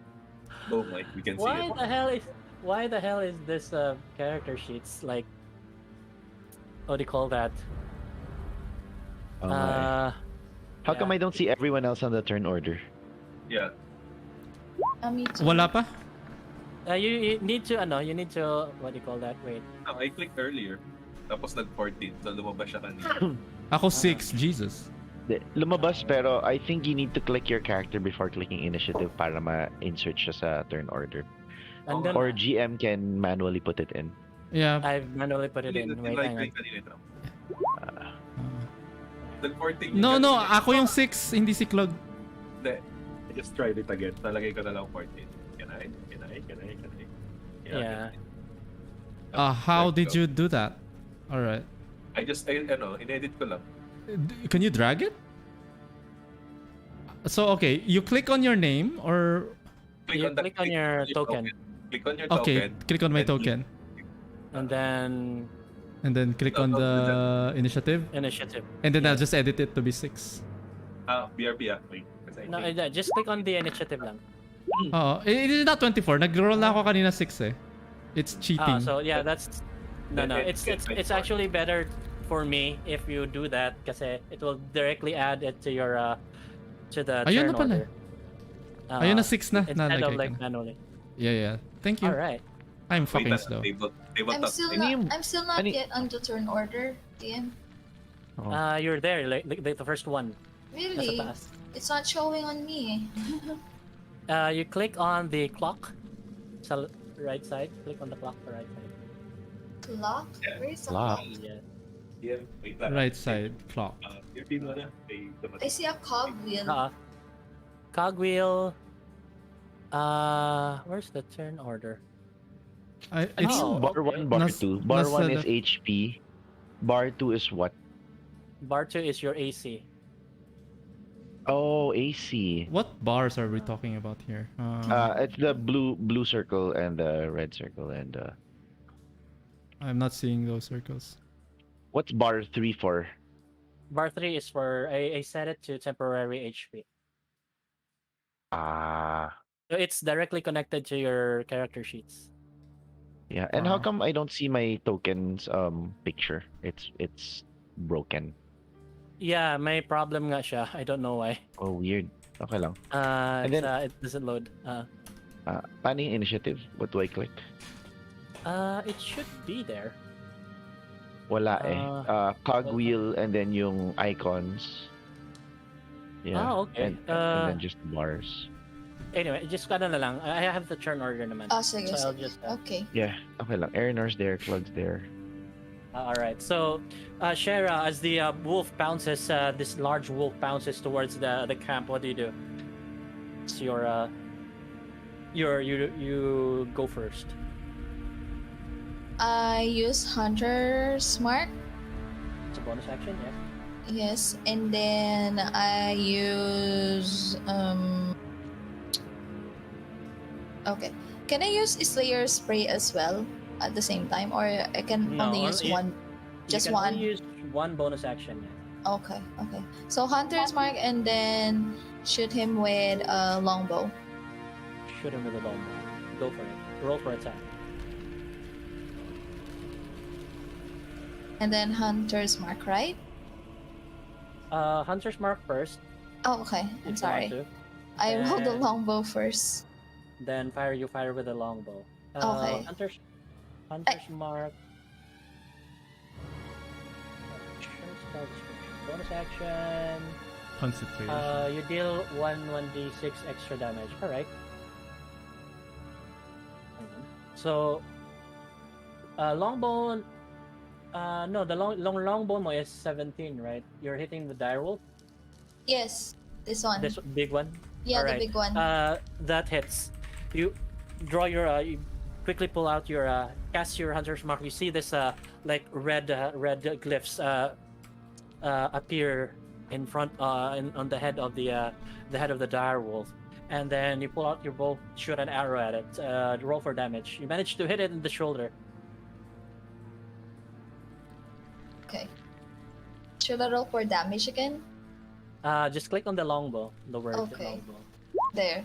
Oh my, we can see Why it. the hell is this character sheets like... What do you call that? Oh my. How come I don't see everyone else on the turn order? Yeah. Me too. Wala pa? You need to what do you call that? Wait. No, I clicked earlier. Tapos nag-14, so lumabas siya kanina. Ako 6, Jesus. Lumabas pero I think you need to click your character before clicking initiative para ma-insert siya sa turn order. And then Or GM can manually put it in. Yeah. I've manually put it in. Wait, hang on. Nag-14 No, ako yung 6, hindi si Clog. Hindi. I just tried it again. Nalagay ko na lang 14. Can I? Yeah. How did you do that? Alright. In-edit ko lang. Can you drag it? So, okay, you click on your name or... Click on your token. Click on your Okay, token. click on my token. And then... And then click on the initiative. Initiative. And then I'll just edit it to be 6. BRB wait. No, just click on the initiative lang. It is not 24. Nag-roll na ako kanina 6 eh. It's cheating. So yeah, that's... No, it's actually better for me if you do that kasi it will directly add it to your to the Ayun turn na pala. order. Ayun na 6 na. Instead of Nalagay like ko na. manually. Yeah. Thank you. Alright. I'm fucking slow. I'm still not yet on the turn order, DM. You're there, like the first one. Really? Nasa taas. It's not showing on me. You click on the clock sa right side. Click on the clock for right side. Clock? Where is the Clock. clock? Yeah. Right side clock. I see a cogwheel. Cogwheel. Where's the turn order? It's bar 1, bar 2. Bar 1 is left. HP. Bar 2 is what? Bar 2 is your AC. Oh, AC. What bars are we talking about here? It's the blue circle and the red circle and I'm not seeing those circles. what's bar 3 for? Bar 3 is for I set it to temporary HP. So it's directly connected to your character sheets. Yeah. And how come I don't see my tokens picture? It's broken. Yeah, may problem nga siya. I don't know why. Oh, weird. Okay lang. And then, it doesn't load. paano yung initiative? What do I click? It should be there. Wala eh. Cogwheel and then yung icons. Yeah. Okay. And then just bars. Anyway, just na lang. I have the turn order naman. Sige, so I'll sige. just, Okay. Yeah. Okay lang. Erinar's there. Clug's there. All right. So, Shara, as the wolf bounces, this large wolf bounces towards the camp. What do you do? It's you go first. I use Hunter's Mark. It's a bonus action, yeah. Yes, and then I use Okay, can I use Slayer Spray as well at the same time, or I can only use one? Just you can one. Only use one bonus action. Yeah. Okay, okay. So Hunter's Mark, and then shoot him with a longbow. Shoot him with a longbow. Go for it. Roll for attack. And then Hunter's Mark, right? Hunter's Mark first. Oh, okay. I'm if you want sorry. to. I rolled the And longbow first. Then you fire with a longbow. Okay. Hunter's Mark. Bonus action. Concentration. You deal 1d6 extra damage. All right. So, longbow. No, the longbow mo is 17, right? You're hitting the direwolf. Yes, this one. This big one. Yeah, All the right. big one. That hits. You draw your. You quickly pull out your. Cast your Hunter's Mark. You see this like red glyphs appear in front on the head of the head of the direwolf, and then you pull out your bow, shoot an arrow at it. Roll for damage. You manage to hit it in the shoulder. Okay. Should I roll for damage again? Just click on the longbow. The word Okay. longbow. There.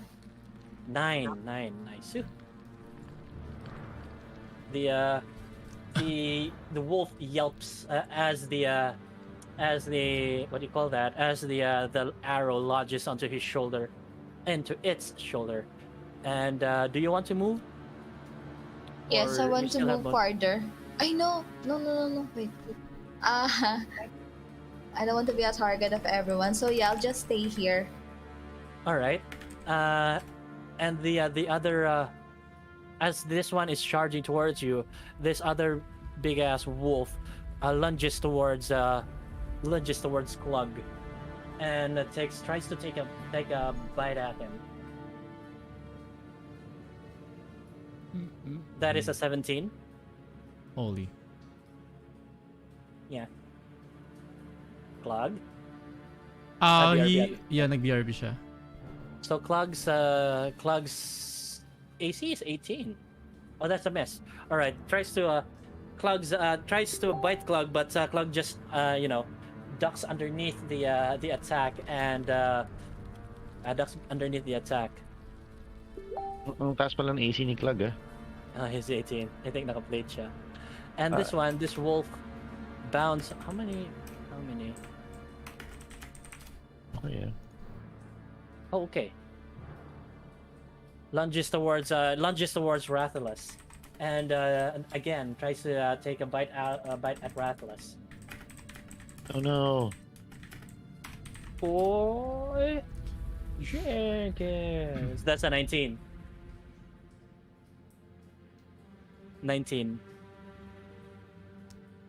9, nice. Ooh. The wolf yelps as the what do you call that? As the arrow lodges onto his shoulder, into its shoulder. And do you want to move? Yes, Or I you want to still have move both? farther. I know. No. Wait. I don't want to be a target of everyone, so yeah, I'll just stay here. All right. And the other as this one is charging towards you, this other big ass wolf lunges towards Clug, and tries to take a bite at him. That is a 17. Holy. Yeah. Clug. Nag-BRB siya. So Clug's AC is 18. Oh, that's a miss. All right, tries to bite Clug, but Clug just ducks underneath the attack and ducks underneath the attack. Ang taas pala ng AC ni Clug, ah. He's 18. I think naka-plate siya. And this wolf bounds. How many? Oh, yeah. Oh, okay. Lunges towards Rathalos, and again tries to take a bite at Rathalos. Oh no. Boy, Jenkins. That's a 19. 19.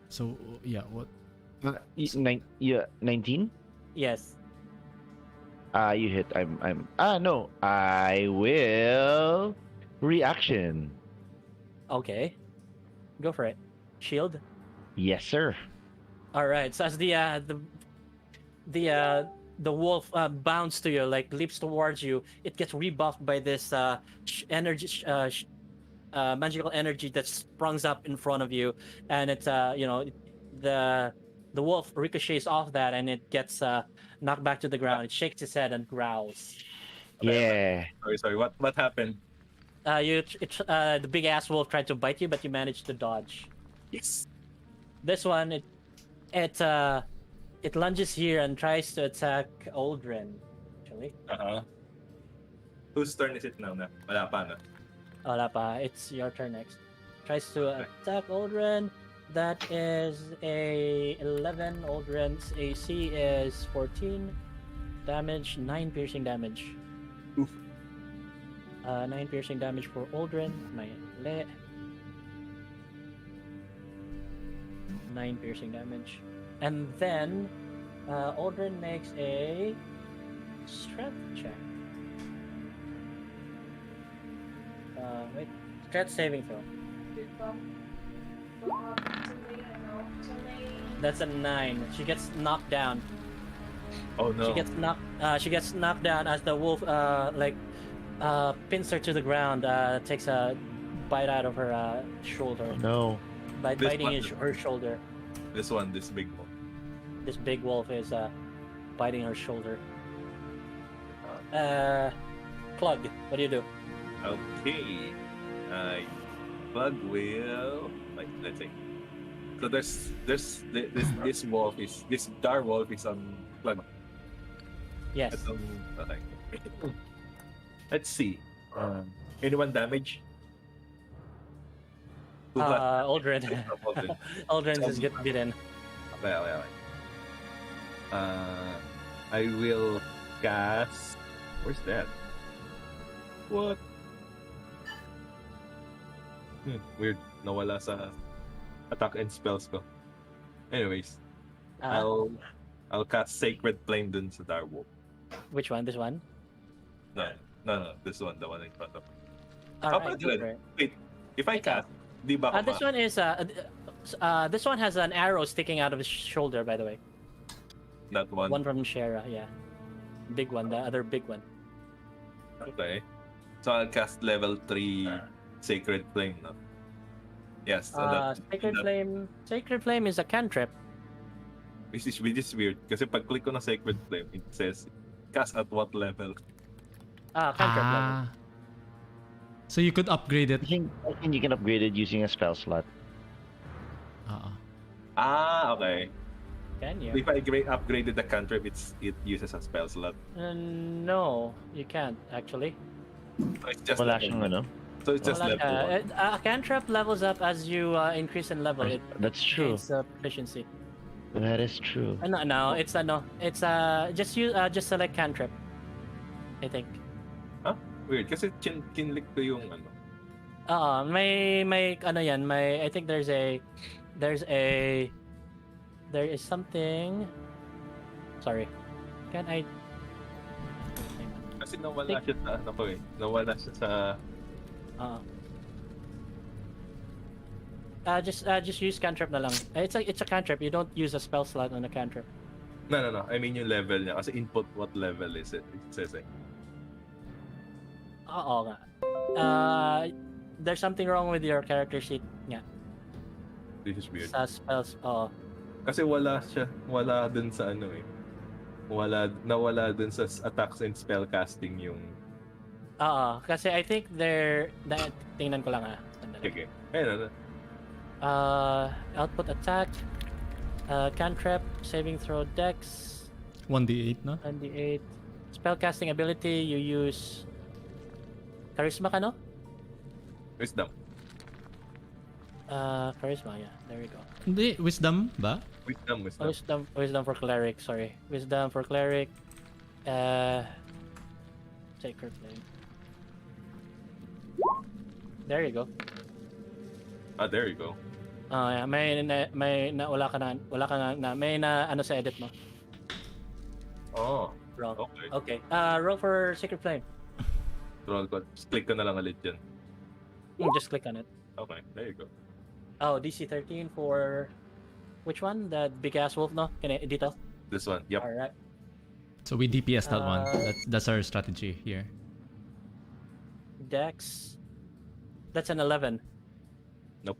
So yeah, what? 19? Yes. You hit. No. I will reaction. Okay. Go for it. Shield. Yes, sir. All right. So as the wolf bounds to you, like leaps towards you, it gets rebuffed by this magical energy that springs up in front of you, and it's the wolf ricochets off that, and it gets knocked back to the ground. It shakes its head and growls. Yeah. Sorry. What happened? The big ass wolf tried to bite you, but you managed to dodge. Yes. This one, it lunges here and tries to attack Aldrin. actually. Whose turn is it now? Na? Wala pa, no? Wala pa. It's your turn next. Tries to attack Aldrin. That is a 11. Aldrin's AC is 14. Damage, 9 piercing damage. Oof. 9 piercing damage for Aldrin. 9 piercing damage. And then, Aldrin makes a strength check. Wait. Strength saving throw. That's a 9. She gets knocked down. Oh no. She gets knocked down as the wolf pins her to the ground, takes a bite out of her shoulder. No. Biting her shoulder. This big one. This big wolf is biting her shoulder. Plug, what do you do? Okay. Plug will let's say. So this wolf is this dark wolf is on Plug. Yes. Okay. Let's see. Anyone damage? Aldrin. Aldrin just get bitten. Okay. I will cast. Where's that? What? Weird. Nawala sa attack and spells ko. Anyways, I'll cast Sacred Flame dun sa Darwolf. Which one? This one? No. This one, the one in front of me. Alright, wait. If I cast, di ba ako this one is this one has an arrow sticking out of his shoulder, by the way. That one? One from Shara, yeah. Big one, the other big one. Okay. So I'll cast level 3 Sacred Flame, no? Yes. Sacred Flame is a cantrip. Which is weird. Kasi pag click ko na Sacred Flame, it says, cast at what level? Cantrip level. So you could upgrade it. I think you can upgrade it using a spell slot. Okay. Can you? If I upgraded the cantrip, it uses a spell slot. No, you can't actually. So it's just Wala siyang ano. So it's just level 1. A cantrip levels up as you increase in level. That's true. It's proficiency. That is true. No, it's just select cantrip. I think. Huh? Weird. Kasi kinlik ko yung ano. May ano yan, I think there is something. Sorry. Can I? Kasi nawala siya sa ano ko eh. Nawala siya sa just use cantrip na lang. It's a cantrip. You don't use a spell slot on a cantrip. No. I mean yung level niya. Kasi input what level is it? It says eh. Oo nga. There's something wrong with your character sheet nga. This is weird. Sa spells, Kasi wala dun sa ano eh. Nawala dun sa attacks and spell casting yung... kasi I think tingnan ko lang Okay. Ayun. Output attack, cantrip, saving throw dex. 1d8, no? 1d8. Spell casting ability, you use... Charisma ka, no? Wisdom. Charisma, yeah. There we go. Hindi, wisdom ba? Wisdom for cleric, sorry. Wisdom for cleric. Sacred Flame. There you go. There you go. Yeah, wala ka na may na ano sa edit mo. Wrong. Okay. Roll for Sacred Flame. Roll ko. Click ko na lang ulit dyan. Just click on it. Okay, there you go. DC 13 for which one? The big ass wolf, no? Can I dito? This one. Yep. All right. So we DPS that one. That's our strategy here. Dex. That's an 11. Nope.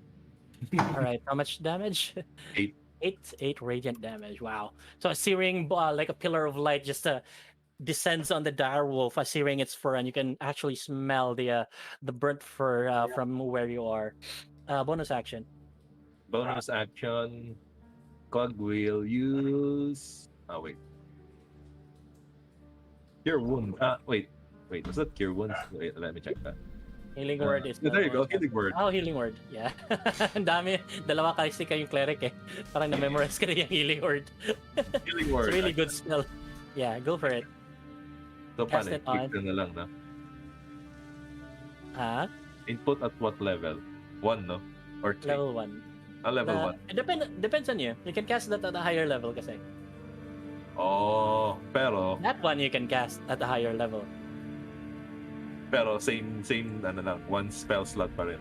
All right. How much damage? 8. 8 radiant damage. Wow. So a searing like a pillar of light just descends on the dire wolf, searing its fur, and you can actually smell the burnt fur from where you are. Bonus action. Bonus action. Cog will use. Oh wait. Cure wound. Wait. Was that cure wounds? Wait, let me check that. Healing word is... There you go, healing word. Oh, healing word. Yeah. Ang dami. Dalawa kasi kayong cleric eh. Parang na-memorize ka na yung healing word. Healing word. It's a really good spell. Yeah, go for it. So, Cast paano? it on. Click na lang, no? Ha? Input at what level? 1, no? Or 3? Level 1. Level 1. It depends on you. You can cast that at a higher level kasi. Oh, pero That one you can cast at a higher level. same ano lang, one spell slot pa rin.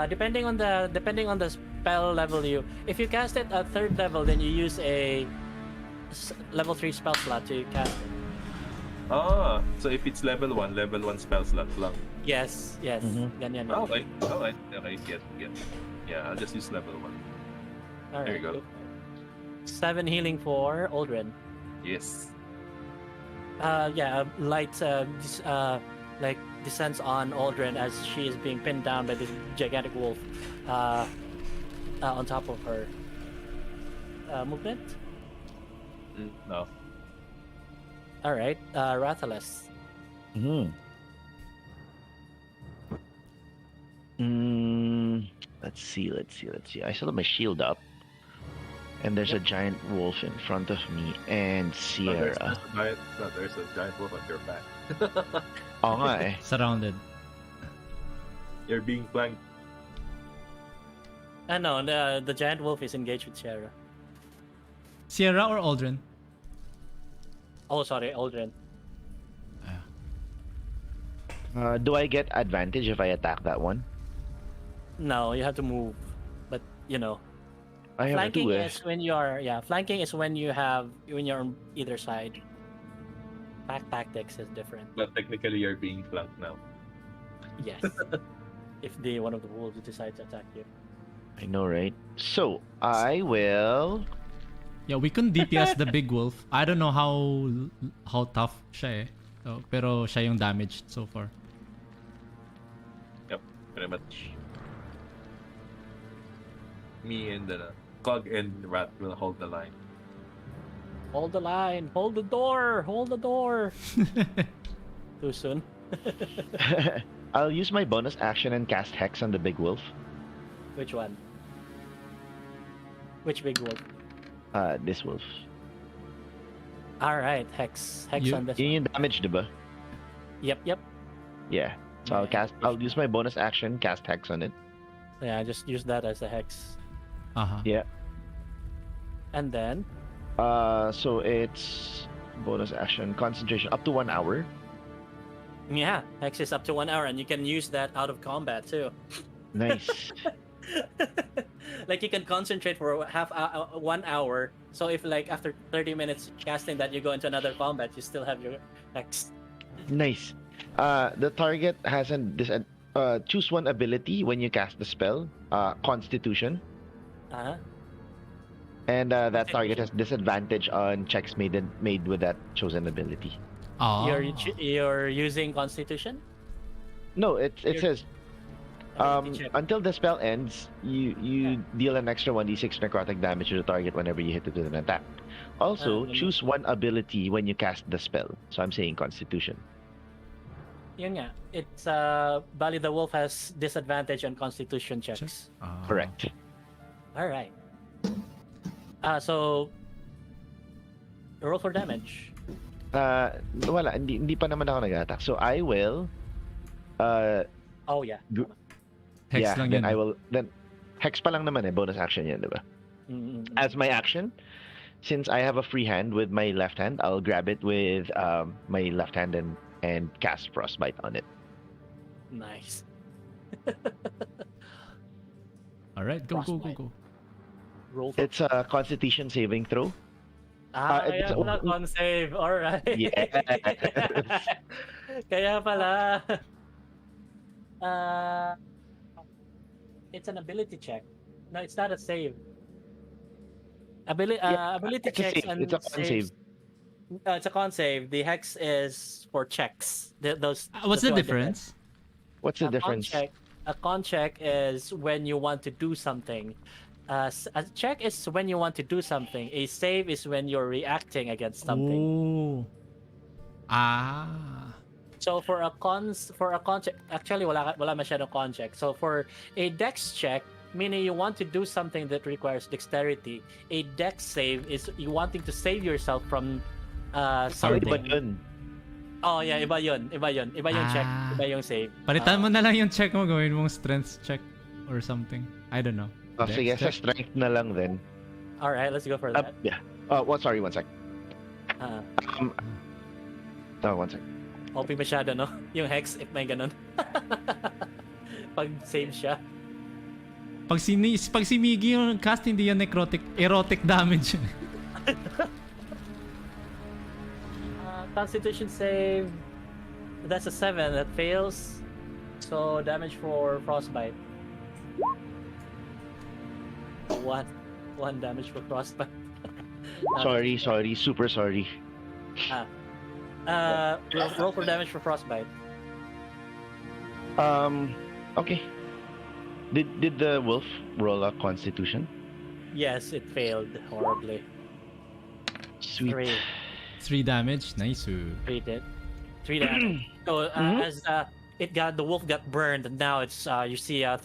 Depending on the spell level if you cast it at 3rd level, then you use a level 3 spell slot to cast it. So if it's level 1 spell slot lang. Yes. Ganyan. Okay, get. Yeah, I'll just use level 1. All There you right, go. 7 healing for Aldrin. Yes. Light like descends on Aldrin as she is being pinned down by this gigantic wolf on top of her. Movement? No. All right, Rathalas. Let's see. I still have my shield up. And there's a giant wolf in front of me and Sierra. There's a giant wolf on your back. Oo nga eh. Surrounded. You're being flanked. No, the giant wolf is engaged with Sierra. Sierra or Aldrin? Oh, sorry, Aldrin. Do I get advantage if I attack that one? No, you have to move. But I have flanking two. is when you're on either side. Pack tactics is different. But technically you're being flanked now. Yes. If one of the wolves decides to attack you. I know, right? So I will. Yeah, we can DPS the big wolf. I don't know how tough siya eh. So, pero siya yung damaged so far. Yep, pretty much. Me and the Cog and Rat will hold the line. Hold the line. Hold the door. Hold the door. Too soon. I'll use my bonus action and cast Hex on the big wolf. Which one? Which big wolf? This wolf. Alright, Hex on this one. Yun yung damage, diba? Yep. Yeah. So I'll use my bonus action, cast Hex on it. Yeah, just use that as a Hex. Yeah. And then? So it's bonus action, concentration, up to 1 hour. Yeah, Hex is up to 1 hour, and you can use that out of combat too. Nice. Like you can concentrate for 1 hour. So if like after 30 minutes casting that you go into another combat, you still have your Hex. Nice. The target has choose one ability when you cast the spell. Constitution. And that target has disadvantage on checks made with that chosen ability. You're using Constitution? No, it says until the spell ends, you deal an extra 1d6 necrotic damage to the target whenever you hit it with an attack. Also, choose one ability when you cast the spell. So I'm saying Constitution. Yun nga. It's Bali the Wolf has disadvantage on Constitution checks. Correct. All right. So roll for damage. Wala, hindi pa naman ako nag-attack. So I will oh yeah. Hex yeah, lang then yun. then Hex pa lang naman eh, bonus action yan, diba? As my action, since I have a free hand with my left hand, I'll grab it with my left hand and cast Frostbite on it. Nice. All right, go. Roll for It's a Constitution saving throw. it's not on save. All right. Yeah. Kaya pala. It's an ability check. No, it's not a save. Ability checks and it's a con saves. It's a con save. The Hex is for checks. What's the difference? What's the difference? A con check is when you want to do something. A check is when you want to do something. A save is when you're reacting against something. Ooh. Ah. So for a con check, actually wala masyadong con check. So for a dex check, meaning you want to do something that requires dexterity, a dex save is you wanting to save yourself from Sorry, something. but yun. Oh yeah, iba yun. Iba yung check, iba yung save. Palitan mo na lang yung check mo, gawin mong strength check or something. I don't know. Oh, Dex sige, sa check? strength na lang then. All right, let's go for that. Yeah. Sorry, one sec. One sec. OP masyado, no? Yung hex, if may ganun. Pag save siya. Pag si Miggy yung cast, hindi yan erotic damage. Constitution save. That's a 7. That fails. So damage for frostbite. One damage for frostbite. Sorry. Super sorry. Roll for damage for frostbite. Okay. Did the wolf roll a constitution? Yes, it failed horribly. Sweet. 3 damage. Nice. 3 damage. So as the wolf got burned, and now it's you see a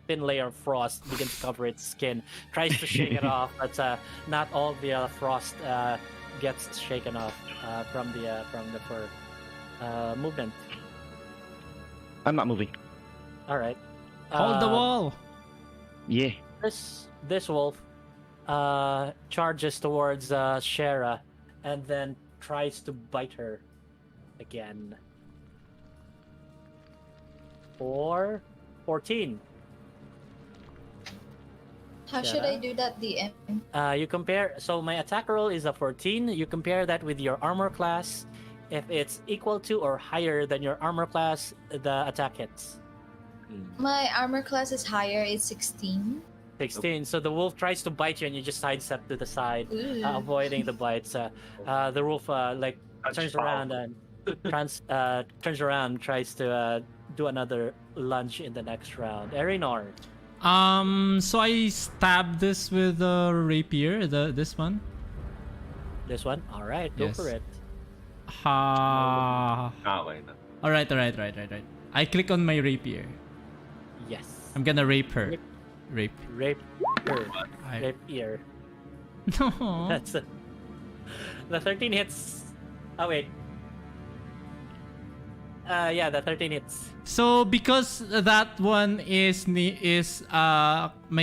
thin layer of frost begin to cover its skin. Tries to shake it off, but not all the frost gets shaken off from the fur. Movement. I'm not moving. All right. Hold the wall. Yeah. This wolf charges towards Shara and then tries to bite her again. For 14. How should I do that, DM? You compare. So my attack roll is a 14. You compare that with your armor class. If it's equal to or higher than your armor class, the attack hits. My armor class is higher. It's 16. 16. So the wolf tries to bite you, and you just sidestep to the side, Ooh. avoiding the bites. The wolf turns around and turns around, tries to do another lunge in the next round. Erinor. So I stab this with a rapier. This one. This one. All right, go Yes. for it. Okay na. Alright. I click on my rapier. Yes. I'm gonna rape her. Rape. Rape her. I- Rape ear. No. That's the 13 hits. Oh wait. Yeah, the 13 hits. So because that one is may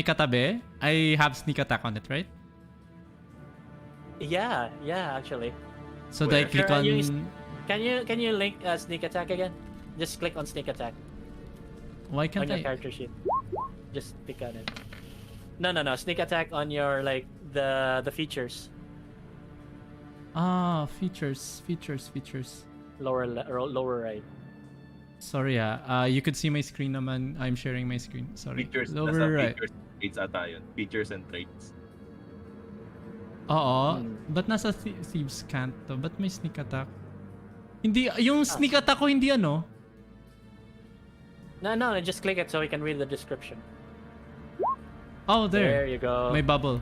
katabi, I have sneak attack on it, right? Yeah, actually. So I click Sure, on. Can you link sneak attack again? Just click on sneak attack Why on can't your I? character sheet. Just click on it. No. Sneak attack on your the features. Features. Lower right. Sorry you could see my screen naman. I'm sharing my screen. Sorry. Features, Lower nasa right. features, traits ata yun. Features and traits. Oo. But nasa thieves can't to. But may sneak attack. Hindi, yung sneak attack ko hindi ano. No, just click it so we can read the description. Oh, there. There you go. My bubble.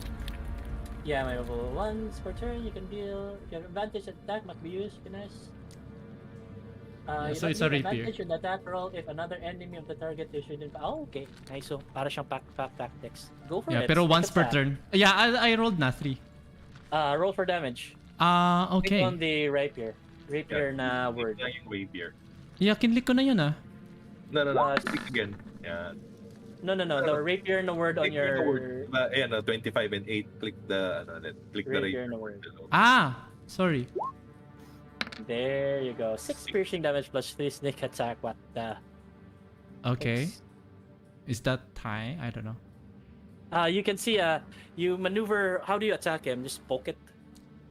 Yeah, my bubble. Once per turn, you can deal. Your advantage attack must be used. Nice. You So don't it's a need rapier. advantage in the attack roll if another enemy of the target is within. Oh, okay. Nice. So, para siyang pack tactics. Go for Yeah, it. pero Sneak once per attack. turn. Yeah, I rolled na 3. Roll for damage. Okay. Click on the rapier. Rapier na word. Click lang yung rapier. Yeah, kinlik ko na yun ah. No. Click again. Yeah. No. The rapier na word on Click your the word. Ayan, 25 and 8. Click the rapier rapier. na word. Sorry. There you go. 6 piercing damage plus 3 sneak attack. What the? Okay. Oops. Is that high? I don't know. You can see you maneuver. How do you attack him? Just poke it.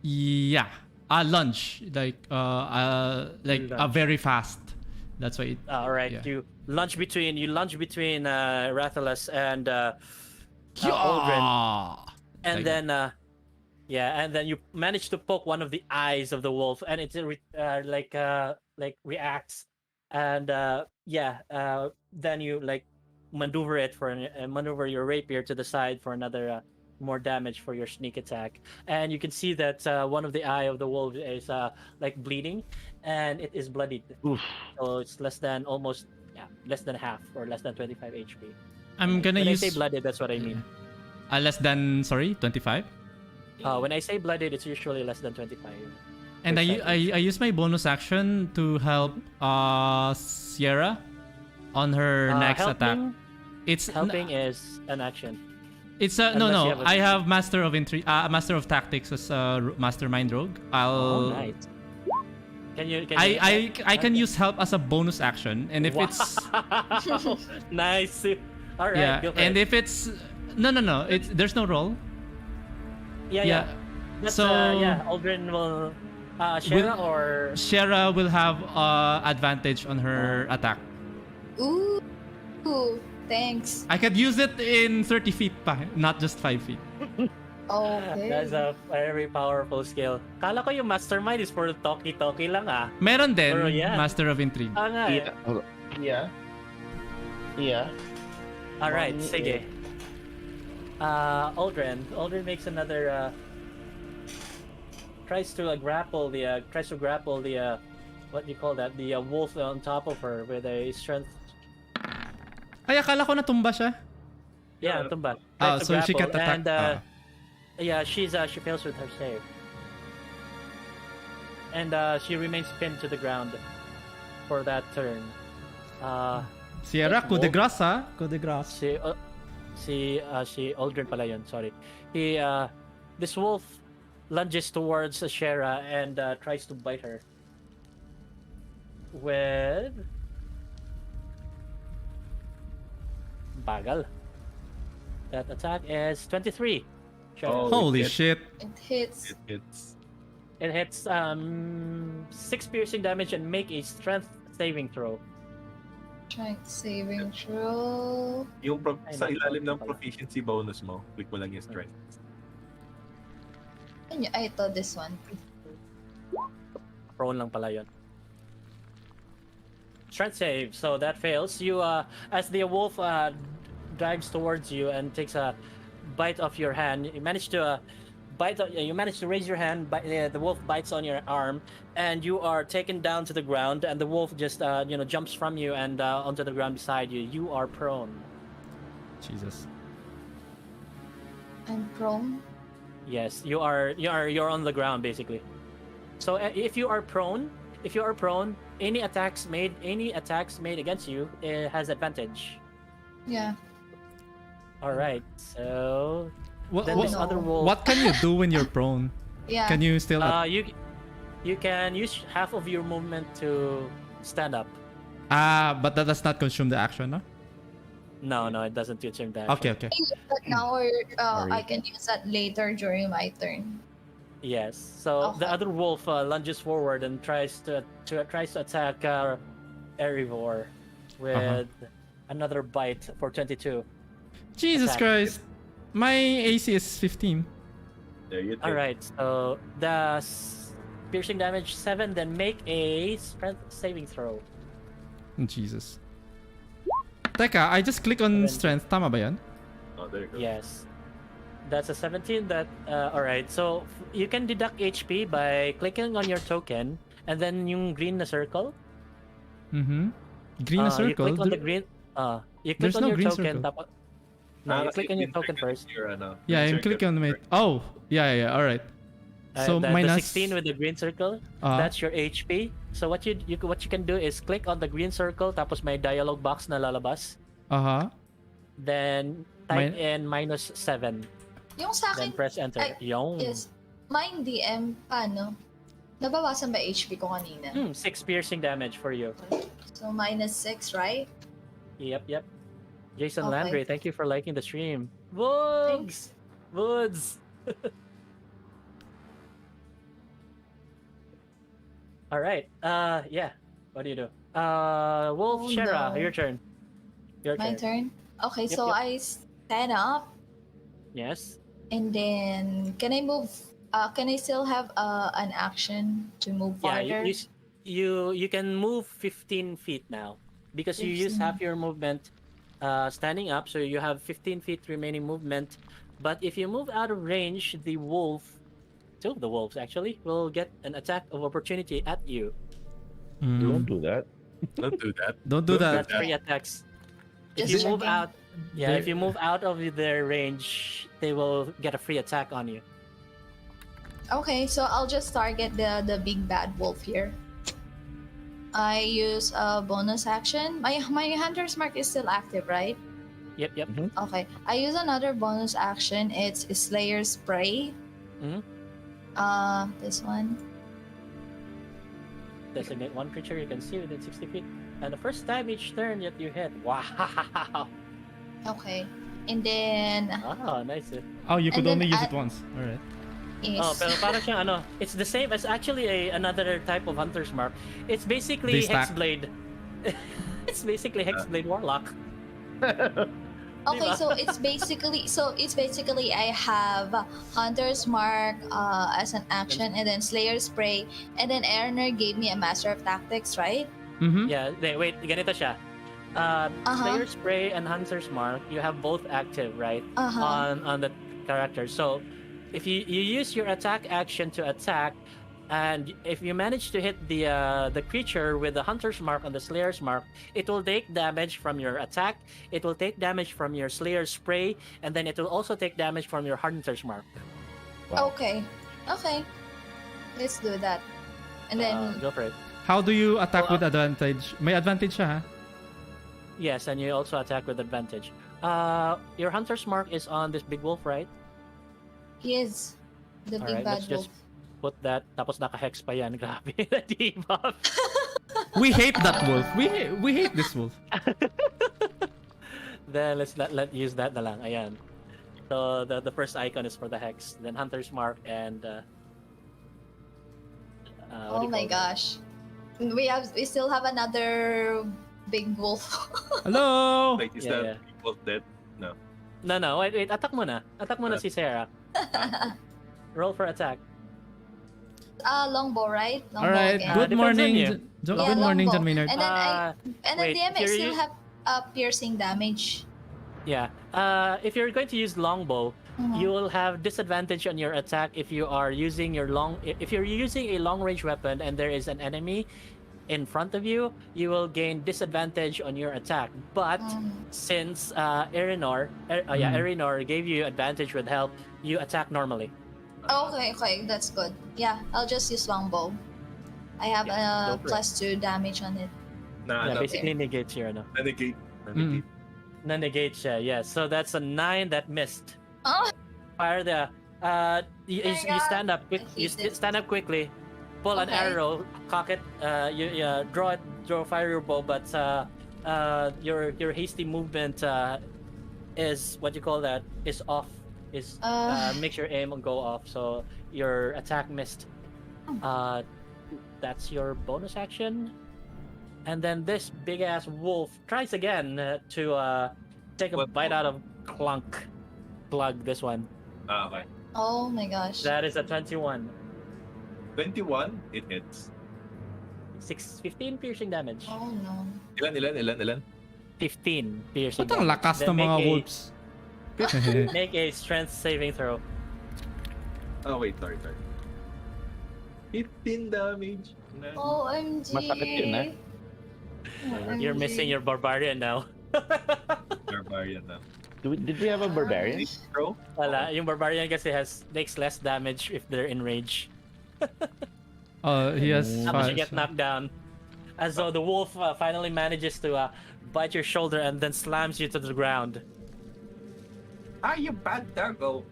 Yeah. Lunge. Like Lunge. very fast. That's why it. All right. Yeah. You lunge between Rathalos and Aldrin, and Like- then and then you manage to poke one of the eyes of the wolf, and it reacts, and then you maneuver it maneuver your rapier to the side for another more damage for your sneak attack. And you can see that one of the eye of the wolf is like bleeding, and it is bloodied. Oof. So it's less than less than half or less than 25 HP. I'm gonna When I use say blooded, that's what I mean. less than 25. When I say blooded, it's usually less than 25. And I use my bonus action to help Sierra on her next attack. Helping is an action. It's Unless you have I have Master of Tactics as a Mastermind Rogue. Oh, nice. I can use help as a bonus action, and if it's nice. All right. yeah, go for and it. if it's no, it's there's no roll. Yeah. That's, So Aldrin will Shera will have advantage on her attack. Ooh, thanks. I could use it in 30 feet pa, not just 5 feet. Okay. That's a very powerful skill. Kala ko yung mastermind is for talkie-talkie lang ah. Meron din, Pero yeah. Master of Intrigue. Nga eh. Yeah. Hold on. Yeah. Alright, sige. Aldrin makes another tries to grapple the what do you call that? The wolf on top of her with a strength. Ay, akala ko natumba siya. Yeah, tumba. So she can't attack. And yeah, she fails with her save. And she remains pinned to the ground for that turn. Sierra, coup de grace, ha? Coup de grace. Si Aldrin pala yun, sorry. This wolf lunges towards Shera and tries to bite her with bagal. That attack is 23. Shera. Holy shit. It hits. It hits 6 piercing damage and make a strength saving throw. Strength saving throw. Yung sa ilalim ng proficiency bonus mo, click mo lang yung strength. I thought this one. Prone lang pala yun. Strength save, so that fails. You as the wolf dives towards you and takes a bite off your hand, you manage to you manage to raise your hand, the wolf bites on your arm, and you are taken down to the ground, and the wolf just jumps from you and onto the ground beside you. You are prone. Jesus. I'm prone. Yes, you're on the ground basically. So if you are prone, any attacks made against you, it has advantage. Yeah. All right. So This other wolf. What can you do when you're prone? Yeah. Can you still? You can use half of your movement to stand up. But that does not consume the action, no? No, it doesn't consume that. Okay. But now I can use that later during my turn. Yes. So the other wolf lunges forward and tries to attack Erivor with another bite for 22. Jesus Christ. My AC is 15. There you go. All right. So the piercing damage 7. Then make a strength saving throw. Jesus. Teka, I just click on strength. Tama ba yan? Oh, there you go. Yes. That's a 17. All right. So you can deduct HP by clicking on your token and then yung green na circle. Mm-hmm. Green na circle? You click on the green. You click There's on no your green token. circle. No, you click on your token first. Yeah, I'm clicking on my. Oh, yeah. All right. So the minus 16 with the green circle. That's your HP. So what you can do is click on the green circle. Tapos may dialog box na lalabas. Then type in -7. Yung sa akin. Then press enter. Yes. Mine DM paano? Nabawasan ba HP ko kanina? 6 piercing damage for you. So -6, right? Yep. Jason Okay. Landry, thank you for liking the stream. Woods! All right. Yeah. What do you do? Wolf, Shera, your turn. My turn? Okay, Yep, so yep. I stand up. Yes. And then, can I move? Can I still have an action to move farther? Yeah, you can move 15 feet now because you use half your movement standing up, so you have 15 feet remaining movement But if you move out of range, the wolf, two of the wolves actually, will get an attack of opportunity at you. Don't do that. Don't do that. Don't do that. That's three attacks. If Just you move checking. out, yeah, if you move out of their range, they will get a free attack on you. Okay, so I'll just target the big bad wolf here. I use a bonus action. My hunter's mark is still active, right? Yep, yep. Okay. I use another bonus action. It's Slayer Spray. Mhm. This one. Designate one creature you can see within 60 feet. And the first time each turn that you hit. Wow. Okay. And then Oh, nice. Oh, you could And then only use add- it once. All right. is Oh, pero parang siyang ano, it's the same as actually another type of hunter's mark. It's basically They stack. Hexblade. It's basically Hexblade Warlock. okay. Diba? So it's basically I have Hunter's Mark as an action, and then Slayer Spray, and then Erner gave me a Master of Tactics, right? Mm-hmm. Yeah, wait, ganito siya. Slayer Spray and Hunter's Mark, you have both active, right? On the character. So if you use your attack action to attack, and if you manage to hit the creature with the Hunter's Mark on the Slayer's Mark, it will take damage from your attack, it will take damage from your Slayer Spray, and then it will also take damage from your Hunter's Mark. Wow. Okay. Let's do that. And then Go for it. How do you attack with advantage? May advantage siya, ha? Yes, and you also attack with advantage. Your Hunter's Mark is on this big wolf, right? he is the big Alright, bad let's wolf. just put that. Tapos naka-hex pa yan. Grabe na debuff. We hate that wolf. We hate this wolf. Then let's let use that na lang. Ayan. So the first icon is for the hex. Then Hunter's Mark and what do Oh you my call that? gosh. We still have another big wolf. Hello. Like, is Yeah, that yeah. people dead? No. No, wait, attack muna. Attack muna si Sarah. Roll for attack. Longbow, right? Longbow All right. again. Good Depends on morning. you. Good morning, longbow. John Maynard. And then Wait, DM I if you're still u- have piercing damage. Yeah. If you're going to use longbow, you will have disadvantage on your attack if you are using if you're using a long range weapon and there is an enemy in front of you, you will gain disadvantage on your attack. But since Erinor gave you advantage with help, you attack normally. Okay, that's good. Yeah, I'll just use longbow. I have go for it. +2 damage on it. Nah, Yeah, no. basically negates your ano. Renegade. Na-negate siya, yeah. So that's a 9 that missed. Oh, Fire the you God. stand up quick. I You hate it. stand up quickly. Pull an Okay. arrow, cock it. You draw it. Fire your bow, but your hasty movement is what you call that is off. Makes your aim go off. So your attack missed. That's your bonus action. And then this big ass wolf tries again to take a What bite wolf? out of Plug. This one. Okay. oh my gosh. That is a 21. 21, it hits. 15 piercing damage. Oh no. Ilan? 15 piercing Ba't ang damage. lakas Then ng mga make a- wolves? Make a strength saving throw. Oh, wait, sorry. 15 damage. OMG. Masakit yun, eh? You're missing your barbarian now. Barbarian na. Did we have a barbarian? Bro? Wala, yung barbarian kasi makes less damage if they're in rage. Oh, he has Tapos you five. get knocked down. As though the wolf finally manages to bite your shoulder and then slams you to the ground. Ah, you bad doggo.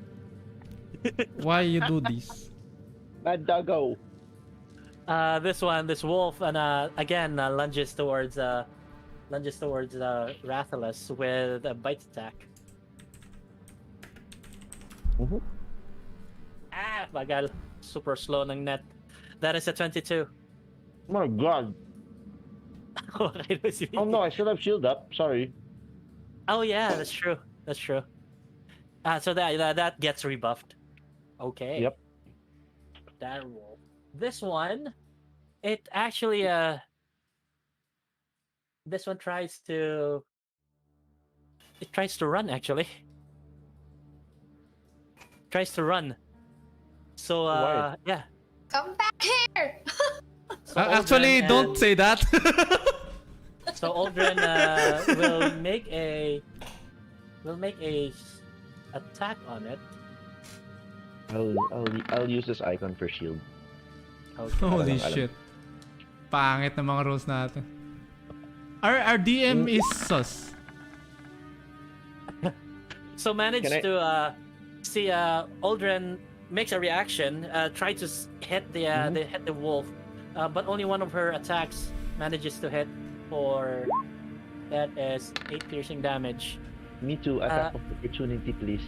Why you do this? Bad doggo. This wolf, and again lunges towards Rathalos with a bite attack. Mhm. Bagal. Super slow ng net. That is a 22. Oh my god. Okay, Oh no, I still have shield up. Sorry. Oh yeah, that's true. So that gets rebuffed. Okay. Yep. That roll. This one, it actually this one tries to run actually. tries to run. So Why? yeah. Come back here! So Actually, Aldrin don't and- say that. So Aldrin will make a attack on it. I'll use this icon for shield. Okay. Holy Alam. shit. Pangit na mga rolls natin. Our DM is sus. So managed Can I- to see Aldrin makes a reaction, try to hit the wolf, but only one of her attacks manages to hit for that is 8 piercing damage. Me too. Attack of opportunity, please.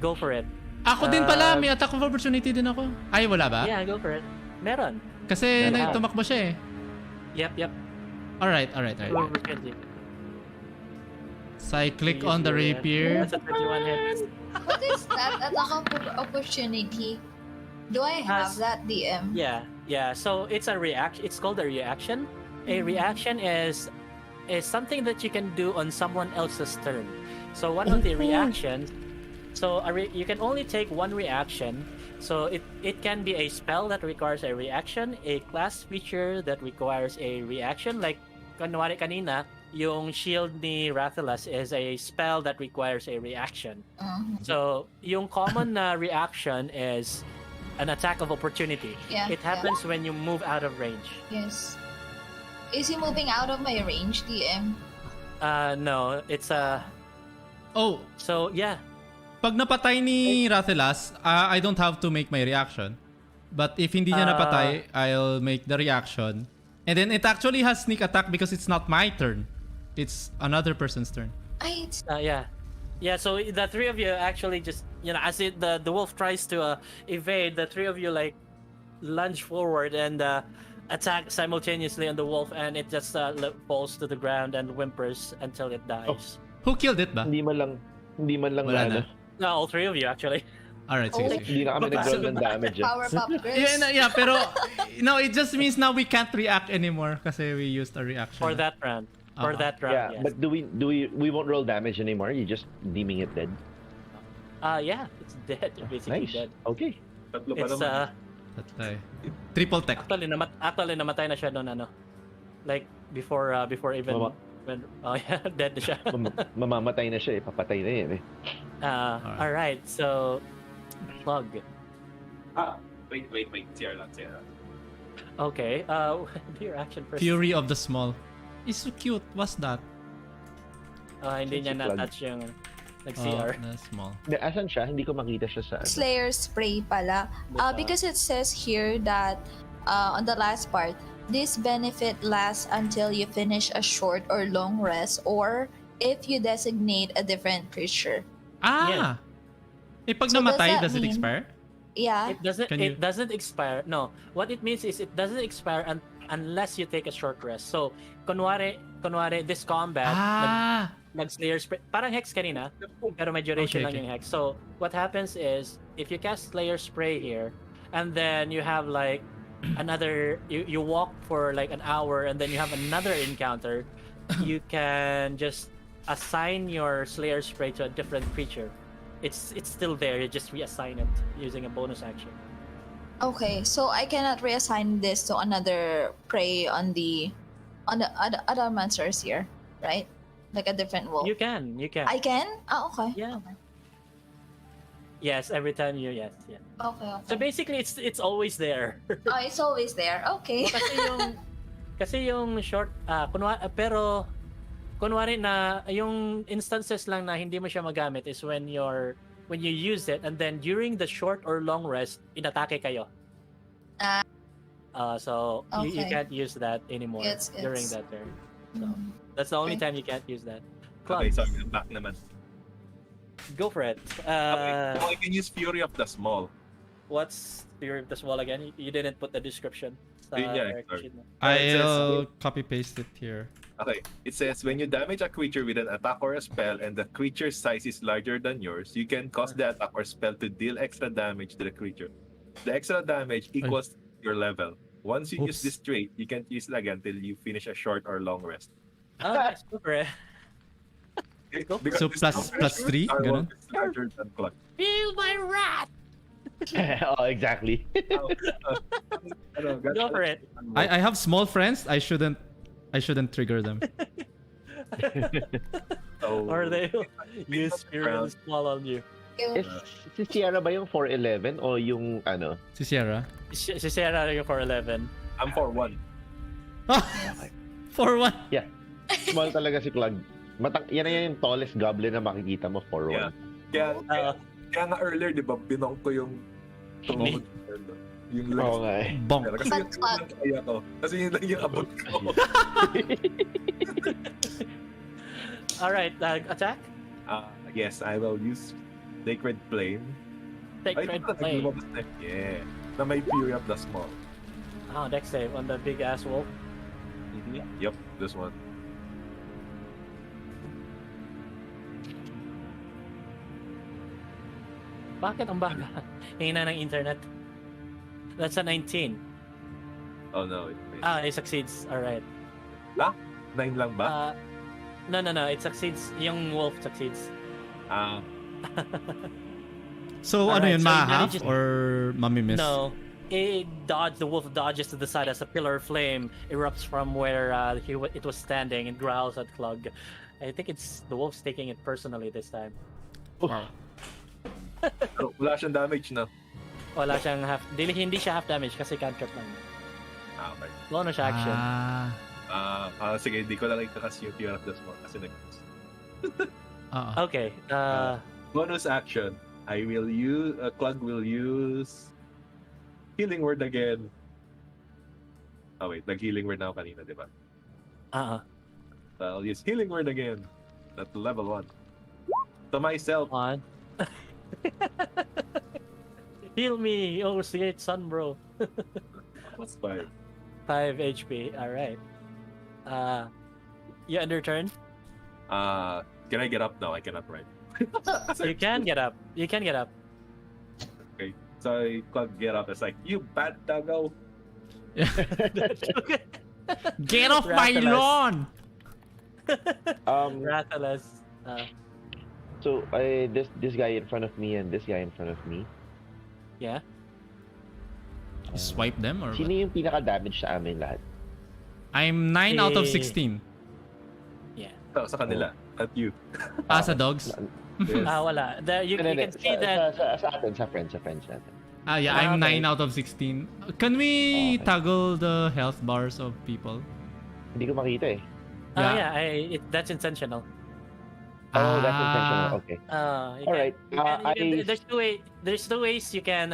Go for it. Ako din pala, may attack of opportunity din ako. Ay, wala ba? Yeah, go for it. Meron. Kasi Meron. tumakbo siya eh. Yep. Alright. Go for it. So I click Use on the your- rapier. That's a 21 hit. What is that? Attack of opportunity. Do I have Has- that, DM? Yeah. So it's a reaction. It's called a reaction. A reaction is something that you can do on someone else's turn. So one of the reactions. So you can only take one reaction. So it can be a spell that requires a reaction, a class feature that requires a reaction. Like kunwari kanina, yung shield ni Rathalas is a spell that requires a reaction. So yung common reaction is an attack of opportunity. Yeah, It happens when you move out of range. Yes. Is he moving out of my range, DM? No, it's a. Oh, So yeah, pag napatay ni Rathalas, I don't have to make my reaction. But if hindi niya napatay, I'll make the reaction. And then it actually has sneak attack because it's not my turn. It's another person's turn. yeah. So the three of you actually just as the wolf tries to evade, the three of you like lunge forward and attack simultaneously on the wolf, and it just falls to the ground and whimpers until it dies. Who killed it ba? Hindi man lang Wala na. na. No, all three of you actually. Alright, sige, sige. Hindi na kami nag-roll ng damage. Power pop Grace. Yeah, pero no, it just means now we can't react anymore kasi we used a reaction. For that round. For that round, Yeah, yes. but we won't roll damage anymore. You just deeming it dead. Yeah, it's dead. Basically Nice. dead. Okay. Tatlo pa It's naman. Tatay. Triple tech. actually namatay na siya doon like before even Mama- when dead na siya. Mamamatay na siya eh. Papatay na yan eh. All right, so plug. Wait. CR lang. Okay. Do your action first. Fury of the Small. It's so cute. What's that? Hindi niya Si plug. na-touch yung nag-CR. The small. Asan siya? Hindi ko makita siya sa... Slayer spray pala. Because it says here that on the last part, this benefit lasts until you finish a short or long rest, or if you designate a different creature. Ah! Eh, pag So namatay, does that does it mean- expire? Yeah. It doesn't expire. No. What it means is it doesn't expire unless you take a short rest. So, kunwari this combat, nag-slayer spray. Parang hex kanina, pero may duration lang yung hex. So, what happens is, if you cast slayer spray here, and then you have like another, you walk for like an hour, and then you have another encounter, you can just assign your slayer spray to a different creature. It's still there. You just reassign it using a bonus action. Okay, so I cannot reassign this to another prey on the other monsters here, right? Like a different wolf. You can. I can? Okay. Yeah. Okay. Yes, every time you Okay. So basically, it's always there. Oh, it's always there. Okay. kasi yung short kunwari na yung instances lang na hindi mo siya magamit is when you use it, and then during the short or long rest, inatake kayo. So you Okay. can't use that anymore during that turn. So that's the only time you can't use that. Okay, so I'm back naman. Go for it. Okay, so I can use Fury of the Small. What's Fury of the Small again? You didn't put the description. Yeah, character sorry. sheet mo. I'll copy paste it here. Okay, it says when you damage a creature with an attack or a spell and the creature's size is larger than yours, you can cause the attack or spell to deal extra damage to the creature. The extra damage equals your level. Once you use Oops. this trait, you can't use it again until you finish a short or long rest. Nice. Go for it. Because So this plus long rest 3, Star ganun? Wolf is larger than Clock. Feel my wrath. Oh, exactly. Go for it. I have small friends. I shouldn't trigger them. Or they use spirit and small on you. Is si Sierra ba yung 4'11 o yung ano? Si Sierra. Si Sarah yung 4'11. I'm 4'1". For one. Yeah. Small talaga si Plug. Yan na yung tallest goblin na makikita mo, 4'1. Yeah. Kaya nga earlier, di ba, binong ko yung tuhod. Yung legs. Oo nga eh. Bonk. Kasi yun lang kaya ko. Kasi yun lang yung abot ko. Alright, attack? Yes, I will use Sacred Flame. Sacred Flame. Yeah. Na may Fury of the Small. Oh, dex save on the big ass wolf. Yep, this one. Bakit ang baga? Hina ng internet. That's a 19. Oh no, it It succeeds. Alright. 9 lang ba? No. It succeeds. Yung wolf succeeds. So Alright, ano yun, so ma-half just- or mamimiss? No. The wolf dodges to the side as a pillar of flame erupts from where it was standing and growls at Clug. I think it's the wolf's taking it personally this time. Wow. Pero wala siyang damage na. Wala siyang hindi siya half damage kasi cantrip lang. Okay. Bonus action. Sige, di ko lang ikakas yung Fury of the Small kasi Okay. bonus action. I will use, Clug will use Healing Word again. Oh wait, nag-Healing Word na ako kanina, di ba? I'll use Healing Word again. At level 1. To myself. On. Heal me, oh shit, son, bro. That's 5. 5 HP. All right. You end your turn. Can I get up? No, I cannot ride. You can get up. You can get up. Okay. So I Clug get up. It's like, you bad doggo. Get off my Rathalas. lawn! Rathalas. So this guy in front of me and this guy in front of me. Yeah. You swipe them or Sino what? yung pinaka-damage sa amin lahat? I'm 9 out of Eh. 16. Yeah. Sa kanila. At you. Sa dogs? Yes. Wala. You can see that. Sa atin, sa friends natin. Yeah, I'm okay. 9 out of 16. Can we toggle the health bars of people? Hindi ko makita eh. Yeah. That's intentional. Oh, that's intentional. Okay. You All right. there's two ways you can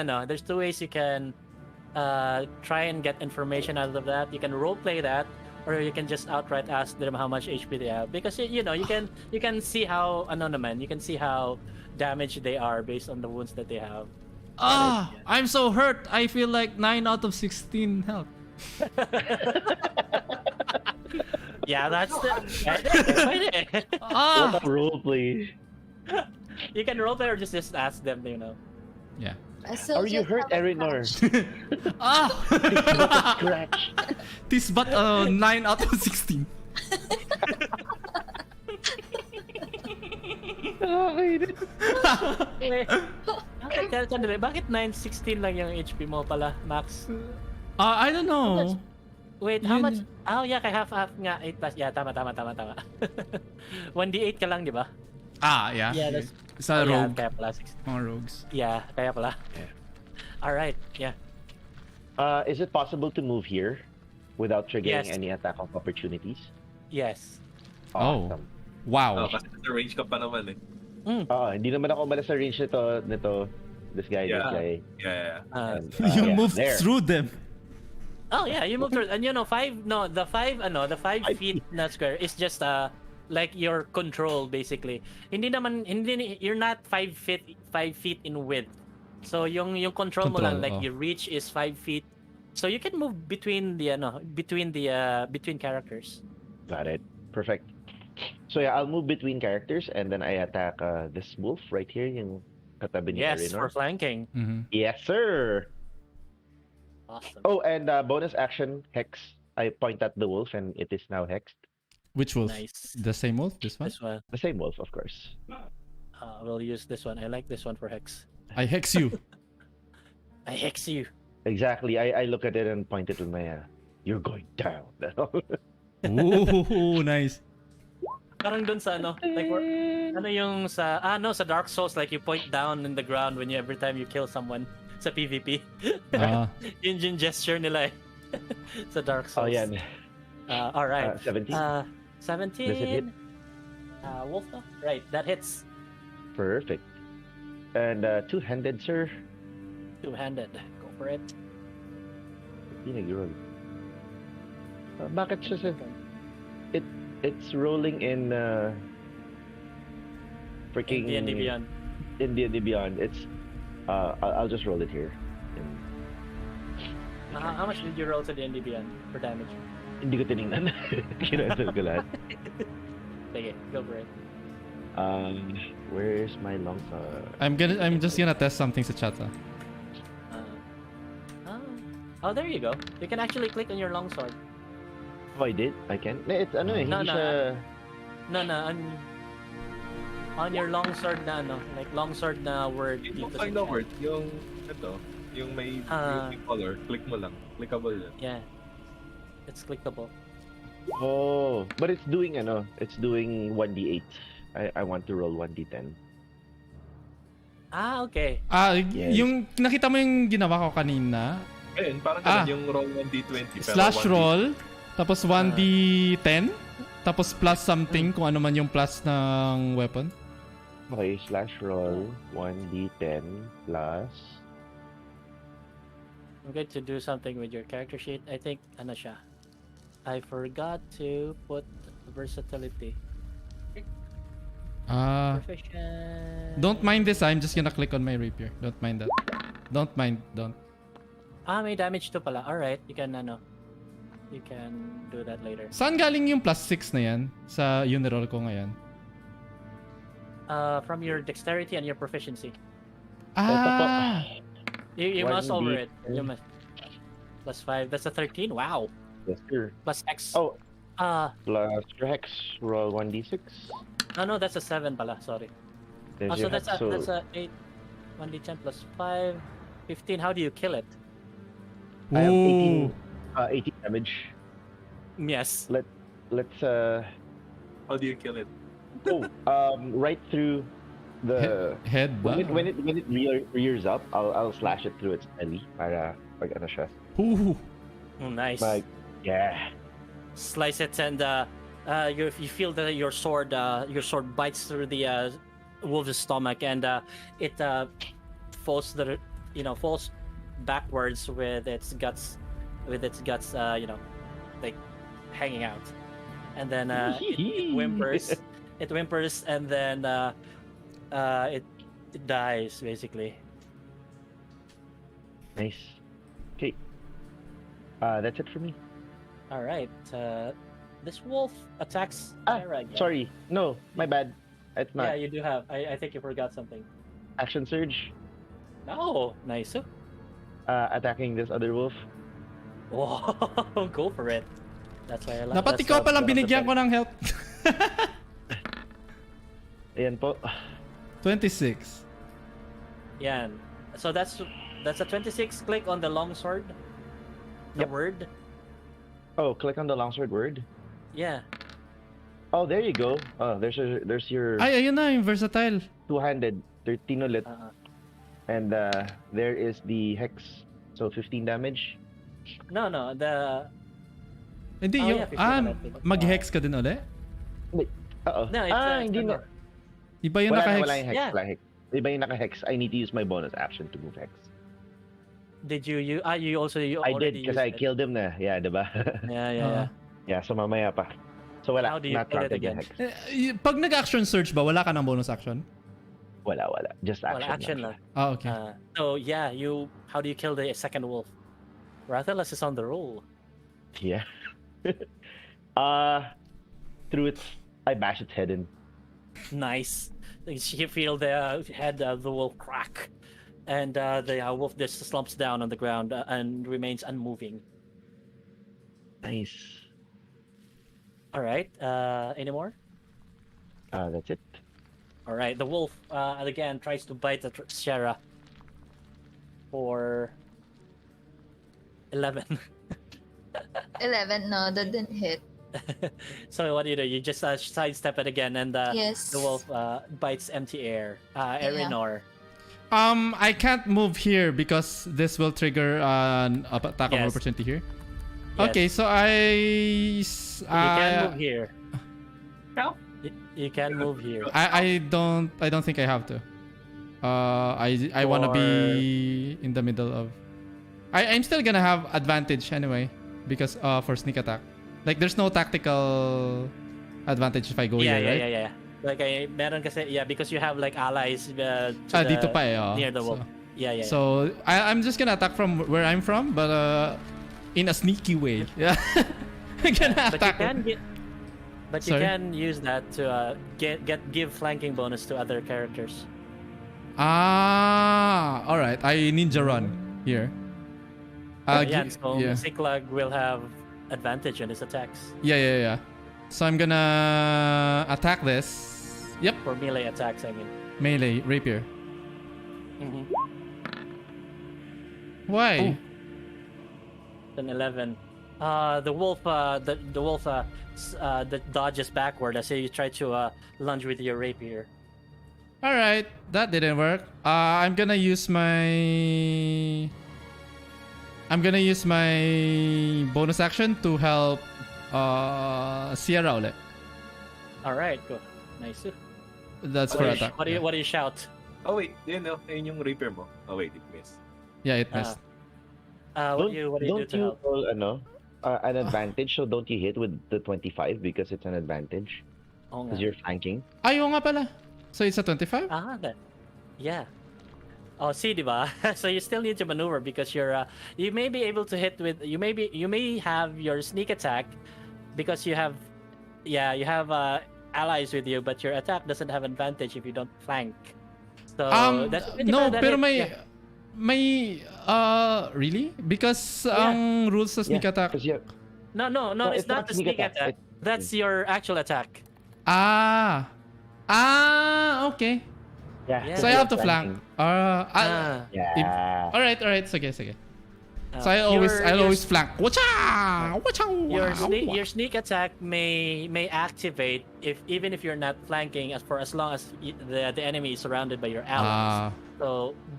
try and get information out of that. You can role play that, or you can just outright ask them how much HP they have, because you can see how you can see how damaged they are based on the wounds that they have. I'm so hurt. I feel like 9 out of 16 health. Yeah, that's What a role play. You can role play or just ask them, Yeah. Are you hurt, Erinor? Scratch. This but 9 out of 16. Bakit 916 lang yung HP mo pala, Max? I don't know. Wait, how much? Oh, yeah, kay half nga 8 plus. Yeah, tama. 1d8 ka lang, di ba? Yeah. Yeah, that's Sa yeah, rogue. kaya pala 16. Mga rogues. Yeah, kaya pala. Yeah. Alright, yeah. Is it possible to move here without triggering Yes. any attack of opportunities? Yes. Awesome. Wow. Kasi sa range ka pa naman eh. Hindi naman ako umalas sa range nito. This guy. Yeah. And, You yeah, moved there. through them. Oh yeah, you moved through, and the 5 feet na square is just like your control basically. You're not 5 feet in width. So yung control mo lang, like your reach is 5 feet. So you can move between between characters. Got it. Perfect. So yeah, I'll move between characters and then I attack this wolf right here, yung katabi ni Yes, Erinor. for flanking. Yes, sir. Awesome. Oh, and bonus action hex. I point at the wolf and it is now hexed. Which wolf? Nice. The same wolf? This one? This one. The same wolf, of course. We'll use this one. I like this one for hex. I hex you. I hex you. Exactly. I look at it and point it with my you're going down. Ooh, nice. Parang dun sa ano, like ano yung sa no sa Dark Souls, like you point down in the ground when you every time you kill someone sa PvP. Ah. Yun gesture nila eh. Sa Dark Oh Souls. yeah. All right. 17. 17. Does it hit? Wolf no? Right, that hits. Perfect. And two-handed, sir. Two-handed. Go for it. Pinag-roll. Bakit siya sa... It's rolling in freaking... D&D Beyond. In D&D Beyond. It's... I'll just roll it here. How much did you roll to D&D Beyond for damage? Hindi ko tinignan. Kinansel ko lahat. Sige, go for it. Where's my longsword? I'm just gonna test something sa chat. Oh, there you go. You can actually click on your longsword. Oh, I did? I can? It's ano eh, No, hindi no. siya... No, on your longsword na ano, like longsword na word. Yung dito sa final chat. word, yung ito, yung may beauty color, click mo lang. Clickable yan. Yeah. It's clickable. Oh, but it's doing ano, it's doing 1d8. I want to roll 1d10. Ah, okay. Yes. Yung nakita mo yung ginawa ko kanina. Ayun, parang ganun yung roll 1d20. Pero Slash 1d. roll, tapos 1d10, tapos plus something kung ano man yung plus ng weapon. Okay, slash roll 1d10 plus... I'm going to do something with your character sheet. I think ano siya. I forgot to put versatility. Proficient. Don't mind this, I'm just gonna click on my rapier. Don't mind that. Don't. May damage to pala. Alright, you can you can do that later. Saan galing yung plus 6 na yan sa uniroll ko ngayon? From your dexterity and your proficiency. You mouse over it. You must. Plus 5. That's a 13. Wow. Yes, sir. Plus X. Oh. Plus your hex, roll 1d6. No, that's a 7 pala. Sorry. There's So your that's hex, that's a 8. 1d10 plus 5. 15. How do you kill it? I have 18 damage. Yes. Let's How do you kill it? right through the head ba? when it rears up, I'll slash it through its belly para pag ano siya. Ooh. Oh, nice. Like, yeah. Slice it and you feel that your sword bites through the wolf's stomach and it falls falls backwards with its guts like hanging out, and then it whimpers and then it dies basically. Nice. Okay. That's it for me. All right. This wolf attacks Sarah again. Sorry. No, my bad. It's not. Yeah, you do have. I think you forgot something. Action surge. Oh, nice. Attacking this other wolf. Whoa, go for it. That's why I like. Dapat ikaw palang binigyan ko ng help. Ayan po. 26. Yeah. So that's a 26. Click on the longsword. The word. Oh, click on the longsword word. Yeah. Oh, there you go. Oh, there's your Ay, ayun na, yung versatile. two-handed 13 ulit. And there is the hex. So 15 damage. No, the. Hindi, Oh, yung... yeah, 15 mag-hex ka din uli? Wait. Uh-oh. No, it's hindi na. Iba yung naka-hex. Wala yung hex. Yeah. Wala hex. Iba yung naka-hex. I need to use my bonus action to move hex. Did you I did because I killed him na. Yeah, diba? Yeah. Yeah, so mamaya pa. So wala. How do you Not kill it counted the again? hex. Pag nag-action search ba, wala ka ng bonus action? Wala. Just action. Well, action lang. Okay. So yeah, how do you kill the second wolf? Rathalas is on the roll. Yeah. Through its, I bash its head in. Nice. You feel the head of the wolf crack, and the wolf just slumps down on the ground and remains unmoving. Nice. All right. Any more? That's it. All right. The wolf again tries to bite at Shara for 11. 11. No, that didn't hit. So what do? You just sidestep it again, and Yes. the wolf bites empty air. Erinor. I can't move here because this will trigger an attack of Yes. opportunity here. Yes. Okay, so You can move here. No. You can move here. I don't think I have to. I wanna be in the middle of. I'm still gonna have advantage anyway because for sneak attack. Like there's no tactical advantage if I go here, right? Yeah. Like meron kasi, because you have like allies Dito pa eh, near the wolf. So, Yeah. So I'm just gonna attack from where I'm from, but in a sneaky way. Yeah. I'm gonna attack. But you can use that to give flanking bonus to other characters. All right. I ninja run here. So Siklag will have advantage on his attacks. Yeah. So I'm gonna attack this. Yep. For melee attacks, I mean. Melee rapier. Mm-hmm. Why? An 11. The wolf dodges backward as you try to lunge with your rapier. All right, that didn't work. I'm gonna use my bonus action to help Sierra ulit. All right, go. Nice. That's for attack. What do you shout? Oh wait, yun yung rapier mo. Oh wait, it missed. Yeah, it missed. What do you do to help? Roll, an advantage, so don't you hit with the 25 because it's an advantage? Because you're flanking. Ayaw nga pala. So it's a 25? Yeah. Oh, see, diba? So you still need to maneuver because you may be able to hit with you may have your sneak attack because you have allies with you, but your attack doesn't have advantage if you don't flank. So no, pero may really? Because ang rules sa sneak attack. No, it's not the sneak attack. That's your actual attack. Okay. Yeah. So I have to flank. All right. Sige. So I always flank. Your sneak attack may activate even if you're not flanking as long as the enemy is surrounded by your allies.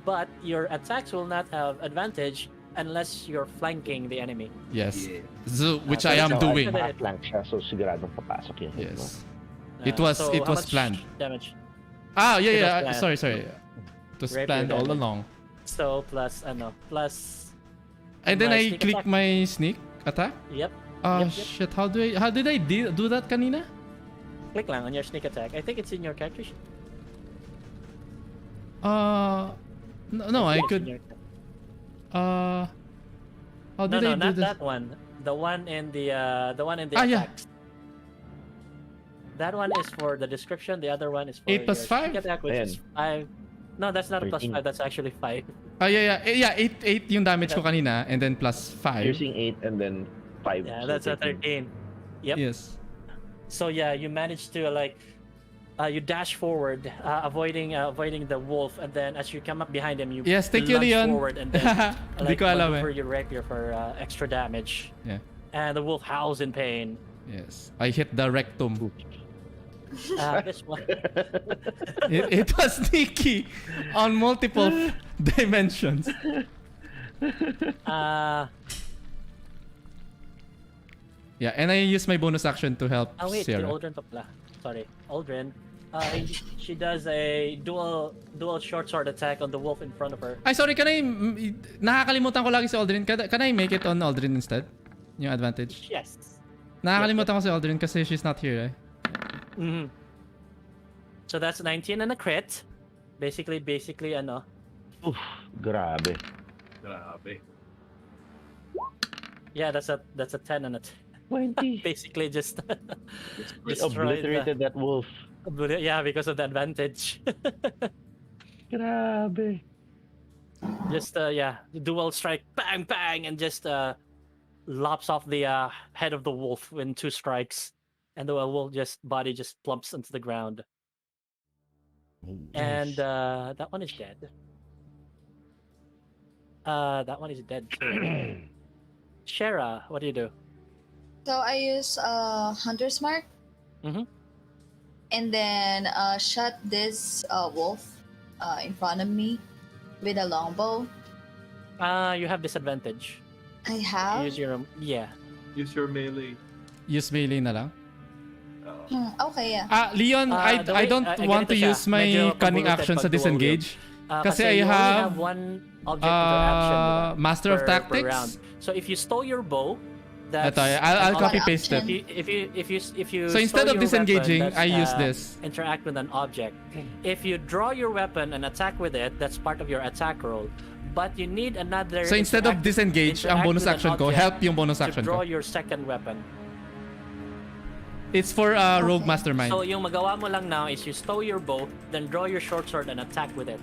But your attacks will not have advantage unless you're flanking the enemy. Yes. So, which I am doing. Flank siya, so siguradong papasok yun. Yes. It was planned. Damage? Yeah. Sorry. It was planned all along. So plus. And then I click my sneak attack. Yep. Shit! How did I do that kanina? Click lang on your sneak attack. I think it's in your character sheet. No, I could. How did I do not this? that one. The one in the attacks. That one is for the description. The other one is for 8 plus 5? Attack, which is 5. No, that's not a plus 5. That's actually 5. Yeah. 8 yung damage ko kanina, and then plus 5. You're seeing 8 and then 5. Yeah, so that's a 13. Yep. Yes. So yeah, you managed to you dash forward, avoiding the wolf, and then as you come up behind him, you thank you, lunge Leon. forward and then maneuver your rapier for extra damage. Yeah. And the wolf howls in pain. Yes. I hit the rectum. This one. It was sneaky on multiple dimensions. Yeah, and I use my bonus action to help wait, Sarah. Aldrin pa pala. Sorry, Aldrin. She does a dual short sword attack on the wolf in front of her. Ay, sorry, nakakalimutan ko lagi si Aldrin. Can I make it on Aldrin instead? Yung advantage? Yes. Nakakalimutan ko si Aldrin kasi she's not here, eh. Mm-hmm. So that's 19 and a crit. Basically, Oof, grabe. Yeah, that's a 10 and a 20. Basically, just Obliterated that wolf. Yeah, because of the advantage. Grabe. Just dual strike, bang bang, and just lops off the head of the wolf in 2 strikes. And the wolf body just plumps into the ground. And that one is dead. That one is dead too. Shara, what do you do? So I use Hunter's Mark. Mm-hmm. And then shot this wolf in front of me with a longbow. You have disadvantage. I have. Use your Use your melee. Use melee na lang. Okay, yeah. Leon, I don't want to use my cunning action sa disengage. Kasi I you only have one object interaction. Master of per Tactics. round. So if you stole your bow, that's Ito, I'll an copy option. paste it. If you So instead stole of your disengaging, weapon, I use that's, this. interact with an object. If you draw your weapon and attack with it, that's part of your attack roll. But you need another. So instead of disengage, ang bonus interact with action an ko, object help yung bonus to action draw ko. your second weapon. It's for Rogue Mastermind. So yung magawa mo lang now is you stow your bow, then draw your short sword and attack with it.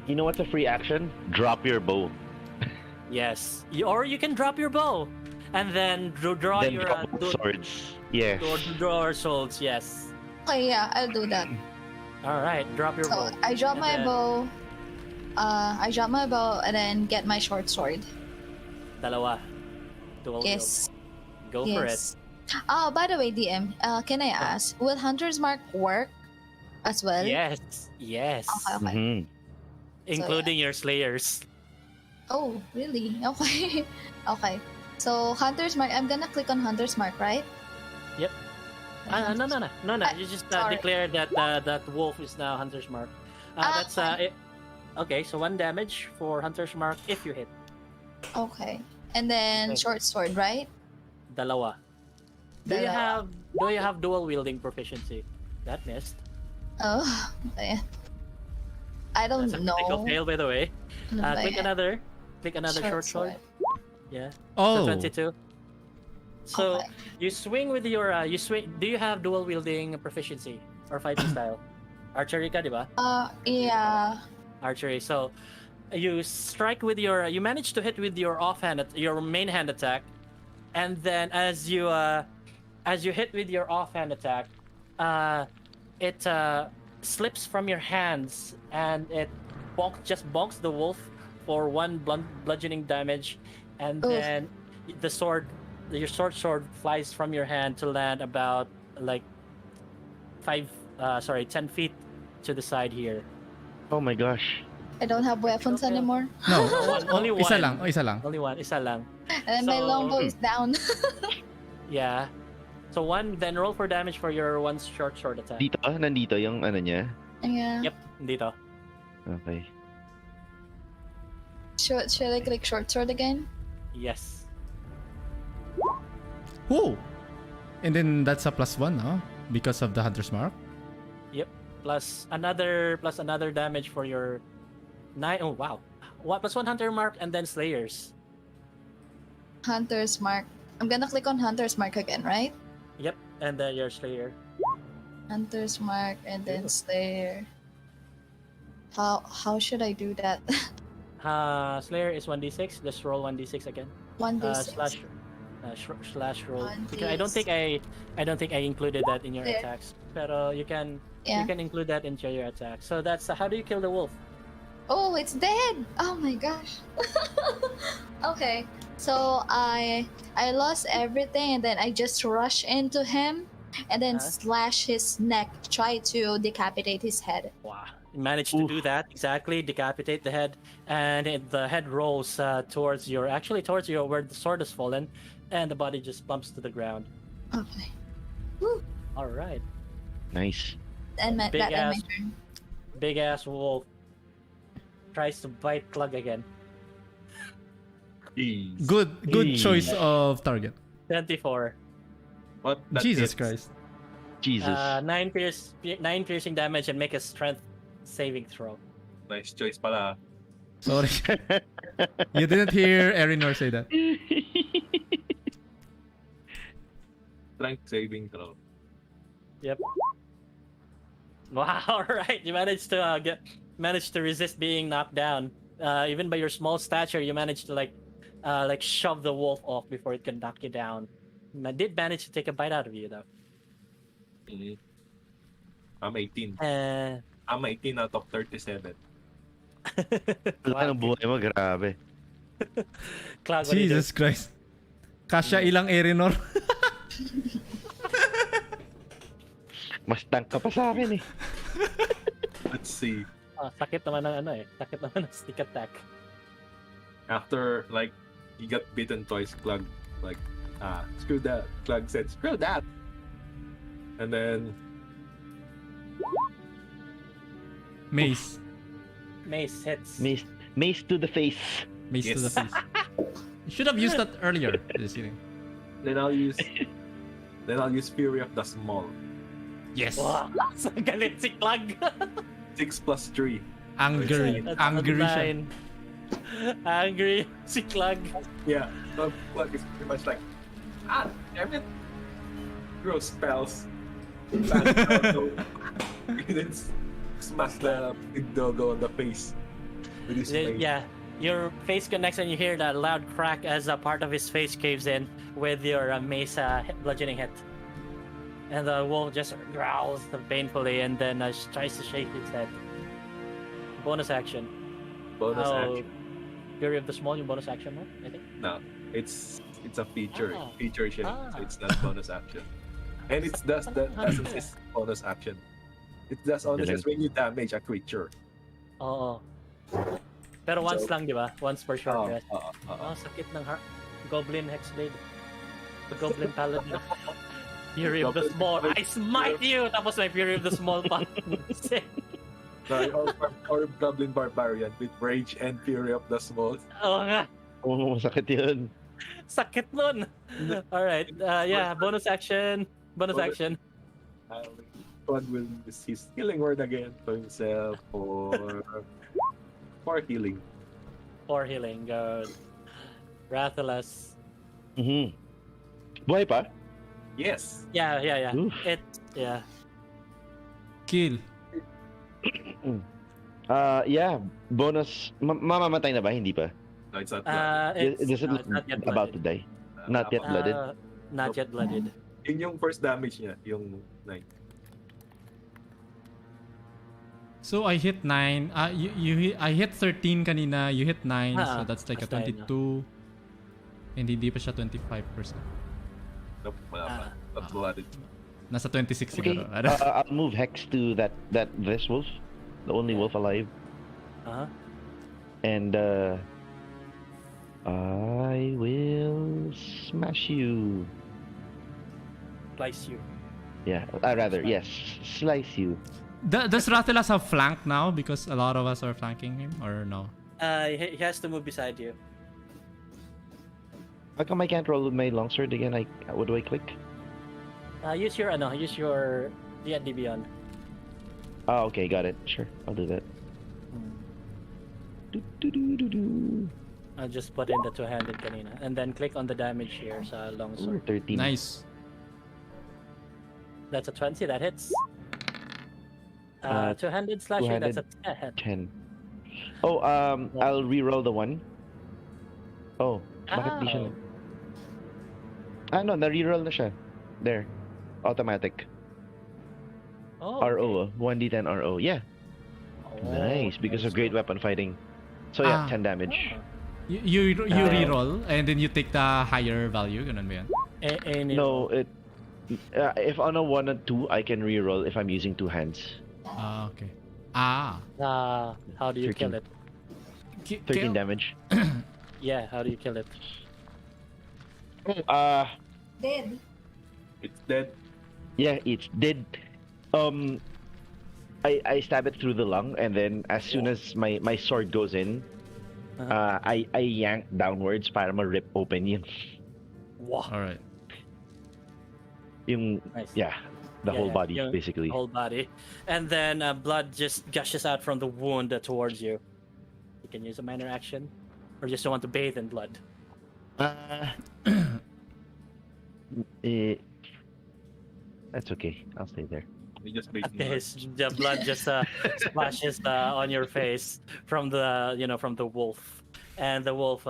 You know what's a free action? Drop your bow. Yes. Or you can drop your bow and then draw Then your drop both swords. Yeah. draw your swords. Yes. Okay, yeah, I'll do that. All right. Drop your So bow. I drop And my then- bow. I drop my bow and then get my short sword. Dalawa. Dual Yes. wield. Go for it. Yes. Oh, by the way, DM, can I ask, will Hunter's Mark work as well? Yes. Yes. Okay, okay. Mhm. Including your slayers. Oh, really? Okay. Okay. So Hunter's Mark, I'm gonna click on Hunter's Mark, right? Yep. No. You just sorry. declare that that wolf is now Hunter's Mark. That's it. Okay, so 1 damage for Hunter's Mark if you hit. Okay. And then Okay. short sword, right? Dalawa. Do you Dalawa. have dual wielding proficiency? That missed. Oh, okay. I don't That's a know. critical fail, by the way. Ano ba Click yan? another. Click another short sword. Yeah. Oh. So 22. So Okay. you swing with your you swing. Do you have dual wielding proficiency or fighting style? Archery ka, di ba? Yeah. Archery. So you strike with your. You manage to hit with your offhand, your main hand attack, and then as you hit with your offhand attack, it slips from your hands and it bonks the wolf for 1 bludgeoning damage, and Oof. then your short sword flies from your hand to land about like 10 feet to the side here. Oh my gosh. I don't have weapons Okay. anymore. No, Only one. isa lang. Only one. Isa lang. And my So- longbow is down. Yeah. So then roll for damage for your 1 short sword attack. Dito, nandito yung ano niya. Yeah. Yep, dito. Okay. Should I click short sword again? Yes. Oh. And then that's a +1, no? Because of the Hunter's Mark. Yep. Plus another damage for your 9. Oh wow. +1 hunter mark and then slayers. Hunter's Mark. I'm gonna click on Hunter's Mark again, right? Yep. And then your slayer. Hunter's Mark and then Slayer. How should I do that? Slayer is 1d6. Just roll 1d6 again. 1d6. Slash roll. 1d6. I don't think I included that in your There. attacks. Pero you can Yeah. include that into your attack. So that's how do you kill the wolf? Oh, it's dead! Oh my gosh. Okay. So I lost everything and then I just rush into him and then slash his neck, try to decapitate his head. Wow. You managed to do that exactly. Decapitate the head, and the head rolls towards your where the sword has fallen, and the body just bumps to the ground. Okay. All right. Nice. And Big that and my ass. turn. Big ass wolf tries to bite Clug again. Jeez. Good choice of target. 24. What? That Jesus hits. Christ. Jesus. 9 piercing damage and make a strength saving throw. Nice choice pala. Sorry. You didn't hear Erinor say that. Strength saving throw. Yep. Wow. All right. You managed to resist being knocked down. Even by your small stature, you managed to like shove the wolf off before it can knock you down. I did manage to take a bite out of you though. Mhm. I'm 18. Uh, I'm 18 out of 37. Wala ng buhay mo, grabe. Cloud, what do you do? Jesus Christ. Kasya ilang Erenor. Mas tank ka pa sa akin eh. Let's see. Sakit naman ng sakit naman ng sneak attack. After like he got bitten twice, Clug like screw that. Clug said screw that. And then Mace. Mace hits. Mace to the face. Mace to the Yes. face. You should have used that earlier. Just kidding. then I'll use Fury of the Small. Yes. Wow, so galit si Clag. 6 plus 3. Angry. That's Angry siya. 9. Angry si Clag. Yeah, so Clug is pretty much like damn it. Throw spells. And then smash the big doggo on the face with his mace. Yeah, your face connects and you hear that loud crack as a part of his face caves in with your mace bludgeoning hit. And the wolf just growls painfully and then tries to shake its head. Bonus action. Bonus action. Fury of the Small, yung bonus action mo, I think? No, it's a feature. Ah. Feature siya. So it's not bonus action. And it doesn't is bonus action. It does only says when you damage a creature. Oo. Pero once lang, di ba? Once per short rest. Oh. Sakit ng Goblin Hexblade. The Goblin Paladin. Fury of the Small. I smite you! Tapos may Fury of the Small pa. or Goblin Barbarian with Rage and Fury of the Small. Oo nga. Masakit yun. Sakit nun. Alright. Yeah, bonus action. Bonus action. One will use his healing word again to himself for healing. For healing. Good. Rathalas. Buhay pa? Yes. Yeah. Oof. Yeah. Kill. Yeah. Bonus. Mamamatay na ba? Hindi pa. No, it's not. Does it no, look it's not yet about to blooded. die? Not yet blooded? Not yet blooded. Yun yung first damage niya, yung 9. So I hit 9. I hit 13 kanina. You hit 9. So that's like a that's 9, 22. And hindi pa siya 25%. Nope, wala pa. Not blooded. Nasa 26 Okay. siguro. I'll move Hex to this wolf, the only wolf alive, and I will smash you. Slice you. Yeah, rather yes, slice you. Does Rathalas have flank now because a lot of us are flanking him or no? He has to move beside you. How come I can't roll with my longsword again? What do I click? Use your D&D Beyond. Oh, okay, got it. Sure, I'll do that. I'll just put in the two-handed kanina. And then click on the damage here sa Ooh, longsword. 13. Nice. That's a 20, that hits. Two-handed slashing, that's a 10. 10. Oh, I'll re-roll the 1. Oh, bakit di siya? No, na-reroll na siya. There. Automatic. Oh, RO, 1d10 RO. Yeah. Nice, because of great weapon fighting. So yeah, 10 damage. You reroll and then you take the higher value, ganun ba yan? No, if on a 1 and 2, I can reroll if I'm using 2 hands. Okay. How do you 13. kill it? 13 damage. Yeah, how do you kill it? Dead. It's dead. Yeah, it's dead. I stab it through the lung, and then as soon as my sword goes in, I yank downwards para ma-rip open yung Wow. Alright. Nice. Yeah, the whole body basically. Whole body, and then blood just gushes out from the wound towards you. You can use a minor action, or just don't want to bathe in blood. That's okay. I'll stay there. The blood just splashes on your face from the wolf, and the wolf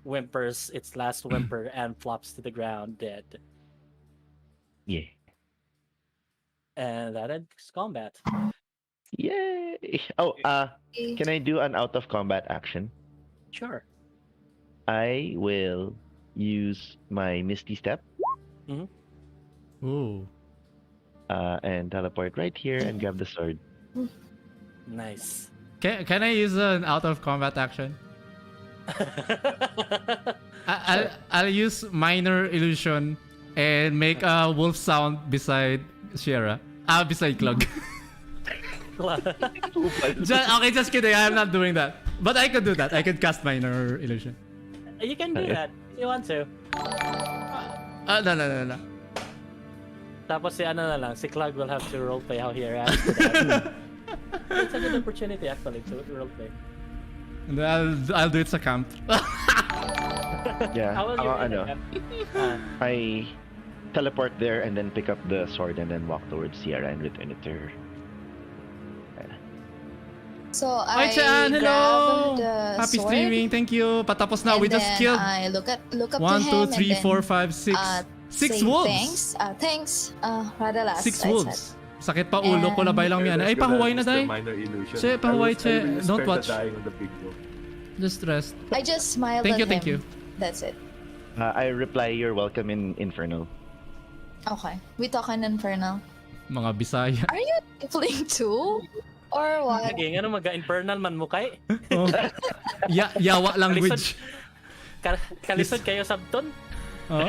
whimpers its last whimper and flops to the ground dead. Yeah. And that ends combat. Yay! Oh, can I do an out of combat action? Sure. I will use my Misty Step Ooh. and teleport right here and grab the sword. Nice. Can I use an out of combat action? I'll use minor illusion and make a wolf sound beside Sierra. Beside Klug. Just kidding. I'm not doing that. But I could do that. I could cast minor illusion. You can do that if you want to. No. Tapos si ano na lang, si Klug will have to roleplay how he reacts to that. It's a good opportunity actually to roleplay. And I'll do it sa camp. Yeah. How will you I teleport there and then pick up the sword and then walk towards Sierra and return it to her. So Hi I Chan, hello! grab the Happy sword, streaming, thank you. Patapos na, we and just then killed I look up 1, to 2, him 3, and 4, then, 5, 6. Six say wolves! Thanks. Radalas. 6 wolves. Sakit pa ulo ko, labay lang yan. Ay, pahuway na day. Che, pahuway, che. Don't watch. Just rest. I just smiled Thank at you, thank him. you. That's it. I reply, you're welcome in Infernal. Okay. We talk in Infernal. Mga Bisaya. Are you playing too? Or what? Lagi nga mag-infernal man mo kay. Oh. Yawa language. Kalisod kayo sabton. Oh?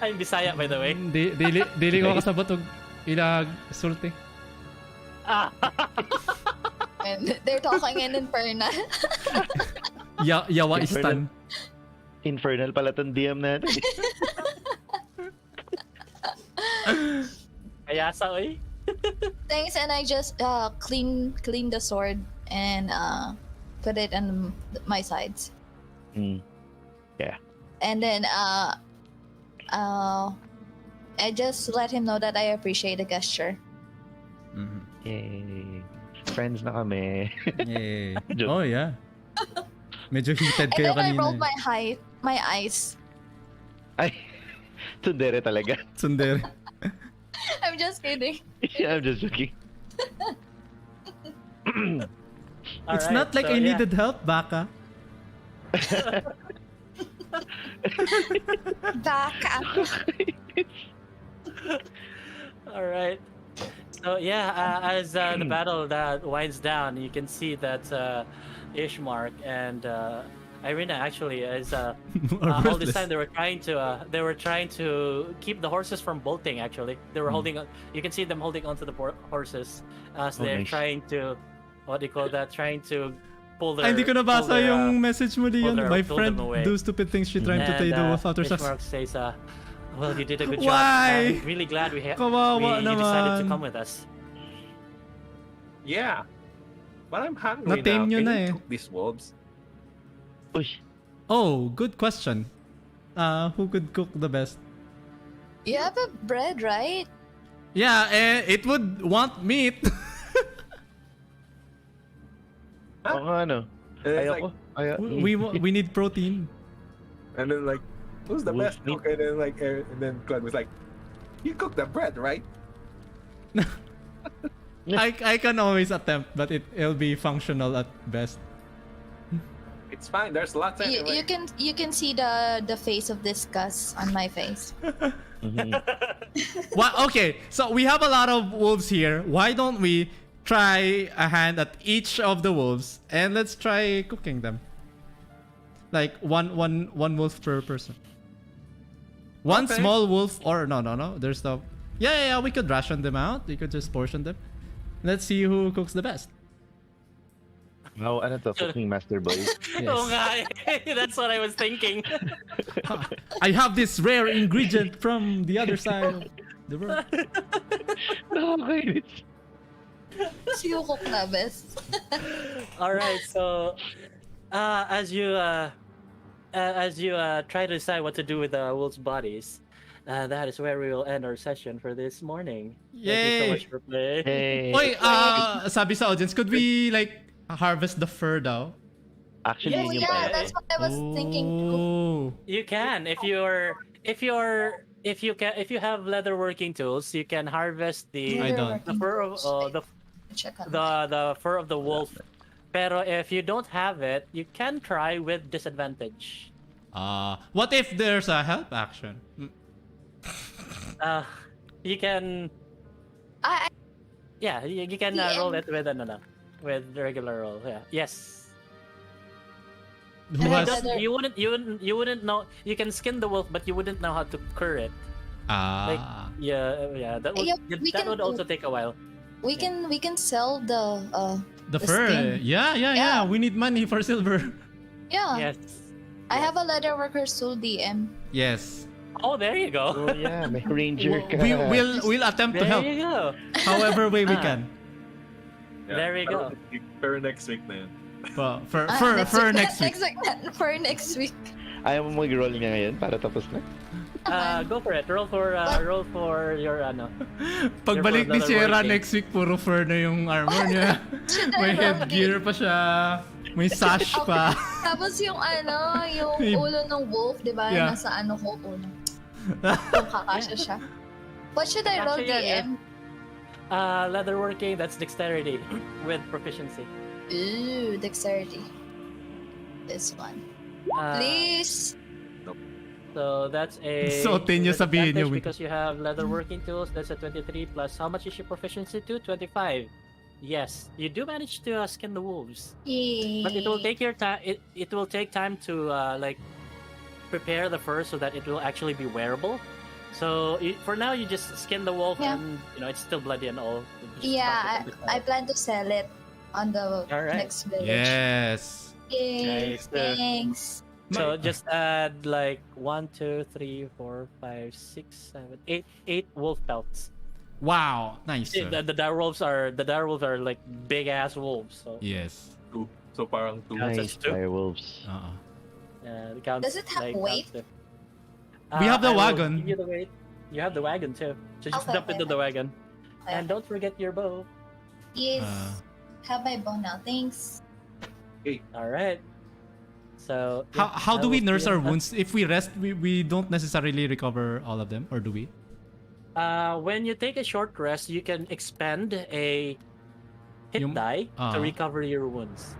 Ay, Bisaya by the way. Dili ko kasabot og ilag sulti. And they're talking in Infernal. Yawa istan. Infernal pala tong DM natin. Kaya sa oy. Thanks, and I just clean the sword and put it on my sides. Yeah. And then I just let him know that I appreciate the gesture. Yay. Friends na kami. Yay. Joke. Oh yeah. Medyo heated And kayo then I kanina. rolled my eyes. Ay, tsundere talaga. Tsundere. I'm just kidding. Yeah, I'm just joking. It's not like I needed help, Baka. Baka. Alright. So yeah, as the battle that winds down, you can see that Ishmark and Irina actually is all this time they were trying to keep the horses from bolting. Actually, they were holding. You can see them holding onto the horses as they're nice. trying to, what do you call that? Trying to pull their. Ay, hindi ko nabasa yung message mo diyan. My pull friend them away. do stupid things she trying to take the wolf out her sus. Ishmark says, "Well, you did a good Why? job. I'm really glad you Kawawa decided to naman. come with us." Yeah. But I'm hungry Na-tame now. nyo Can na you eh. cook these wolves? Uy, Oh, good question. Who could cook the best? You have a bread, right? Yeah, it would want meat. oo nga ano. And it's Ayoko. we need protein. And then like, who's the Wolf best meat. cook? And then like, and then Clyde was like, you cook the bread, right? I can always attempt, but it'll be functional at best. It's fine. There's lots anyway. You can see the face of disgust on my face. Well, okay, so we have a lot of wolves here. Why don't we try a hand at each of the wolves and let's try cooking them? Like one wolf per person. One Okay. small wolf or no. There's the yeah. We could ration them out. We could just portion them. Let's see who cooks the best. Wow, ano to? Cooking Master Boy. Oh nga, that's what I was thinking. I have this rare ingredient from the other side of the world. Nakakainis. Sino cook na best? All right, so as you try to decide what to do with the wolves' bodies, that is where we will end our session for this morning. Thank you so Yay! much for playing. Hey. Oy, sabi sa audience, could we like harvest the fur daw? Actually, yun yung Yeah, plan. that's what I was thinking too. Oh. You can if you have leather working tools, you can harvest I don't. the fur of Check on the fur of the wolf Pero if you don't have it, you can try with disadvantage. What if there's a help action? You can. I Yeah, you can roll it with with regular roll. Yeah. Yes. Who has... You wouldn't know. You can skin the wolf, but you wouldn't know how to cure it. Yeah. That would also take a while. We can sell the fur. skin. Yeah. We need money for silver. Yeah. Yes. I have a leatherworker soul DM. Yes. Oh, there you go. Oh yeah, may ranger ka. We'll attempt to help. There you go. However way we can. There we go. For next week na yun. For next week. For next week. Ayaw mo mag-roll niya ngayon para tapos na? Go for it. Roll for your Pagbalik ni Sierra next week, puro fur na yung armor niya. May headgear pa siya. May sash pa. Tapos yung ulo ng wolf, di ba? Yeah. Nasa ko ulo. Kung kakasya siya. What should I roll, DM? Leatherworking, that's dexterity with proficiency. Ooh, dexterity. This one. Please. So that's a... So, tinyo sabihin niyo. Because you have leatherworking tools, that's a 23 plus how much is your proficiency to? 25. Yes, you do manage to skin the wolves. Yay. But it will take your time. It will take time to prepare the fur so that it will actually be wearable. So for now, you just skin the wolf and it's still bloody and all. Yeah, I plan to sell it on the next village. Yes. Yay, Nice. thanks. So just add 1, 2, 3, 4, 5, 6, 7, 8 wolf pelts. Wow, nice. The direwolves are like big ass wolves. So yes. So parang 2. Nice direwolves. Does it have weight? We have the I will wagon. give you the weight. You have the wagon too. So just jump into the wagon. And don't forget your bow. Yes. Have my bow now. Thanks. Okay. All right. So how do we nurse our wounds? If we rest, we don't necessarily recover all of them, or do we? When you take a short rest, you can expend a hit die to recover your wounds.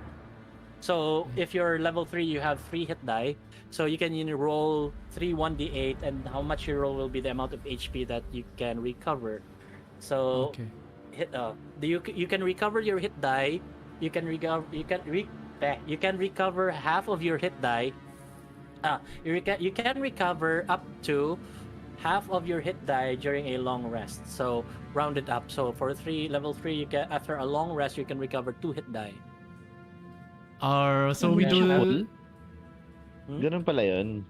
So if you're level 3, you have 3 hit die. So you can roll 3 1d8, and how much you roll will be the amount of HP that you can recover. So you can recover your hit die. You can recover half of your hit die. You can recover up to half of your hit die during a long rest. So round it up. So for level 3, you can, after a long rest, you can recover 2 hit die. So we do. Ganun pala yun.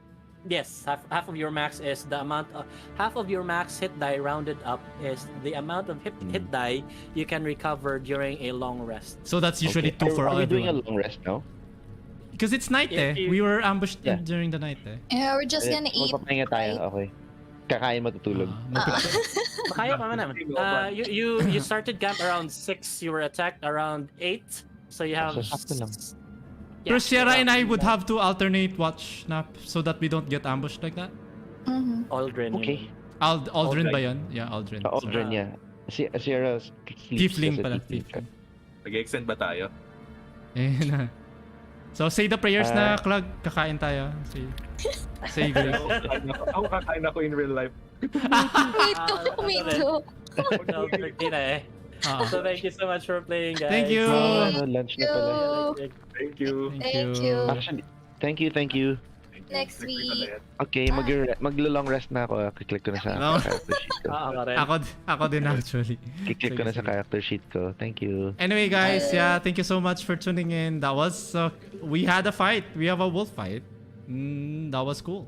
Yes, half of your max is the amount. Half of your max hit die rounded up is the amount of hit die you can recover during a long rest. So that's usually 2 for Are we everyone. doing a long rest now? Because it's night We were ambushed during the night Yeah, we're just gonna eat. Magpapahinga tayo, okay. Kakain, matutulog. Kaya pa naman. You started camp around 6. You were attacked around 8. So you have. Pero Sierra and I would have to alternate watch na so that we don't get ambushed like that. Aldrin. Okay. Aldrin ba yun? Yeah, Aldrin. Aldrin, yeah. Sierra Tiefling pala. Nag-extend ba tayo? So say the prayers na Clag, kakain tayo. Say grace. Ako kakain ako in real life. Me too. So thank you so much for playing, guys. Thank you. Lunch na pala. Thank you. Actually, thank you. Next week. Okay, maglo-long rest na ako. Kiklik ko na sa character sheet ko. Ako din actually. Kiklik ko na sa character sheet ko. Thank you. Anyway guys, thank you so much for tuning in. That was we had a fight. We have a wolf fight. That was cool.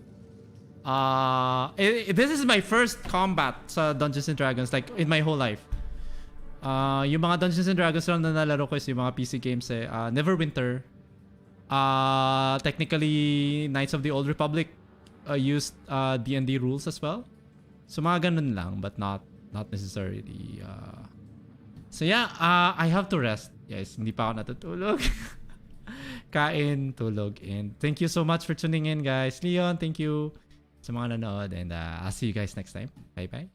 This is my first combat sa Dungeons and Dragons like in my whole life. Yung mga Dungeons and Dragons lang na nalaro ko is yung mga PC games Neverwinter. Technically, Knights of the Old Republic used D&D rules as well. So mga ganun lang, but not necessarily. So yeah, I have to rest. Yes, hindi pa ako natutulog. Kain, tulog, and thank you so much for tuning in, guys. Leon, thank you sa mga nanood, and I'll see you guys next time. Bye bye.